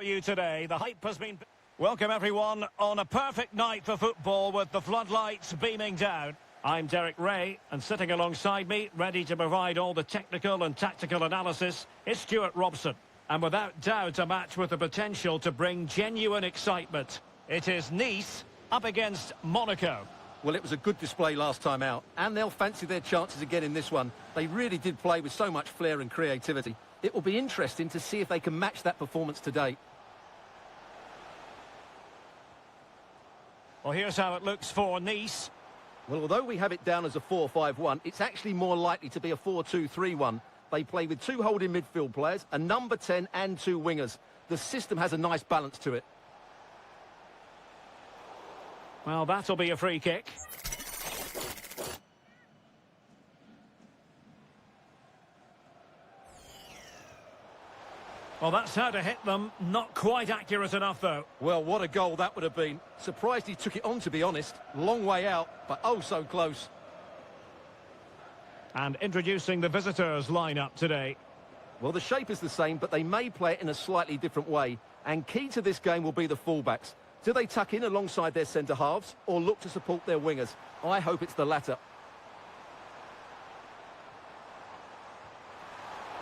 you today. The hype has been... Welcome everyone on a perfect night for football with the floodlights beaming down. I'm Derek Ray, and sitting alongside me, ready to provide all the technical and tactical analysis, is Stuart Robson. And without doubt, a match with the potential to bring genuine excitement. It is Nice up against Monaco. Well, it was a good display last time out, and they'll fancy their chances again in this one. They really did play with so much flair and creativity. It will be interesting to see if they can match that performance today. Well, here's how it looks for Nice. Well, although we have it down as a 4-5-1, it's actually more likely to be a 4-2-3-1. They play with 2 holding midfield players, a number 10 and 2 wingers. The system has a nice balance to it. Well, that'll be a free kick. Well, that's how to hit them. Not quite accurate enough, though. Well, what a goal that would have been. Surprised he took it on, to be honest. Long way out, but oh so close. And introducing the visitors' lineup today. Well, the shape is the same, but they may play it in a slightly different way. And key to this game will be the fullbacks. Do they tuck in alongside their centre-halves or look to support their wingers? I hope it's the latter.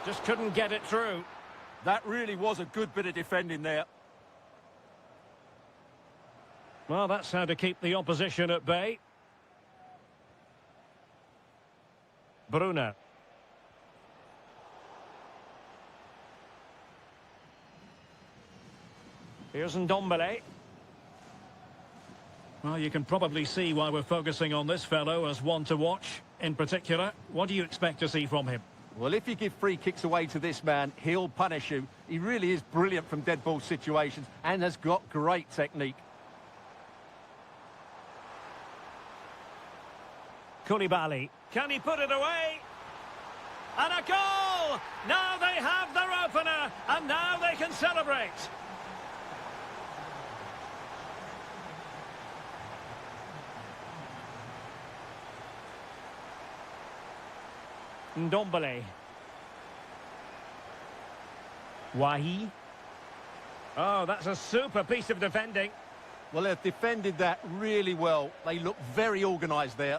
Just couldn't get it through. That really was a good bit of defending there. Well, that's how to keep the opposition at bay. Bruno. Here's Ndombele. Well, you can probably see why we're focusing on this fellow as one to watch. In particular, what do you expect to see from him? Well, if you give free kicks away to this man, he'll punish you. He really is brilliant from dead ball situations and has got great technique. Koulibaly. Can he put it away? And a goal! Now they have their opener, and now they can celebrate. Ndombele. Wahi. Oh, that's a super piece of defending. Well, they've defended that really well. They look very organised there.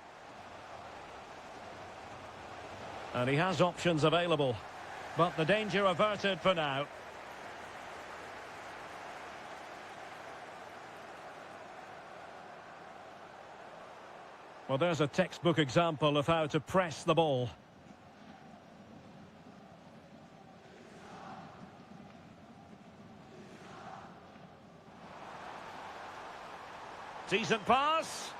And he has options available. But the danger averted for now. Well, there's a textbook example of how to press the ball. Decent pass.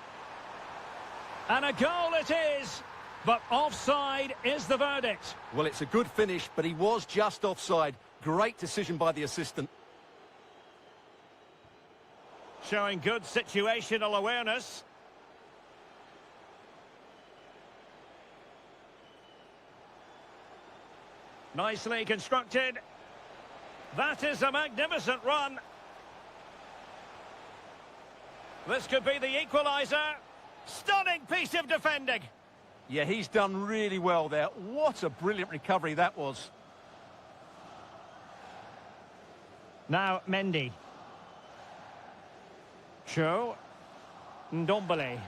And a goal it is. But offside is the verdict. Well, it's a good finish, but he was just offside. Great decision by the assistant. Showing good situational awareness. Nicely constructed. That is a magnificent run. This could be the equaliser. Stunning piece of defending. Yeah, he's done really well there. What a brilliant recovery that was. Now Mendy. Cho. Ndombele.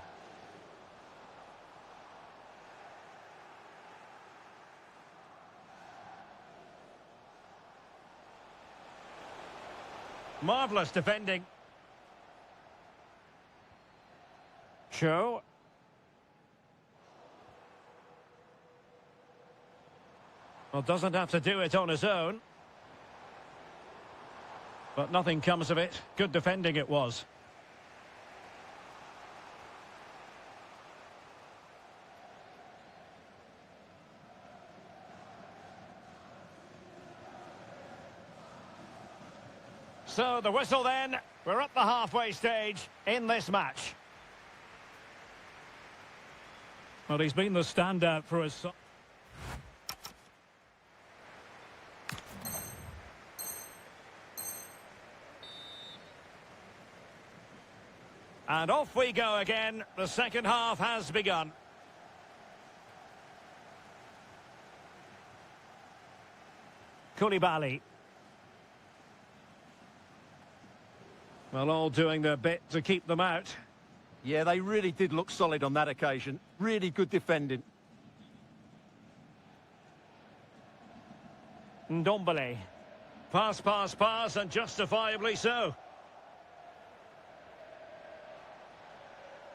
Marvellous defending. Cho. Well, doesn't have to do it on his own. But nothing comes of it. Good defending it was. So the whistle then. We're at the halfway stage in this match. Well, he's been the standout for his... And off we go again. The second half has begun. Koulibaly. Well, all doing their bit to keep them out. Yeah, they really did look solid on that occasion. Really good defending. Ndombele. Pass, pass, pass, and justifiably so.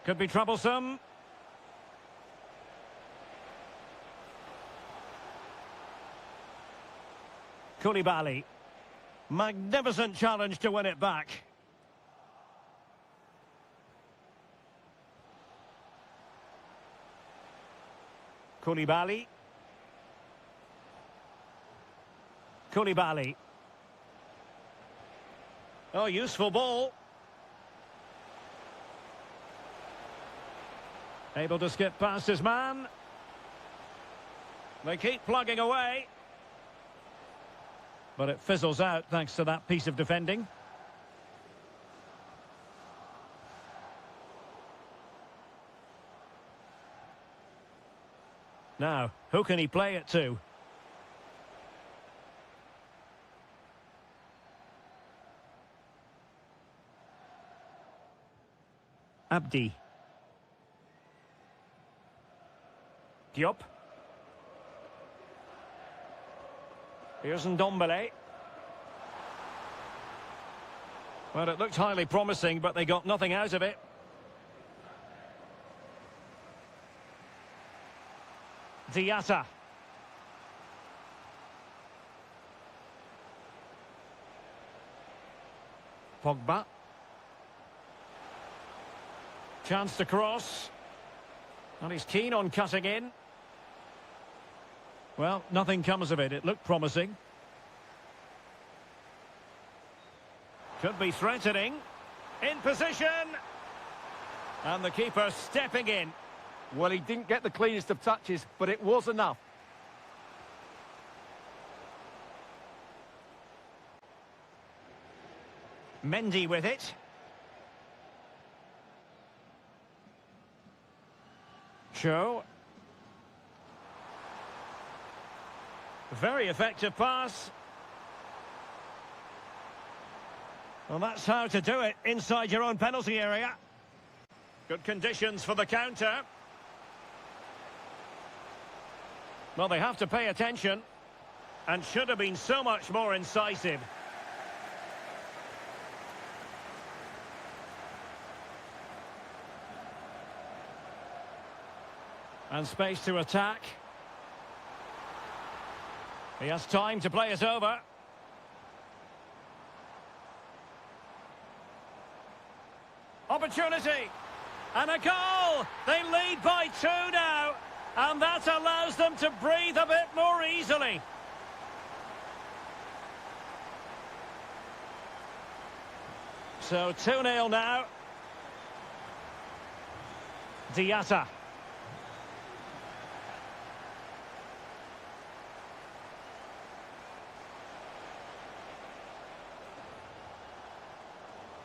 Could be troublesome. Koulibaly. Magnificent challenge to win it back. Koulibaly. Koulibaly. Oh, useful ball. Able to skip past his man. They keep plugging away. But it fizzles out thanks to that piece of defending. Now, who can he play it to? Abdi. Diop. Here's Ndombele. Well, it looked highly promising, but they got nothing out of it. Diatta. Pogba. Chance to cross. And he's keen on cutting in. Well, nothing comes of it. It looked promising. Could be threatening. In position. And the keeper stepping in. Well, he didn't get the cleanest of touches, but it was enough. Mendy with it. Show. Very effective pass. Well, that's how to do it inside your own penalty area. Good conditions for the counter. Well, they have to pay attention. And should have been so much more incisive. And space to attack. He has time to play it over. Opportunity. And a goal! They lead by 2 now. And that allows them to breathe a bit more easily. So 2-0 now. Diatta.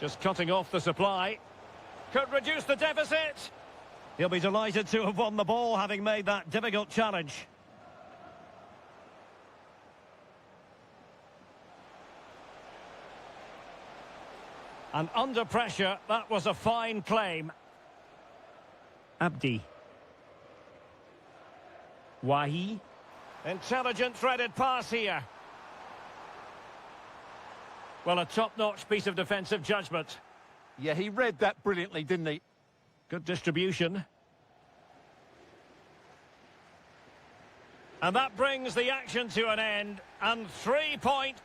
Just cutting off the supply. Could reduce the deficit. He'll be delighted to have won the ball, having made that difficult challenge. And under pressure, that was a fine claim. Abdi. Wahi. Intelligent threaded pass here. Well, a top-notch piece of defensive judgment. Yeah, he read that brilliantly, didn't he? Good distribution. And that brings the action to an end. And 3-point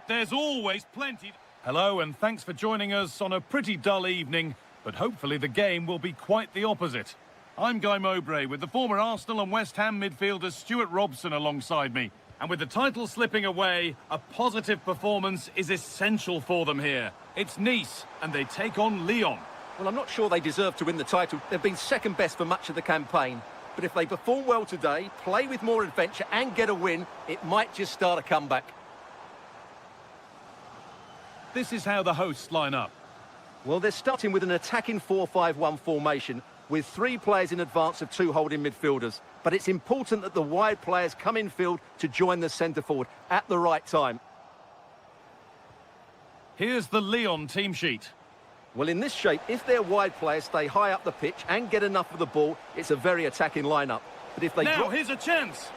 There's always plenty. Hello, and thanks for joining us on a pretty dull evening, but hopefully the game will be quite the opposite. I'm Guy Mowbray with the former Arsenal and West Ham midfielder Stuart Robson alongside me. And with the title slipping away, a positive performance is essential for them here. It's Nice, and they take on Lyon. Well, I'm not sure they deserve to win the title. They've been second best for much of the campaign. But if they perform well today, play with more adventure and get a win, it might just start a comeback. This is how the hosts line up. Well, they're starting with an attacking 4-5-1 formation with 3 players in advance of 2 holding midfielders. But it's important that the wide players come in field to join the centre forward at the right time. Here's the Lyon team sheet. Well, in this shape, if their wide players stay high up the pitch and get enough of the ball, it's a very attacking lineup. But if they Now, here's a chance.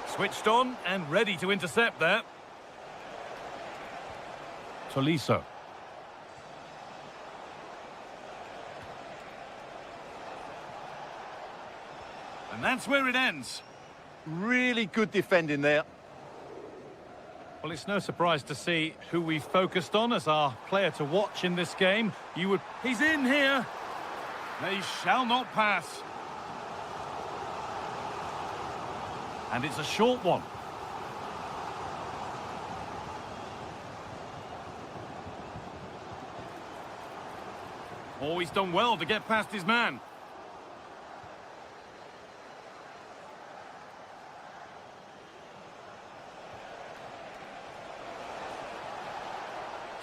Switched on and ready to intercept there. Tolisso. And that's where it ends. Really good defending there. Well, it's no surprise to see who we focused on as our player to watch in this game. He's in here. They shall not pass. And it's a short one. Oh, he's done well to get past his man.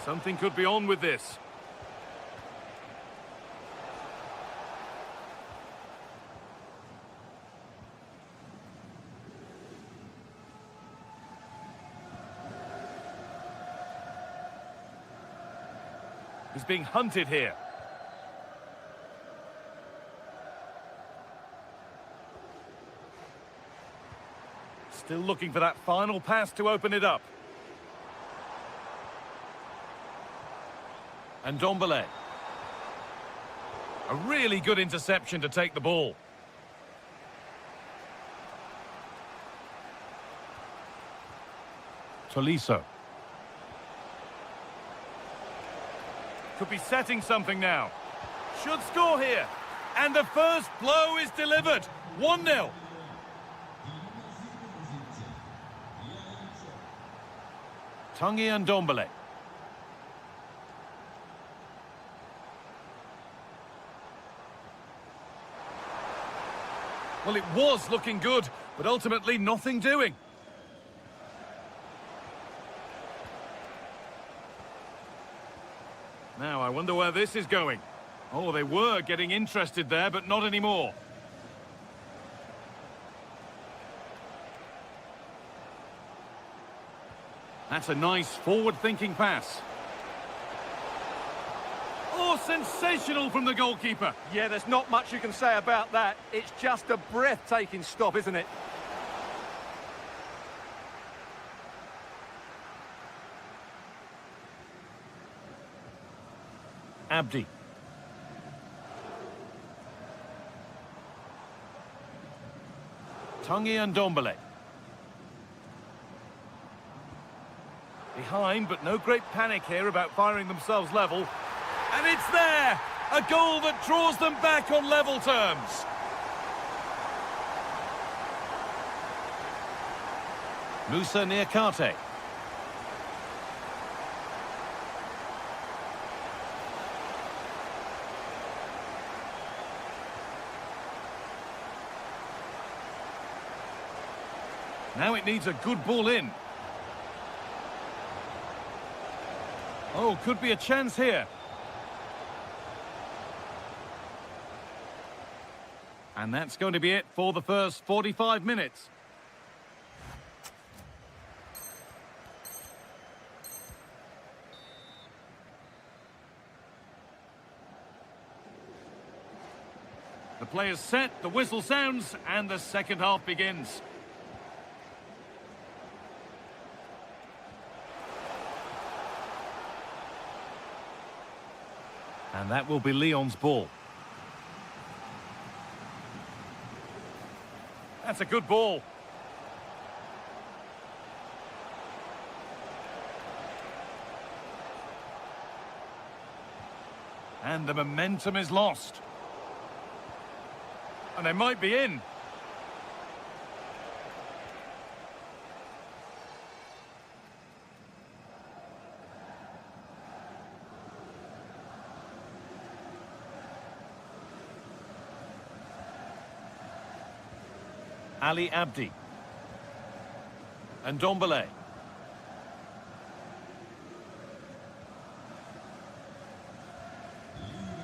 Something could be on with this. He's being hunted here. Still looking for that final pass to open it up. And Ndombele. A really good interception to take the ball. Tolisso. Could be setting something now. Should score here. And the first blow is delivered. 1-0. Tanguy Ndombele. Well, it was looking good, but ultimately nothing doing. Now, I wonder where this is going. Oh, they were getting interested there, but not anymore. That's a nice forward-thinking pass. Oh, sensational from the goalkeeper. Yeah, there's not much you can say about that. It's just a breathtaking stop, isn't it? Abdi. Tanguy Ndombele. Behind, but no great panic here about firing themselves level. And it's there! A goal that draws them back on level terms. Musa Niakate. Now it needs a good ball in. Oh, could be a chance here. And that's going to be it for the first 45 minutes. The players set, the whistle sounds, and the second half begins. And that will be Lyon's ball. That's a good ball. And the momentum is lost. And they might be in. Ali Abdi. And Ndombele.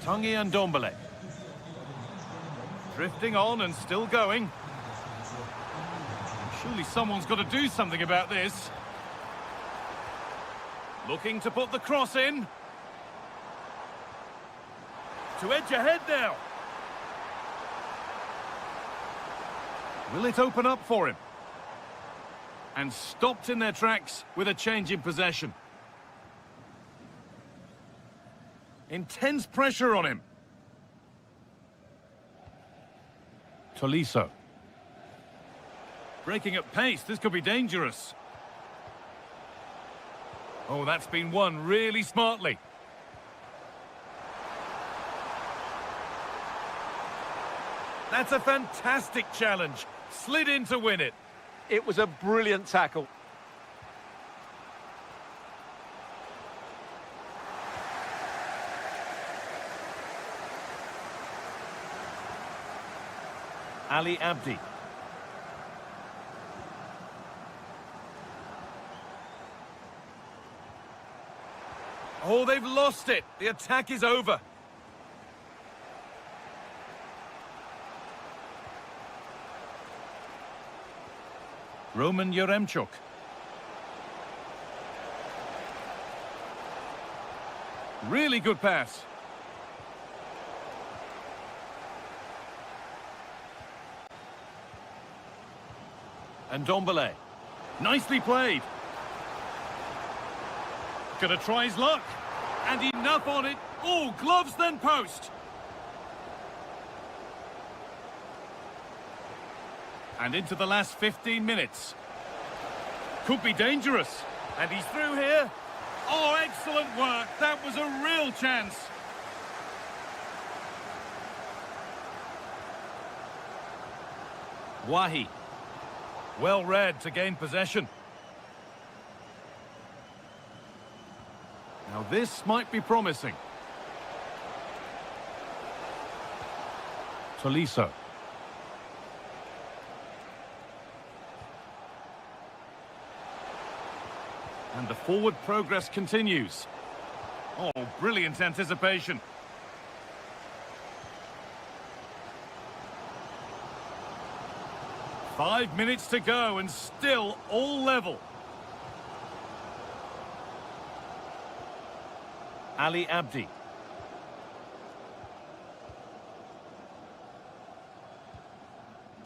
Tanguy and Ndombele. Drifting on and still going. Surely someone's got to do something about this. Looking to put the cross in. To edge ahead now. Will it open up for him? And stopped in their tracks with a change in possession. Intense pressure on him. Tolisso. Breaking at pace, this could be dangerous. Oh, that's been won really smartly. That's a fantastic challenge. Slid in to win it. It was a brilliant tackle. Ali Abdi. Oh, they've lost it. The attack is over. Roman Yaremchuk. Really good pass. And Ndombele. Nicely played. Gonna try his luck. And enough on it. Oh, gloves then post. And into the last 15 minutes. Could be dangerous. And he's through here. Oh, excellent work. That was a real chance. Wahi. Well read to gain possession. Now this might be promising. Tolisso. And the forward progress continues. Oh, brilliant anticipation. Five minutes to go and still all level. Ali Abdi.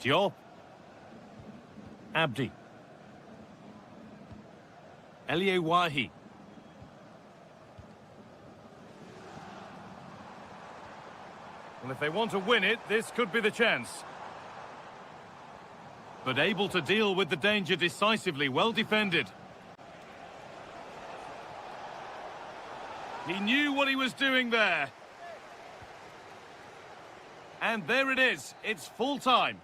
Diop. Abdi. Elie Wahi. Well, if they want to win it, this could be the chance. But able to deal with the danger decisively, well defended. He knew what he was doing there. And there it is, it's full time.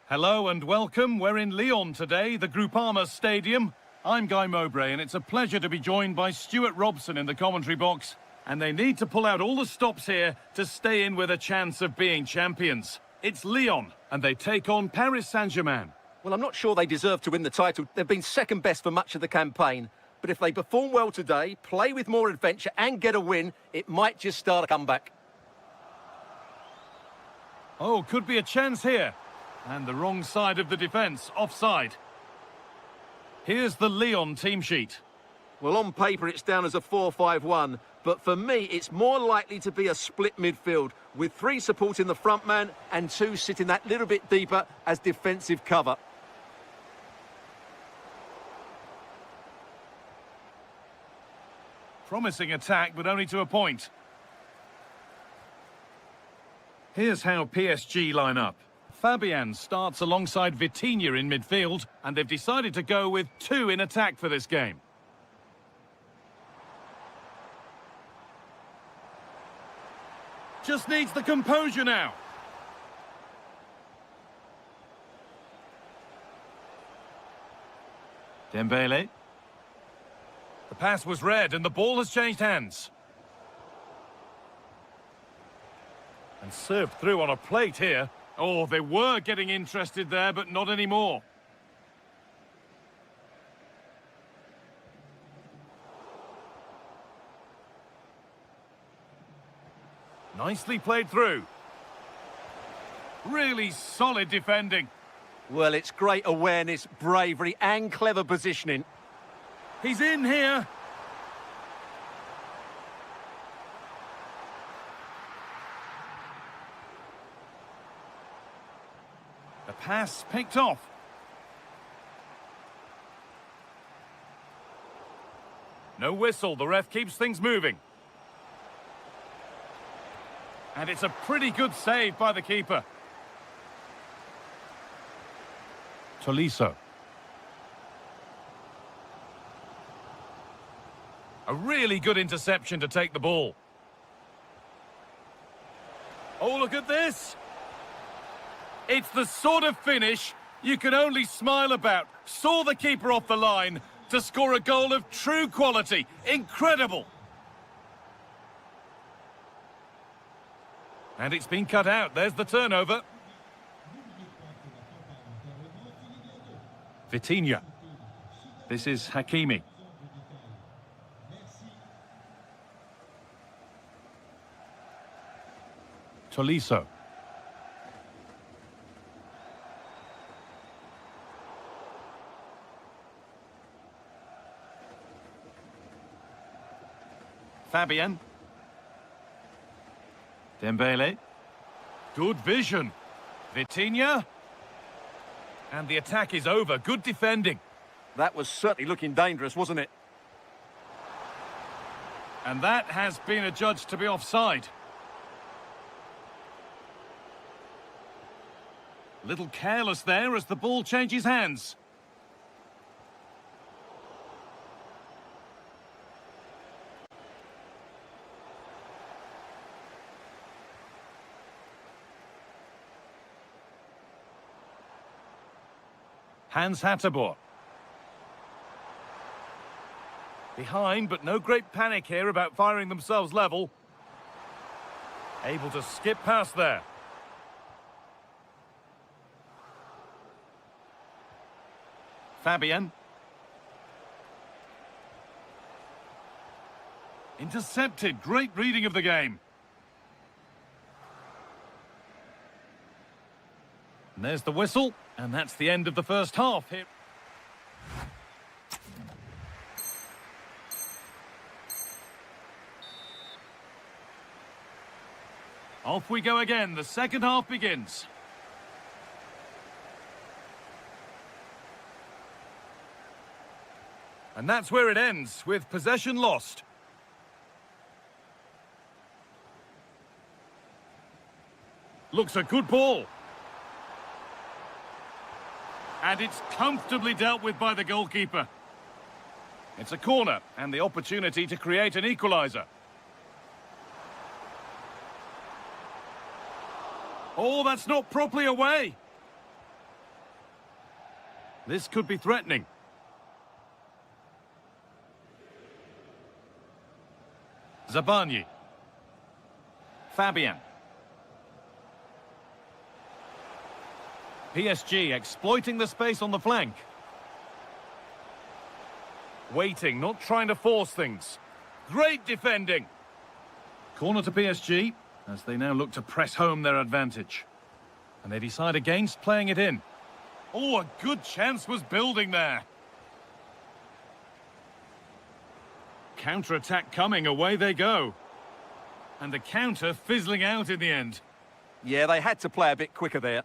Hello and welcome. We're in Lyon today, the Groupama Stadium. I'm Guy Mowbray, and it's a pleasure to be joined by Stuart Robson in the commentary box. And they need to pull out all the stops here to stay in with a chance of being champions. It's Lyon, and they take on Paris Saint-Germain. Well, I'm not sure they deserve to win the title. They've been second best for much of the campaign. But if they perform well today, play with more adventure and get a win, it might just start a comeback. Oh, could be a chance here. And the wrong side of the defence, offside. Here's the Lyon team sheet. Well, on paper, it's down as a 4-5-1. But for me, it's more likely to be a split midfield, with 3 supporting the front man and 2 sitting that little bit deeper as defensive cover. Promising attack, but only to a point. Here's how PSG line up. Fabian starts alongside Vitinha in midfield, and they've decided to go with 2 in attack for this game. Just needs the composure now. Dembele. The pass was read and the ball has changed hands. And served through on a plate here. Oh, they were getting interested there, but not anymore. Nicely played through. Really solid defending. Well, it's great awareness, bravery and clever positioning. He's in here. The pass picked off. No whistle, the ref keeps things moving. And it's a pretty good save by the keeper. Tolisso. A really good interception to take the ball. Oh, look at this. It's the sort of finish you can only smile about. Saw the keeper off the line to score a goal of true quality. Incredible. And it's been cut out. There's the turnover. Vitinha. This is Hakimi. Tolisso. Fabian. Dembele. Good vision. Vitinha. And the attack is over. Good defending. That was certainly looking dangerous, wasn't it? And that has been adjudged to be offside. A little careless there as the ball changes hands. Hans Hatterborn. Behind, but no great panic here about firing themselves level. Able to skip past there. Fabian. Intercepted. Great reading of the game. And there's the whistle, and that's the end of the first half here. Off we go again. The second half begins. And that's where it ends, with possession lost. Looks a good ball. And it's comfortably dealt with by the goalkeeper. It's a corner, and the opportunity to create an equaliser. Oh, that's not properly away. This could be threatening. Zabani. Fabian. PSG exploiting the space on the flank. Waiting, not trying to force things. Great defending. Corner to PSG, as they now look to press home their advantage. And they decide against playing it in. Oh, a good chance was building there. Counter-attack coming, away they go. And the counter fizzling out in the end. Yeah, they had to play a bit quicker there.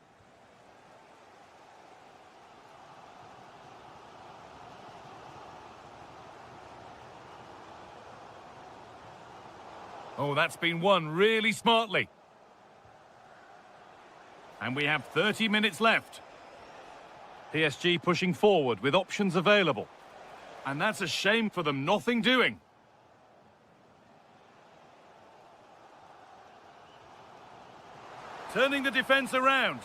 Oh, that's been won really smartly. And we have 30 minutes left. PSG pushing forward with options available. And that's a shame for them, nothing doing. Turning the defence around.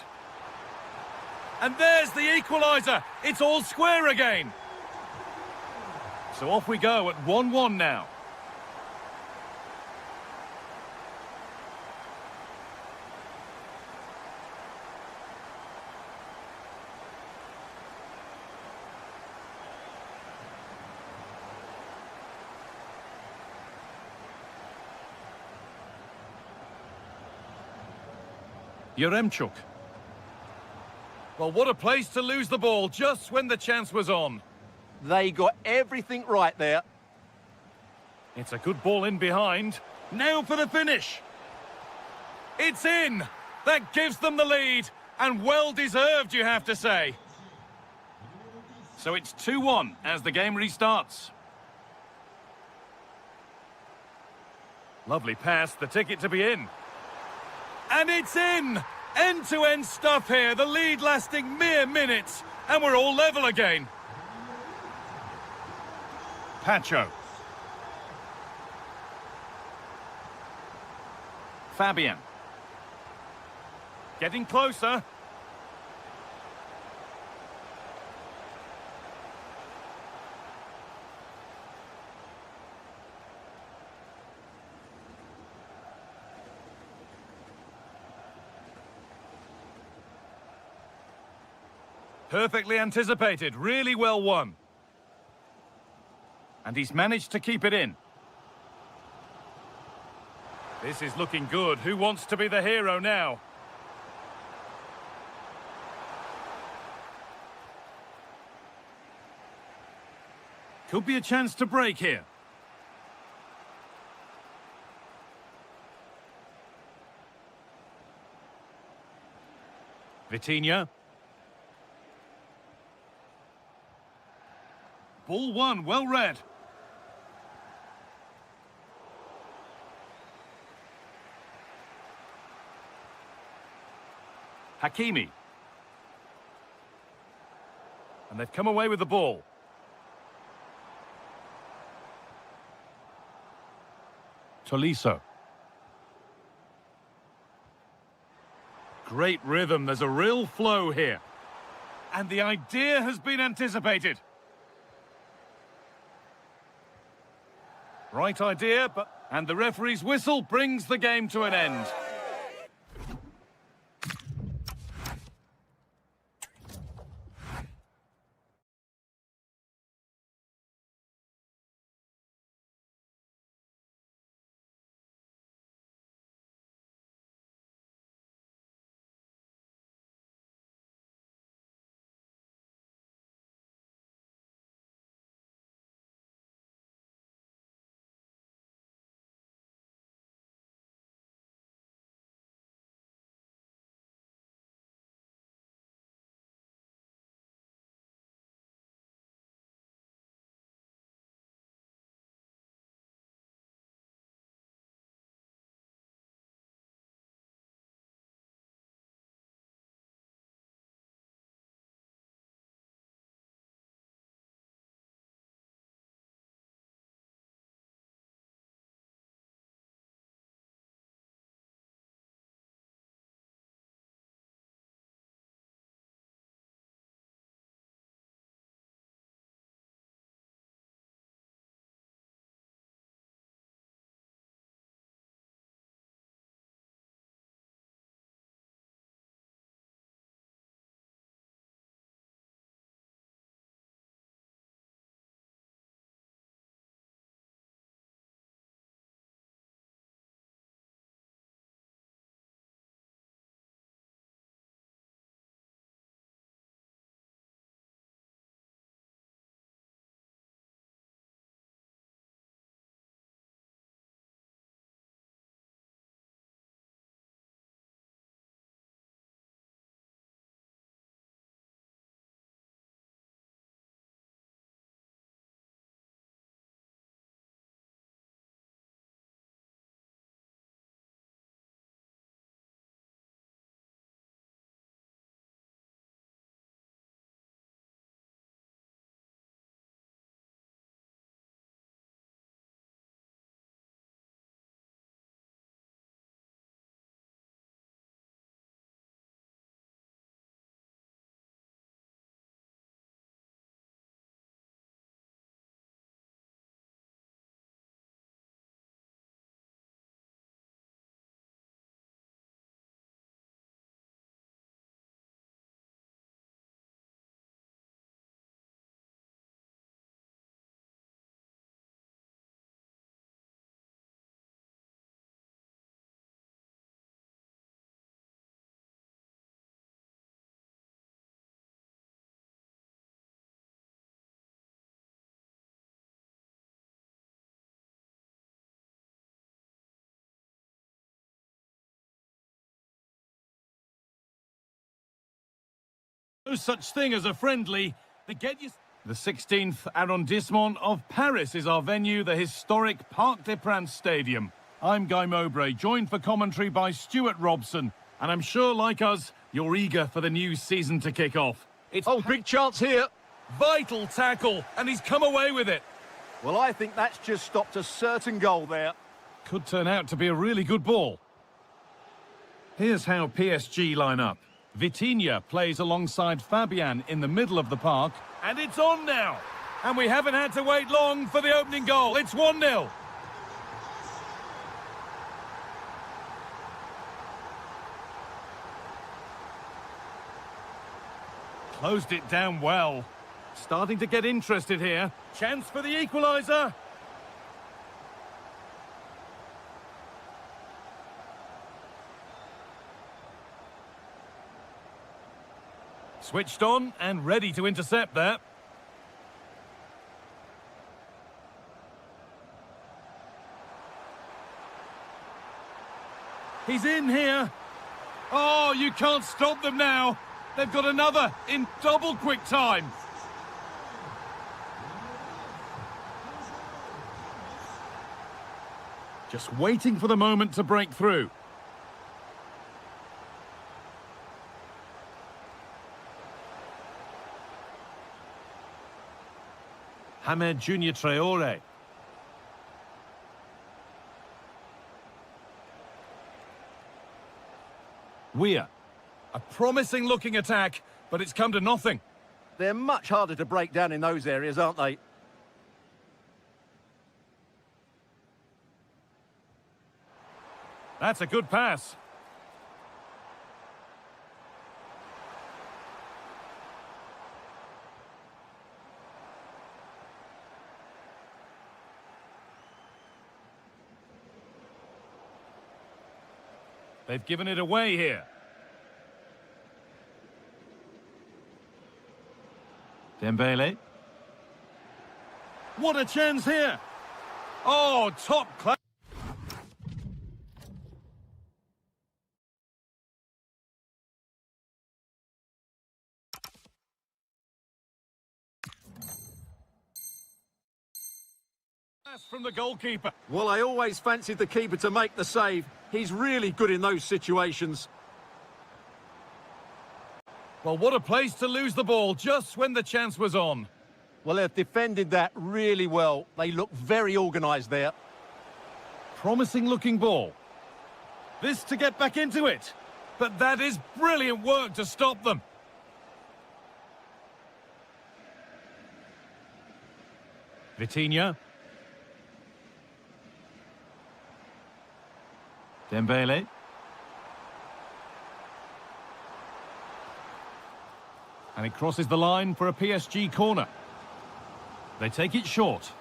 And there's the equaliser. It's all square again. So off we go at 1-1 now. Yaremchuk. Well, what a place to lose the ball just when the chance was on. They got everything right there. It's a good ball in behind. Now for the finish. It's in. That gives them the lead. And well deserved, you have to say. So it's 2-1 as the game restarts. Lovely pass, the ticket to be in. And it's in! End-to-end stuff here, the lead lasting mere minutes, and we're all level again. Pacho. Fabian. Getting closer. Perfectly anticipated, really well won. And he's managed to keep it in. This is looking good. Who wants to be the hero now? Could be a chance to break here. Vitinha. Ball one, well read. Hakimi. And they've come away with the ball. Tolisso. Great rhythm, there's a real flow here. And the idea has been anticipated. Right idea, and the referee's whistle brings the game to an end. No such thing as a friendly. The 16th arrondissement of Paris is our venue, the historic Parc des Princes Stadium. I'm Guy Mowbray, joined for commentary by Stuart Robson. And I'm sure, like us, you're eager for the new season to kick off. It's Big chance here. vital tackle, and he's come away with it. Well, I think that's just stopped a certain goal there. Could turn out to be a really good ball. Here's how PSG line up. Vitinha plays alongside Fabian in the middle of the park. And it's on now. And we haven't had to wait long for the opening goal. It's 1-0. Closed it down well. Starting to get interested here. Chance for the equaliser. Switched on and ready to intercept that. He's in here. Oh, you can't stop them now. They've got another in double quick time. Just waiting for the moment to break through. Hamed Junior Traore. Weir. A promising looking attack, but it's come to nothing. They're much harder to break down in those areas, aren't they? That's a good pass. They've given it away here. Dembele. What a chance here. Oh, top class. From the goalkeeper. Well, I always fancied the keeper to make the save. He's really good in those situations. Well, what a place to lose the ball just when the chance was on. Well, they've defended that really well. They look very organised there. Promising looking ball. This to get back into it. But that is brilliant work to stop them. Vitinha. Dembele. And it crosses the line for a PSG corner. They take it short.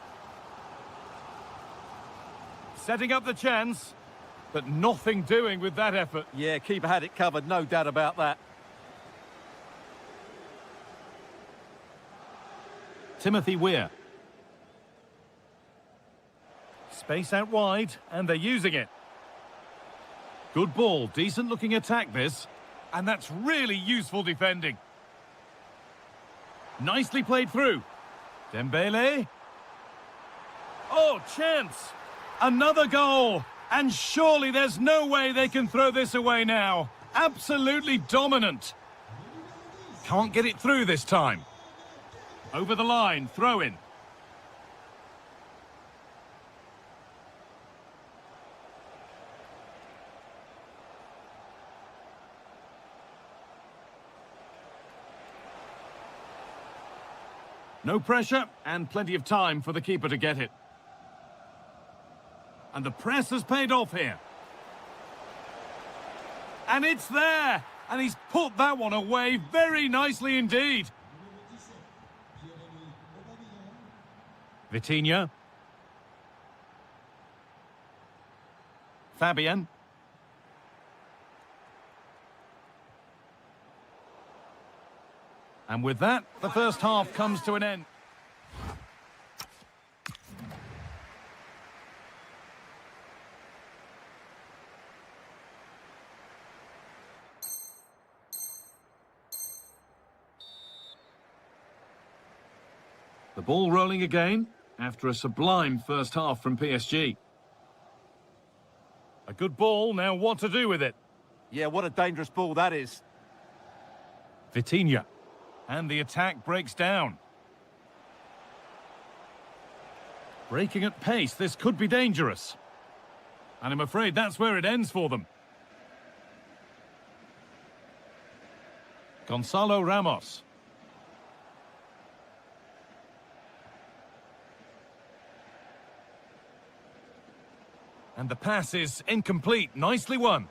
Setting up the chance, but nothing doing with that effort. Yeah, keeper had it covered, no doubt about that. Timothy Weir. Space out wide, and they're using it. Good ball, decent looking attack this. And that's really useful defending. Nicely played through. Dembele. Oh, chance. Another goal. And surely there's no way they can throw this away now. Absolutely dominant. Can't get it through this time. Over the line, throw in. No pressure and plenty of time for the keeper to get it. And the press has paid off here. And it's there! And he's put that one away very nicely indeed. Vitinha. Fabian. And with that, the first half comes to an end. The ball rolling again after a sublime first half from PSG. A good ball, now what to do with it? Yeah, what a dangerous ball that is. Vitinha. And the attack breaks down. Breaking at pace, this could be dangerous. And I'm afraid that's where it ends for them. Gonzalo Ramos. And the pass is incomplete. Nicely won.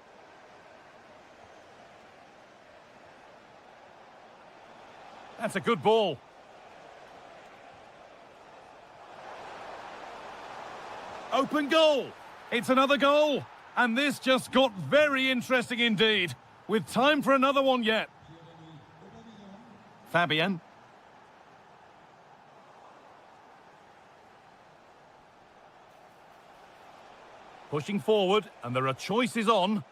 That's a good ball. Open goal. It's another goal. And this just got very interesting indeed. With time for another one yet. Fabian. Pushing forward, and there are choices on.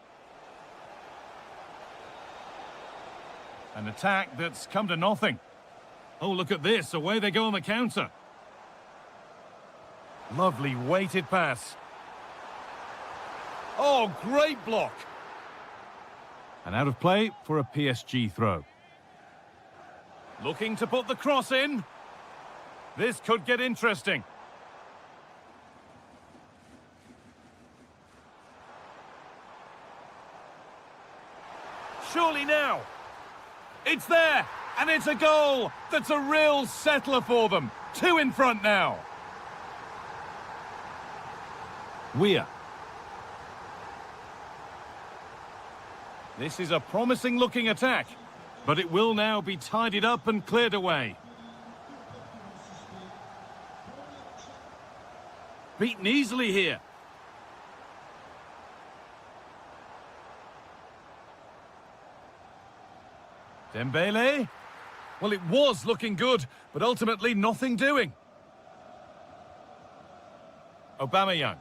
An attack that's come to nothing. Oh, look at this. Away they go on the counter. Lovely weighted pass. Oh, great block. And out of play for a PSG throw. Looking to put the cross in. This could get interesting. Surely now. It's there, and it's a goal that's a real settler for them. 2 in front now. Weir. This is a promising-looking attack, but it will now be tidied up and cleared away. Beaten easily here. Dembele. Well, it was looking good, but ultimately nothing doing. Aubameyang.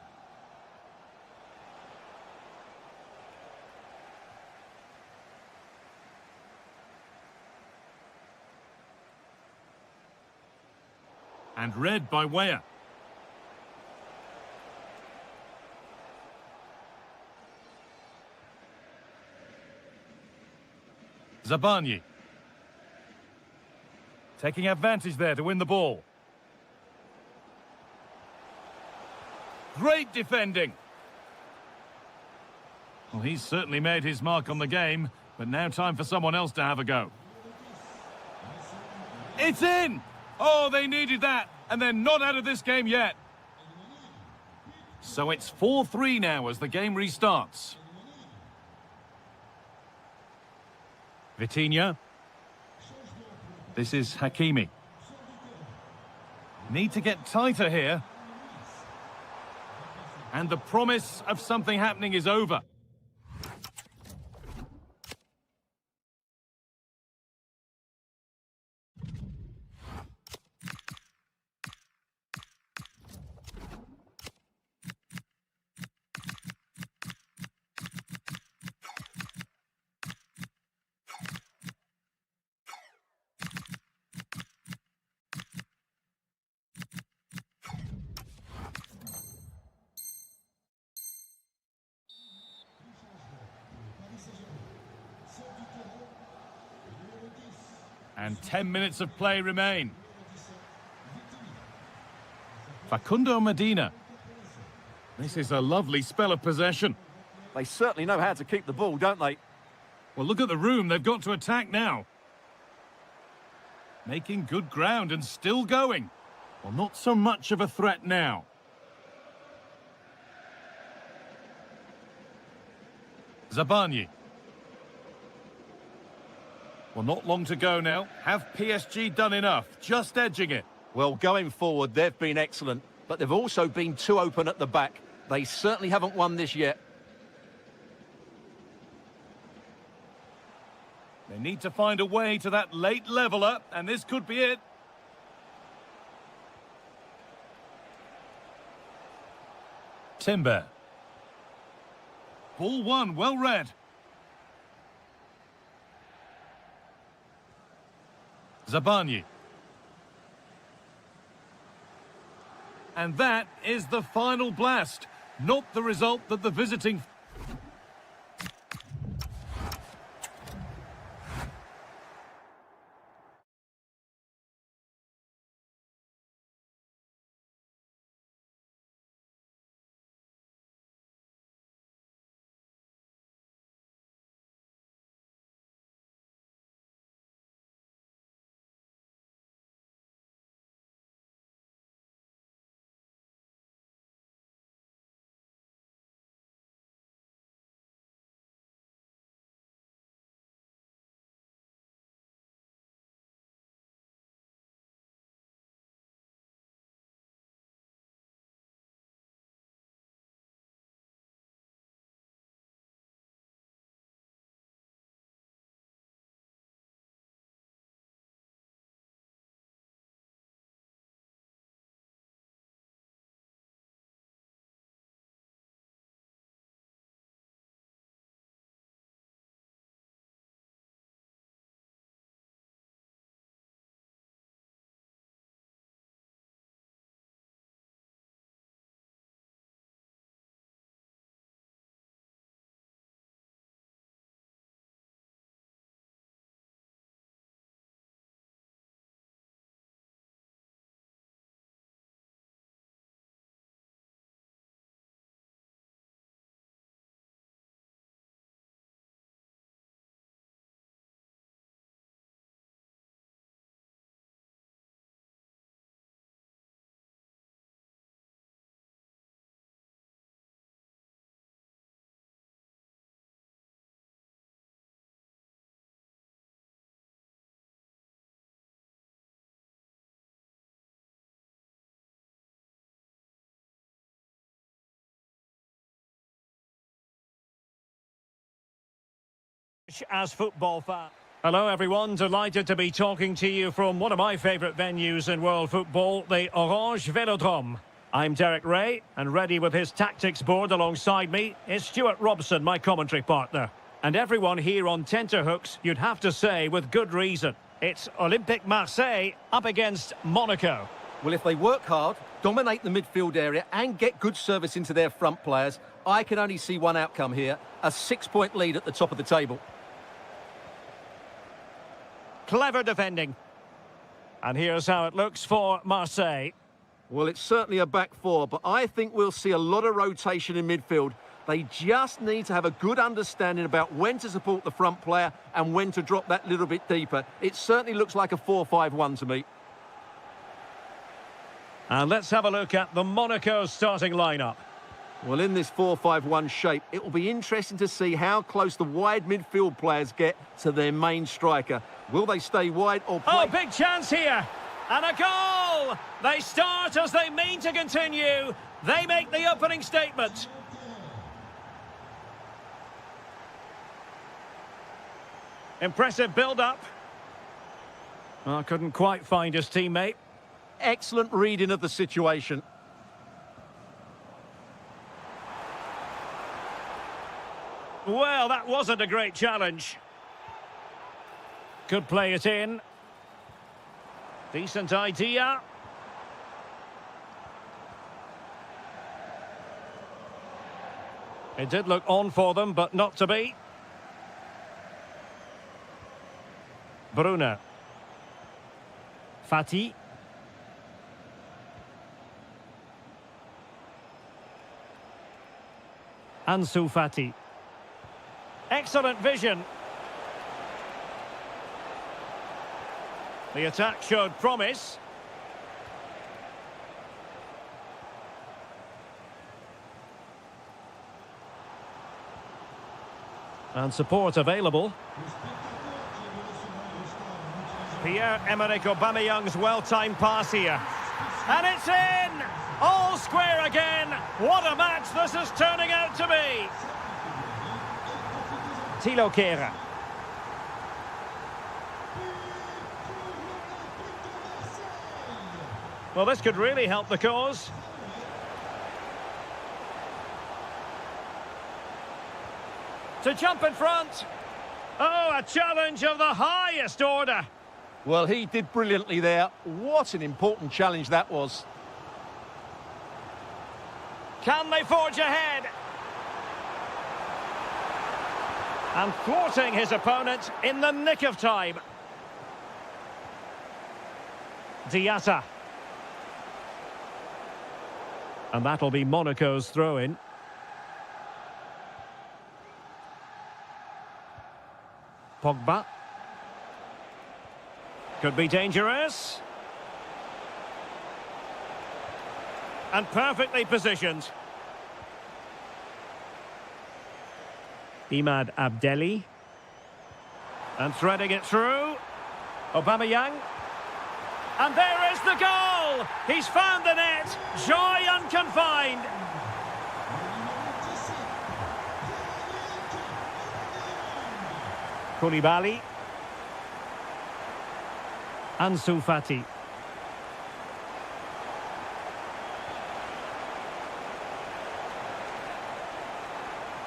And read by Weah. Zabani. Taking advantage there to win the ball. Great defending. Well, he's certainly made his mark on the game, but now time for someone else to have a go. It's in! Oh, they needed that, and they're not out of this game yet. So it's 4-3 now as the game restarts. Vitinha. This is Hakimi. Need to get tighter here. And the promise of something happening is over. And 10 minutes of play remain. Facundo Medina. This is a lovely spell of possession. They certainly know how to keep the ball, don't they? Well, look at the room. They've got to attack now. Making good ground and still going. Well, not so much of a threat now. Zabani. Well, not long to go now. Have PSG done enough? Just edging it. Well, going forward, they've been excellent, but they've also been too open at the back. They certainly haven't won this yet. They need to find a way to that late leveller, and this could be it. Timber. Ball one, well read. Zabani. And that is the final blast, not the result that the visiting... As football fan. Hello everyone, delighted to be talking to you from one of my favourite venues in world football, the Orange Velodrome. I'm Derek Ray, and ready with his tactics board alongside me is Stuart Robson, my commentary partner. And everyone here on tenterhooks, you'd have to say with good reason. It's Olympique Marseille up against Monaco. Well, if they work hard, dominate the midfield area and get good service into their front players, I can only see one outcome here, a 6-point lead at the top of the table. Clever defending. And here's how it looks for Marseille. Well, it's certainly a back four, but I think we'll see a lot of rotation in midfield. They just need to have a good understanding about when to support the front player and when to drop that little bit deeper. It certainly looks like a 4-5-1 to me. And let's have a look at the Monaco starting lineup. Well, in this 4-5-1 shape, it will be interesting to see how close the wide midfield players get to their main striker. Will they stay wide or play... Oh, big chance here! And a goal! They start as they mean to continue. They make the opening statement. Impressive build-up. Oh, couldn't quite find his teammate. Excellent reading of the situation. Well, that wasn't a great challenge. Could play it in. Decent idea. It did look on for them, but not to be. Bruna. Fati. Ansu Fati. Excellent vision. The attack showed promise. And support available. Pierre-Emerick Aubameyang's well-timed pass here. And it's in! All square again! What a match this is turning out to be! Thilo Kehrer. Well, this could really help the cause. To jump in front. Oh, a challenge of the highest order. Well, he did brilliantly there. What an important challenge that was. Can they forge ahead? And thwarting his opponent in the nick of time. Diatta. And that'll be Monaco's throw-in. Pogba. Could be dangerous. And perfectly positioned. Imad Abdelli. And threading it through. Aubameyang. And there is the goal! He's found the net. Joy unconfined. Koulibaly. Ansu Fati.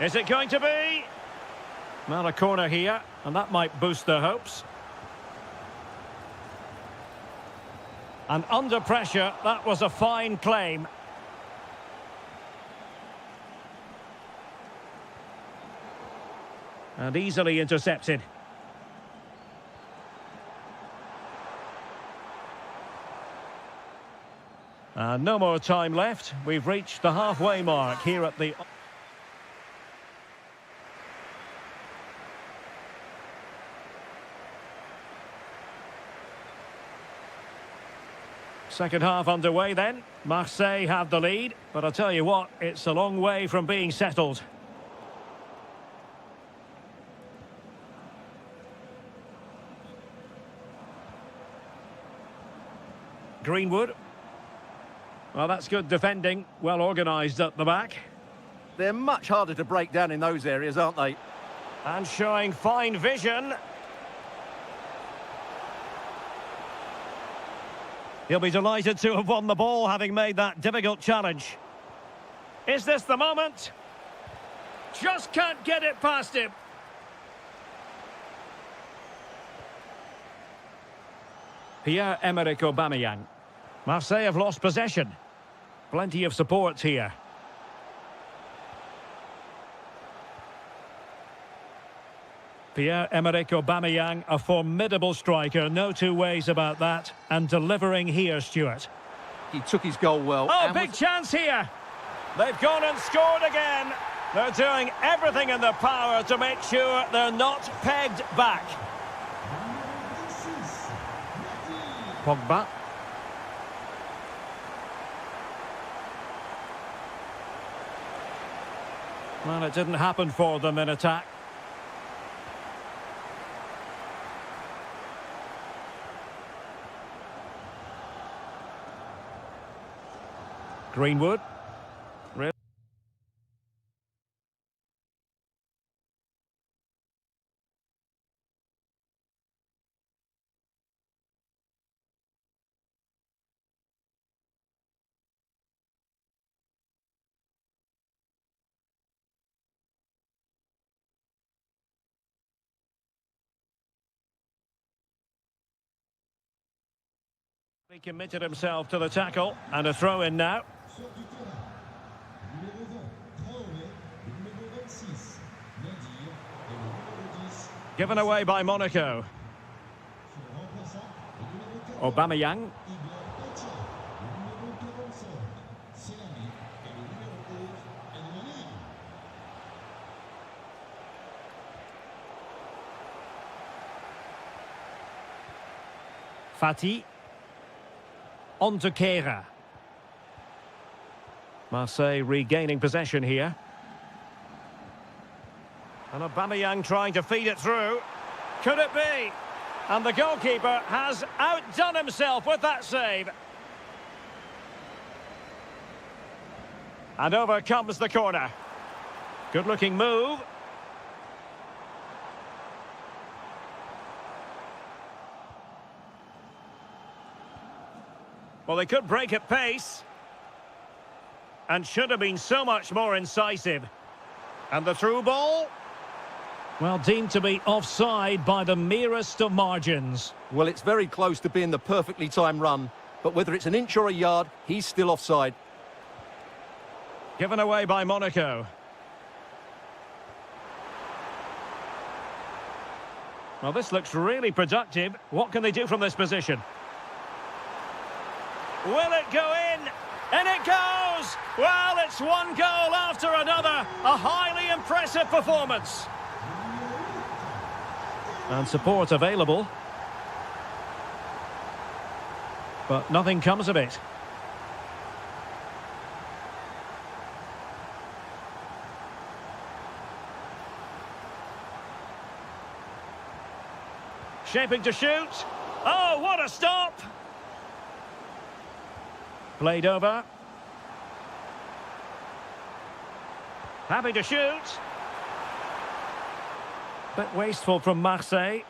Is it going to be? Well, a corner here, and that might boost their hopes. And under pressure, that was a fine claim. And easily intercepted. And no more time left. We've reached the halfway mark here at the... Second half underway then. Marseille have the lead, but I'll tell you what, it's a long way from being settled. Greenwood. Well, that's good defending, well organised at the back. They're much harder to break down in those areas, aren't they? And showing fine vision. He'll be delighted to have won the ball, having made that difficult challenge. Is this the moment? Just can't get it past him. Pierre-Emerick Aubameyang. Marseille have lost possession. Plenty of support here. Pierre-Emerick Aubameyang, a formidable striker, no two ways about that. And delivering here, Stuart. He took his goal well. Oh, big chance here. They've gone and scored again. They're doing everything in their power to make sure they're not pegged back. Pogba. Well, it didn't happen for them in attack. Greenwood. He committed himself to the tackle, and a throw in now. Given away by Monaco. Aubameyang. Fati. On to Kera. Marseille regaining possession here. And Aubameyang trying to feed it through. Could it be? And the goalkeeper has outdone himself with that save. And over comes the corner. Good-looking move. Well, they could break at pace. And should have been so much more incisive. And the through ball? Well, deemed to be offside by the merest of margins. Well, it's very close to being the perfectly timed run. But whether it's an inch or a yard, he's still offside. Given away by Monaco. Well, this looks really productive. What can they do from this position? Will it go in? And it goes! Well, it's one goal after another. A highly impressive performance. And support available. But nothing comes of it. Shaping to shoot. Oh, what a stop! Played over. Happy to shoot. Bit wasteful from Marseille.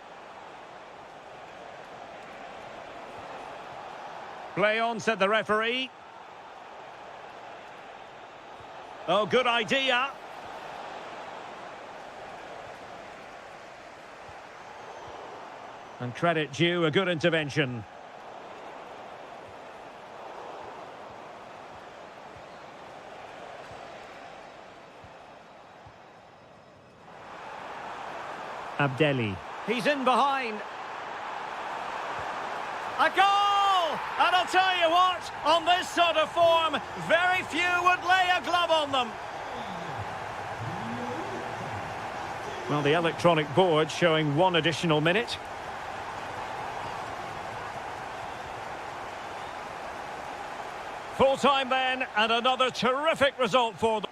Play on, said the referee. Oh, good idea. And credit due, a good intervention. Abdelli. He's in behind. A goal! And I'll tell you what, on this sort of form, very few would lay a glove on them. Well, the electronic board showing one additional minute. Full time then, and another terrific result for them.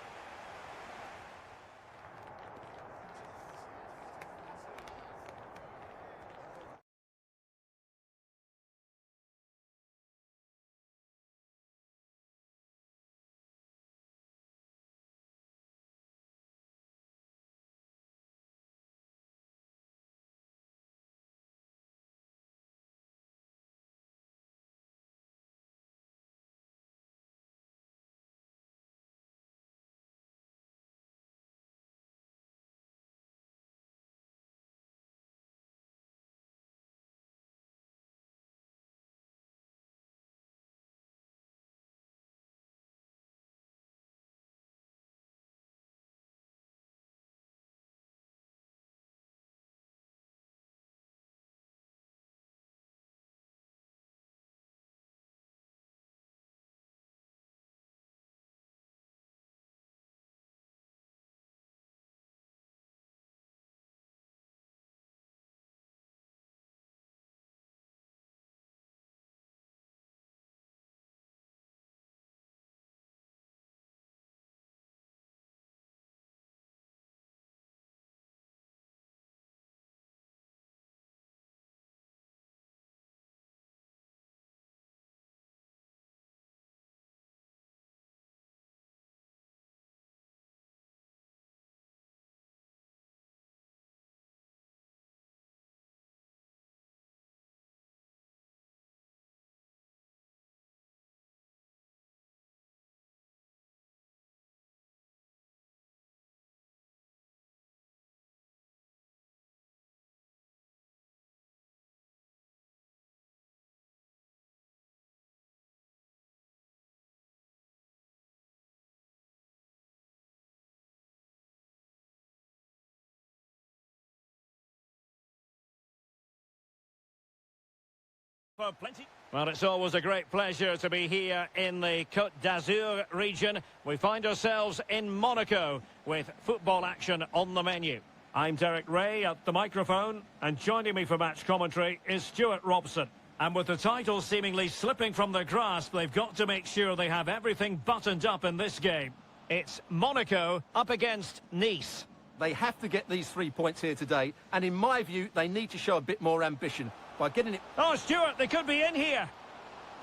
Plenty. Well, it's always a great pleasure to be here in the Côte d'Azur region. We find ourselves in Monaco with football action on the menu. I'm Derek Ray at the microphone, and joining me for match commentary is Stuart Robson. And with the title seemingly slipping from their grasp, they've got to make sure they have everything buttoned up in this game. It's Monaco up against Nice. They have to get these 3 points here today, and in my view, they need to show a bit more ambition by getting it. Oh, Stuart, they could be in here.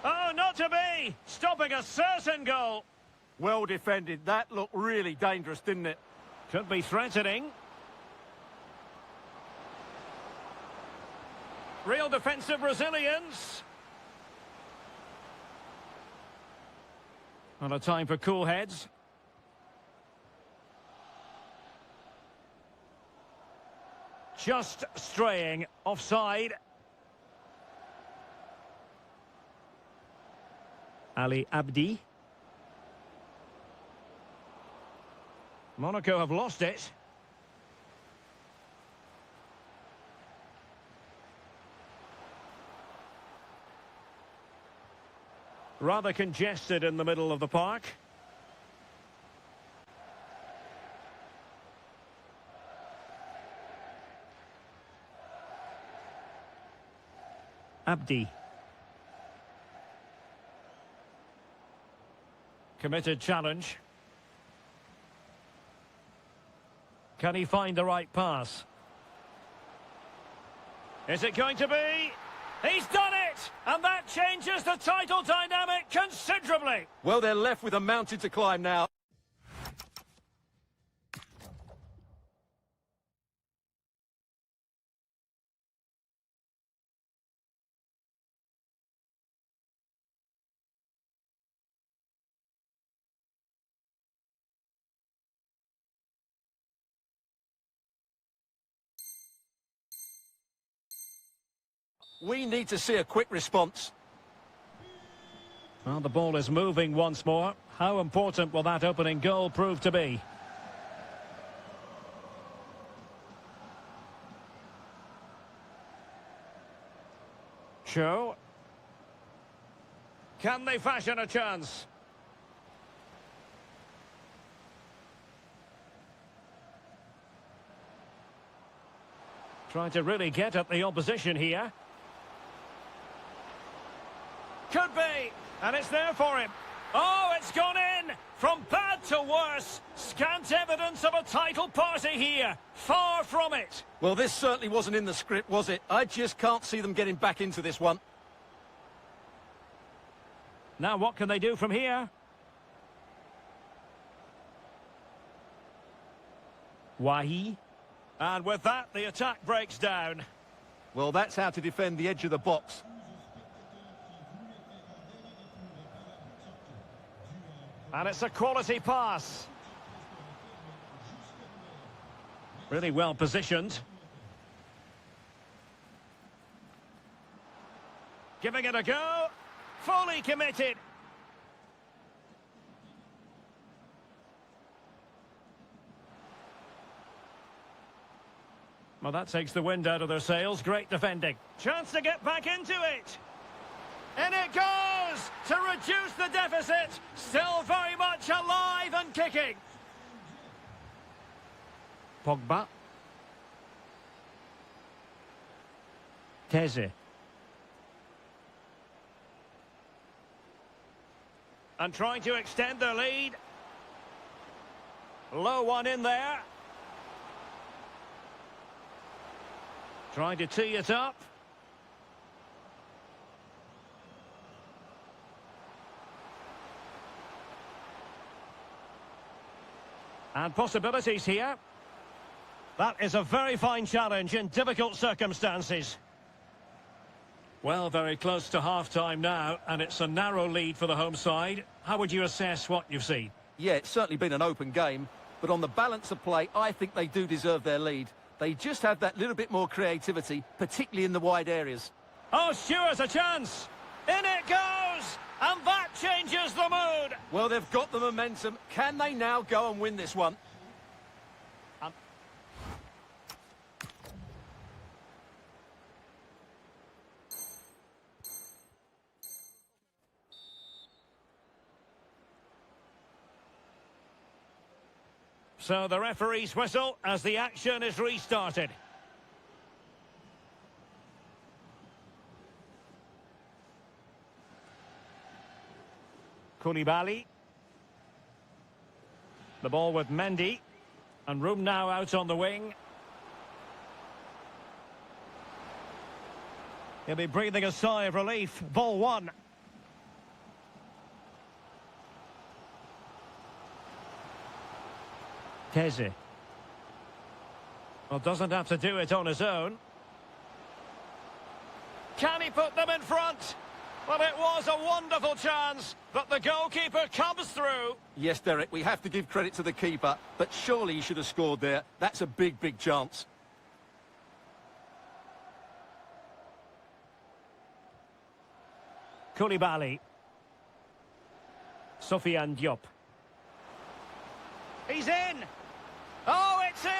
Oh, not to be! Stopping a certain goal. Well defended. That looked really dangerous, didn't it? Could be threatening. Real defensive resilience. And a time for cool heads. Just straying offside. Ali Abdi. Monaco have lost it. Rather congested in the middle of the park. Abdi. Committed challenge. Can he find the right pass? Is it going to be? He's done it! And that changes the title dynamic considerably. Well, they're left with a mountain to climb now. We need to see a quick response. Well, the ball is moving once more. How important will that opening goal prove to be? Show. Can they fashion a chance? Trying to really get at the opposition here. Could be, and it's there for him. Oh, it's gone in! From bad to worse. Scant evidence of a title party here. Far from it. Well, this certainly wasn't in the script, was it? I just can't see them getting back into this one. Now what can they do from here? Wahi. And with that, the attack breaks down. Well, that's how to defend the edge of the box. And it's a quality pass. Really well positioned. Giving it a go. Fully committed. Well, that takes the wind out of their sails. Great defending. Chance to get back into it. In it goes to reduce the deficit. Still very much alive and kicking. Pogba. Teze. And trying to extend their lead. Low one in there. Trying to tee it up. And possibilities here. That is a very fine challenge in difficult circumstances. Well, very close to half-time now, and it's a narrow lead for the home side. How would you assess what you've seen? Yeah, it's certainly been an open game, but on the balance of play, I think they do deserve their lead. They just have that little bit more creativity, particularly in the wide areas. Oh, Stewart's a chance! In it goes! And that changes the mood! Well, they've got the momentum. Can they now go and win this one? So the referee's whistle as the action is restarted. Koulibaly. The ball with Mendy. And room now out on the wing. He'll be breathing a sigh of relief. Ball one. Teze. Well, doesn't have to do it on his own. Can he put them in front? Well, it was a wonderful chance, but the goalkeeper comes through. Yes, Derek, we have to give credit to the keeper, but surely he should have scored there. That's a big, big chance. Koulibaly. Sofiane Diop. He's in! Oh, it's in!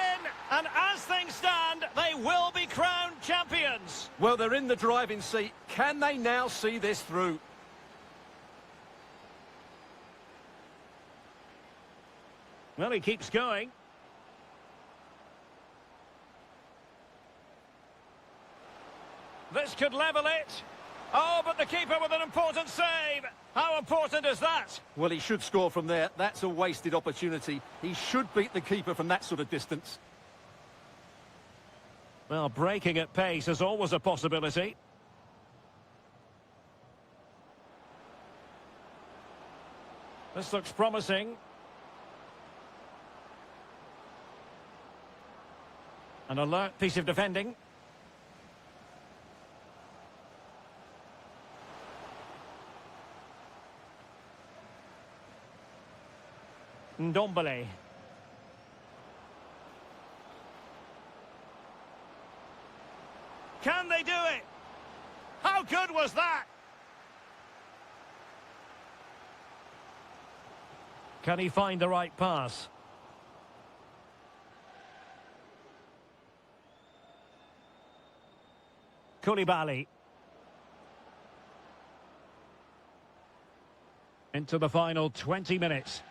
And as things stand, they will be crowned champions. Well, they're in the driving seat. Can they now see this through? Well, he keeps going. This could level it. Oh, but the keeper with an important save. How important is that? Well, he should score from there. That's a wasted opportunity. He should beat the keeper from that sort of distance. Well, breaking at pace is always a possibility. This looks promising. An alert piece of defending. Ndombele. Can they do it? How good was that? Can he find the right pass? Koulibaly. Into the final 20 minutes.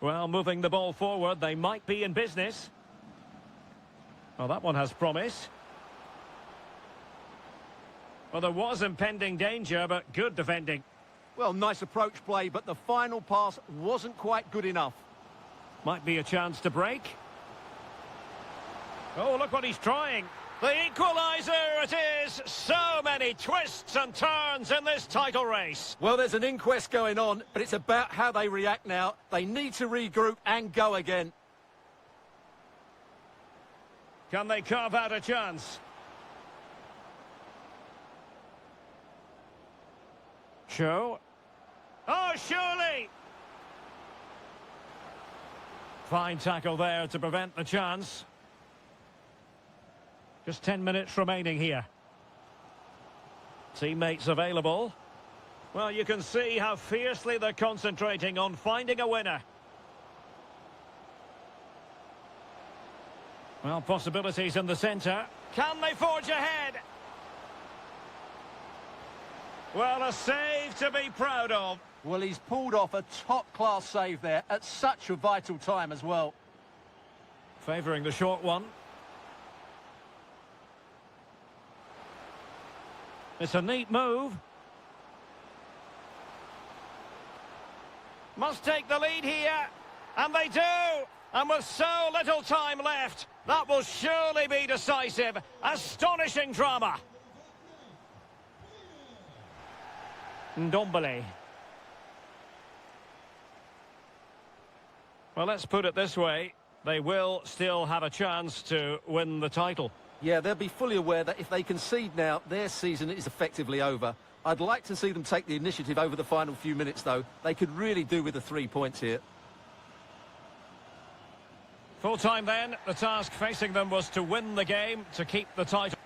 Well, moving the ball forward, they might be in business. Well, that one has promise. Well, there was impending danger, but good defending. Well, nice approach play, but the final pass wasn't quite good enough. Might be a chance to break. Oh, look what he's trying. The equaliser it is. So many twists and turns in this title race. Well, there's an inquest going on, but it's about how they react now. They need to regroup and go again. Can they carve out a chance? Show. Oh, surely! Fine tackle there to prevent the chance. Just 10 minutes remaining here. Teammates available. Well, you can see how fiercely they're concentrating on finding a winner. Well, possibilities in the centre. Can they forge ahead? Well, a save to be proud of. Well, he's pulled off a top-class save there at such a vital time as well. Favouring the short one. It's a neat move. Must take the lead here. And they do. And with so little time left, that will surely be decisive. Astonishing drama. Ndombele. Well, let's put it this way. They will still have a chance to win the title. Yeah, they'll be fully aware that if they concede now, their season is effectively over. I'd like to see them take the initiative over the final few minutes, though. They could really do with the 3 points here. Full time then. The task facing them was to win the game, to keep the title.